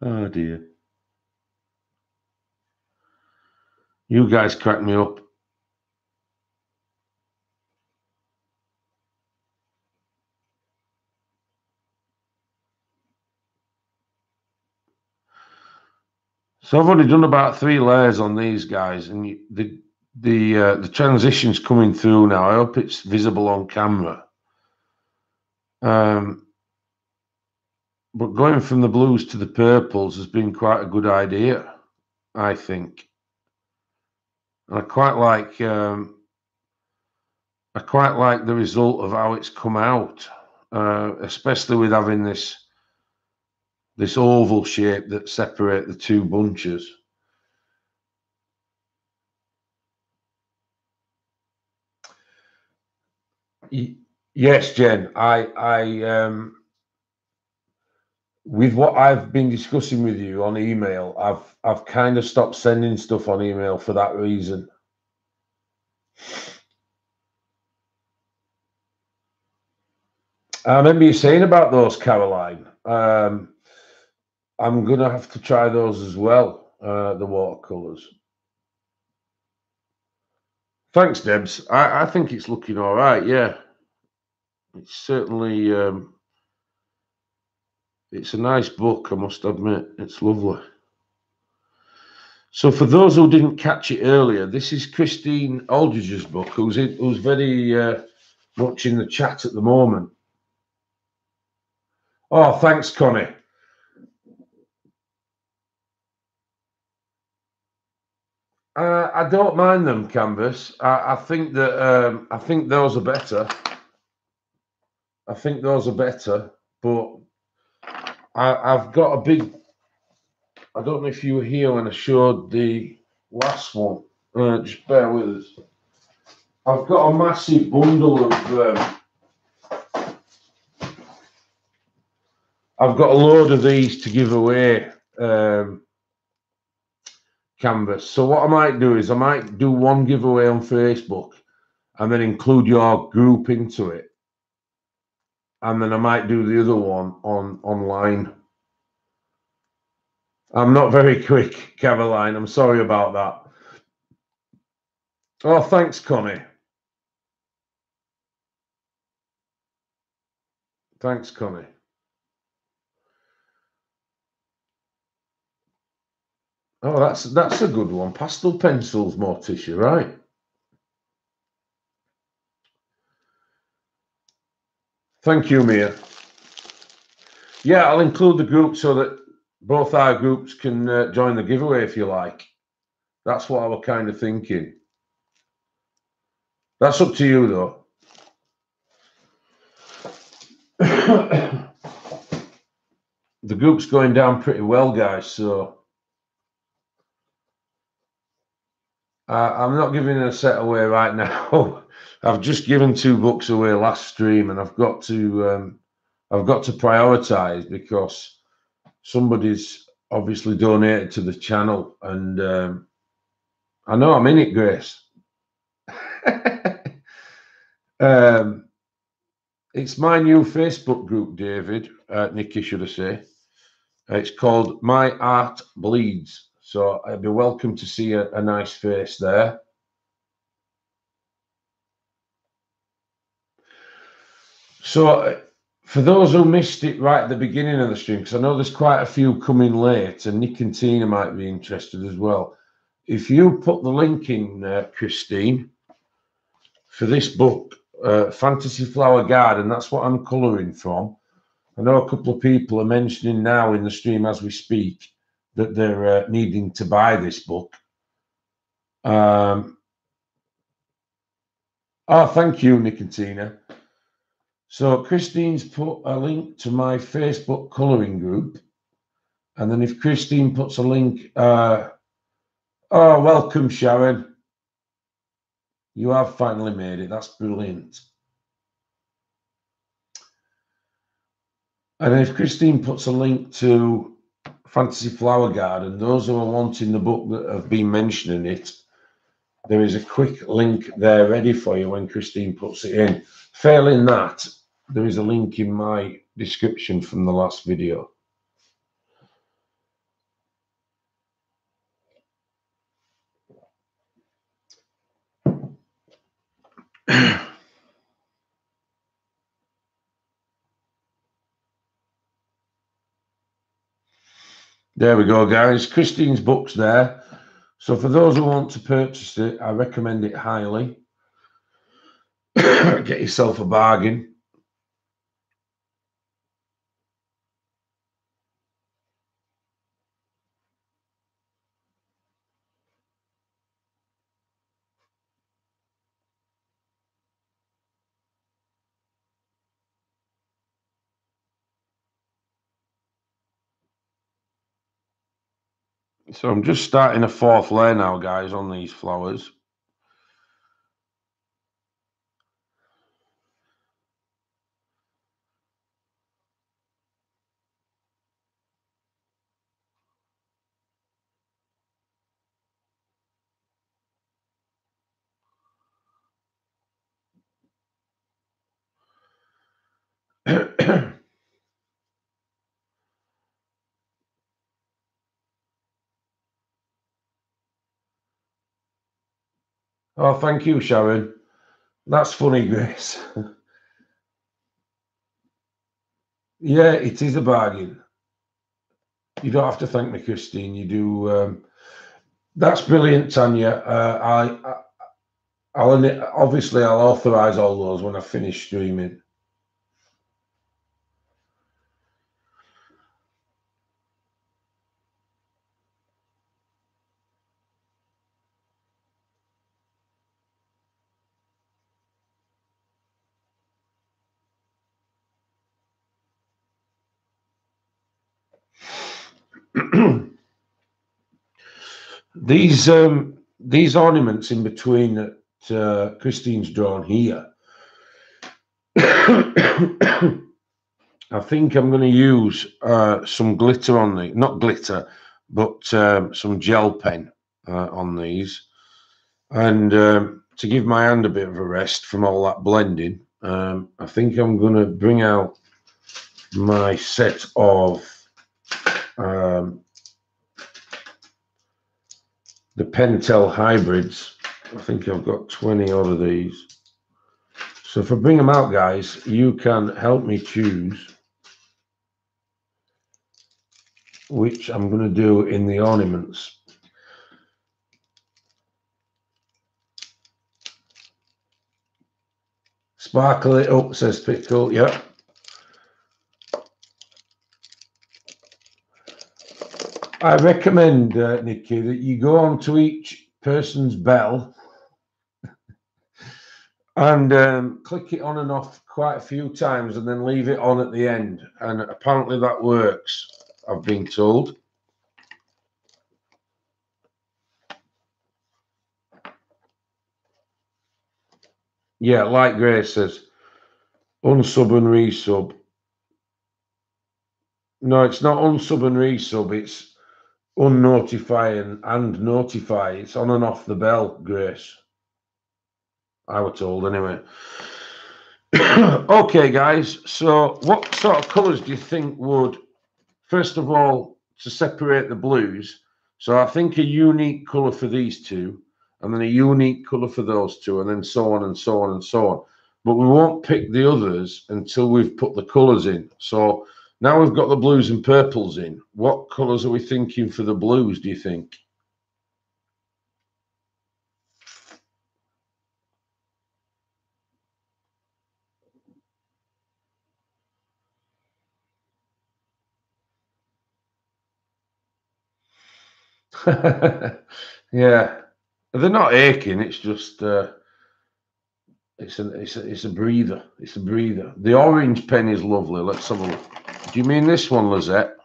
Oh dear. You guys crack me up. So I've already done about 3 layers on these guys, and the transition's coming through now. I hope it's visible on camera. But going from the blues to the purples has been quite a good idea, I think. And I quite like the result of how it's come out, especially with having this oval shape that separate the two bunches. Yes, Jen. With what I've been discussing with you on email, I've kind of stopped sending stuff on email for that reason. I remember you saying about those, Caroline. I'm gonna have to try those as well, the watercolors. Thanks, Debs. I think it's looking all right. Yeah, it's certainly it's a nice book, I must admit. It's lovely. So for those who didn't catch it earlier, this is Christine Aldridge's book, who's very much in the chat at the moment. Oh, thanks, Connie. I don't mind them, Canvas. I think that I think those are better. I think those are better, but I've got a big. I don't know if you were here when I showed the last one. Just bear with us. I've got a massive bundle of. I've got a load of these to give away. Canvas. So what I might do is I might do one giveaway on Facebook and then include your group into it. And then I might do the other one online. I'm not very quick, Caroline. I'm sorry about that. Oh, thanks, Connie. Thanks, Connie. Oh, that's a good one. Pastel pencils, Morticia, right? Thank you, Mia. Yeah, I'll include the group so that both our groups can join the giveaway if you like. That's what I was kind of thinking. That's up to you, though. The group's going down pretty well, guys, so I'm not giving a set away right now. I've just given 2 books away last stream, and I've got to prioritize because somebody's obviously donated to the channel, and I know I'm in it, Grace. It's my new Facebook group, David. Nikki, should I say? It's called My Art Bleeds. So I'd be welcome to see a nice face there. So for those who missed it right at the beginning of the stream, because I know there's quite a few coming late, and Nick and Tina might be interested as well. If you put the link in, Christine, for this book, Fantasy Flower Garden, that's what I'm colouring from. I know a couple of people are mentioning now in the stream as we speak that they're needing to buy this book. Oh, thank you, Nick and Tina. So Christine's put a link to my Facebook colouring group. And then if Christine puts a link, oh, welcome, Sharon. You have finally made it. That's brilliant. And if Christine puts a link to Fantasy Flower Garden, those who are wanting the book that have been mentioning it, there is a quick link there ready for you when Christine puts it in. Failing that, there is a link in my description from the last video. There we go, guys. Christine's book's there. So for those who want to purchase it, I recommend it highly. Get yourself a bargain. So I'm just starting a fourth layer now, guys, on these flowers. Oh, thank you, Sharon. That's funny, Grace. Yeah, it is a bargain. You don't have to thank me, Christine. You do. That's brilliant, Tanya. I'll obviously I'll authorize all those when I finish streaming. These ornaments in between that Christine's drawn here. I think I'm going to use some glitter on the, not glitter, but some gel pen on these, and to give my hand a bit of a rest from all that blending. I think I'm going to bring out my set of the Pentel hybrids. I think I've got 20 of these. So if I bring them out, guys, you can help me choose which I'm going to do in the ornaments. Sparkle it up, says Pickle. Yeah. I recommend, Nikki, that you go on to each person's bell and click it on and off quite a few times and then leave it on at the end. And apparently that works, I've been told. Yeah, like Grace says, unsub and resub. No, it's not unsub and resub, it's unnotify and notify. It's on and off the bell, Grace. I was told anyway. Okay, guys, so what sort of colours do you think would, first of all, to separate the blues? So I think a unique colour for these two, and then a unique colour for those two, and then so on and so on and so on. But we won't pick the others until we've put the colours in. So now we've got the blues and purples in. What colours are we thinking for the blues, do you think? Yeah, they're not aching. It's just it's a breather. It's a breather. The orange pen is lovely. Let's have a look. Do you mean this one, Lizette?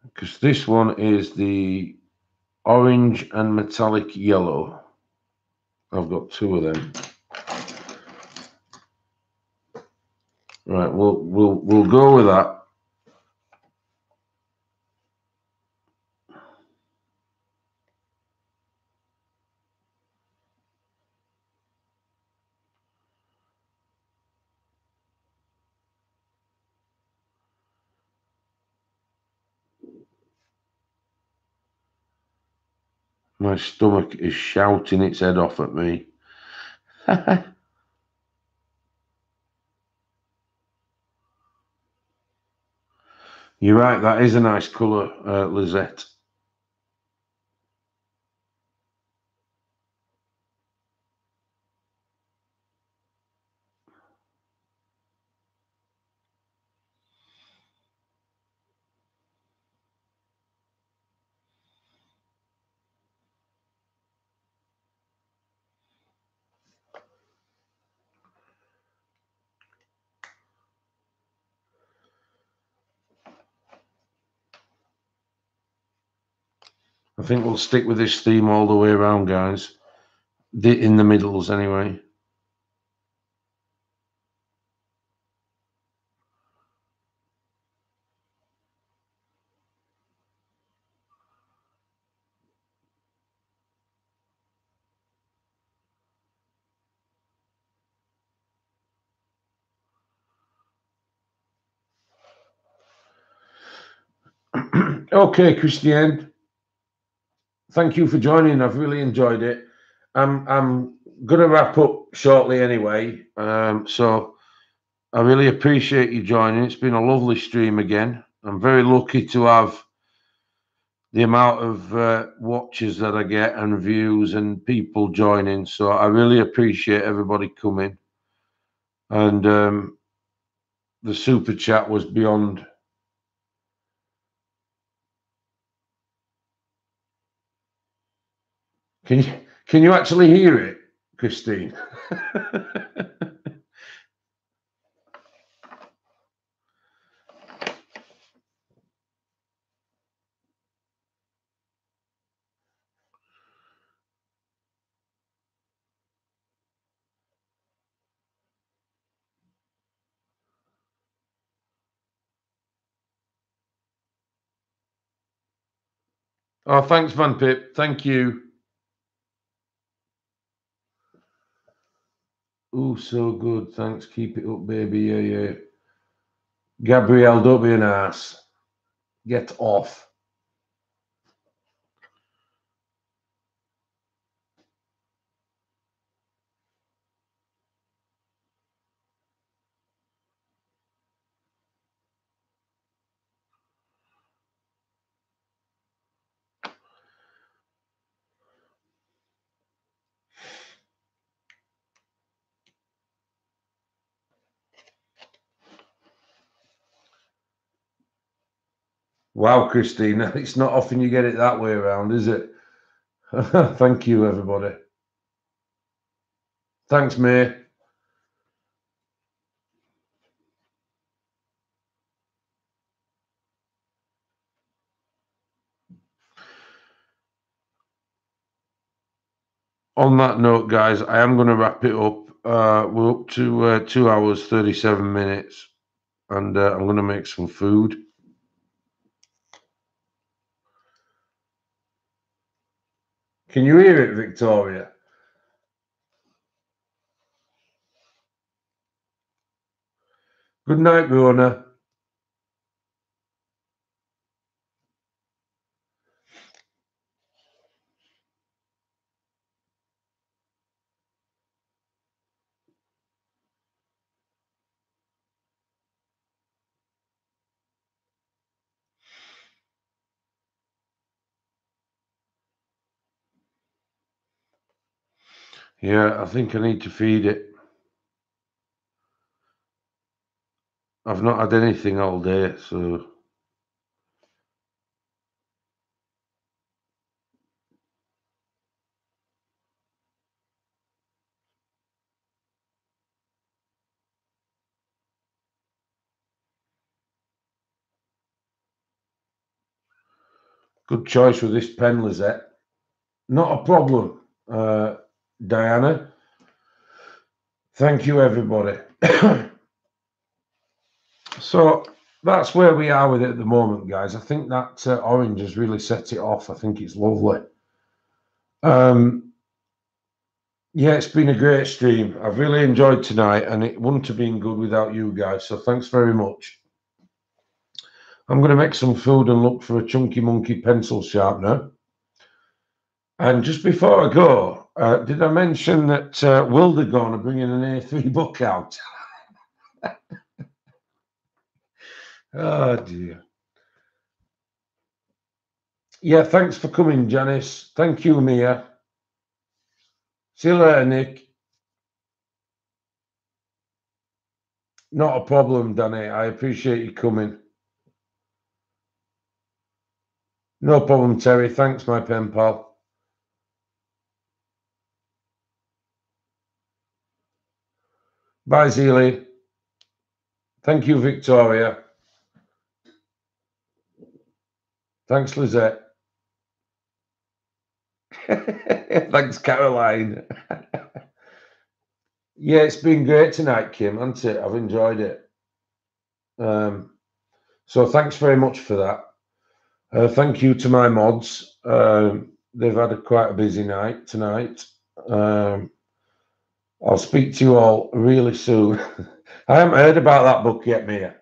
Because this one is the orange and metallic yellow. I've got two of them. Right, we'll go with that. My stomach is shouting its head off at me. You're right, that is a nice colour, Lizette. I think we'll stick with this theme all the way around, guys. In the middles, anyway. Okay, Christiane. Thank you for joining. I've really enjoyed it. I'm going to wrap up shortly anyway. So I really appreciate you joining. It's been a lovely stream again. I'm very lucky to have the amount of watches that I get and views and people joining. So I really appreciate everybody coming. And the super chat was beyond. Can you actually hear it, Christine? Oh, thanks, Van Pip. Thank you. Oh, so good. Thanks. Keep it up, baby. Yeah. Gabrielle, don't be an ass. Get off. Wow, Christine. It's not often you get it that way around, is it? Thank you, everybody. Thanks, May. On that note, guys, I am going to wrap it up. We're up to 2 hours, 37 minutes, and I'm going to make some food. Can you hear it, Victoria? Good night, Rona. Yeah, I think I need to feed it. I've not had anything all day, so. Good choice with this pen, Lizette. Not a problem, Diana. Thank you, everybody. So that's where we are with it at the moment, guys. I think that orange has really set it off. I think it's lovely. Yeah, it's been a great stream. I've really enjoyed tonight, and it wouldn't have been good without you guys. So thanks very much. I'm going to make some food and look for a Chunky Monkey pencil sharpener. And just before I go, did I mention that Wildergorn are bringing an A3 book out? Oh, dear. Yeah, thanks for coming, Janice. Thank you, Mia. See you later, Nick. Not a problem, Danny. I appreciate you coming. No problem, Terry. Thanks, my pen pal. Bye, Zealy. Thank you, Victoria. Thanks, Lizette. Thanks, Caroline. Yeah, it's been great tonight, Kim, hasn't it? I've enjoyed it. So thanks very much for that. Thank you to my mods. They've had quite a busy night tonight. I'll speak to you all really soon. I haven't heard about that book yet, Mia.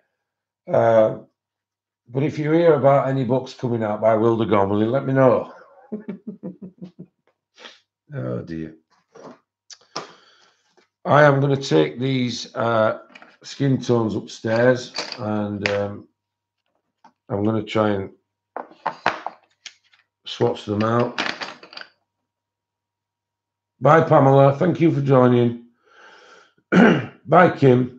But if you hear about any books coming out by Wildergorn, will you let me know? Oh, dear. I am going to take these skin tones upstairs, and I'm going to try and swatch them out. Bye, Pamela. Thank you for joining. Bye, Kim.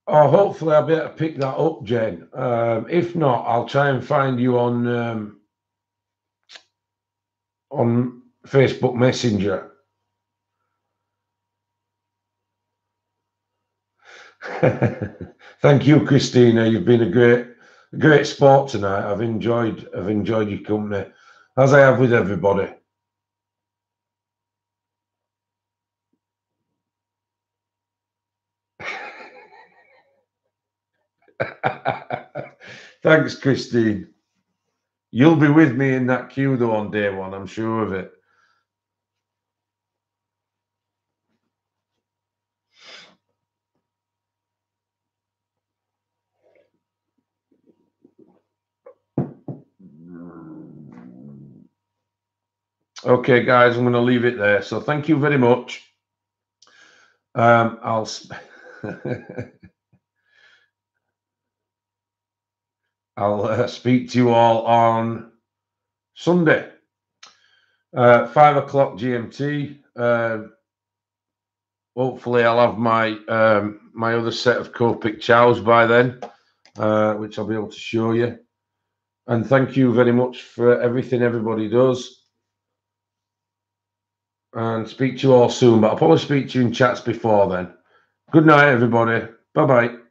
Oh, hopefully I'll be able to pick that up, Jen. If not, I'll try and find you on Facebook Messenger. Thank you, Christina. You've been a great sport tonight. I've enjoyed your company, as I have with everybody. Thanks, Christine. You'll be with me in that queue though on day one, I'm sure of it. Okay, guys, I'm going to leave it there. So thank you very much. I'll speak to you all on Sunday, 5 o'clock GMT. Hopefully, I'll have my my other set of Copic chows by then, which I'll be able to show you. And thank you very much for everything everybody does. And speak to you all soon, but I'll probably speak to you in chats before then. Good night, everybody. Bye-bye.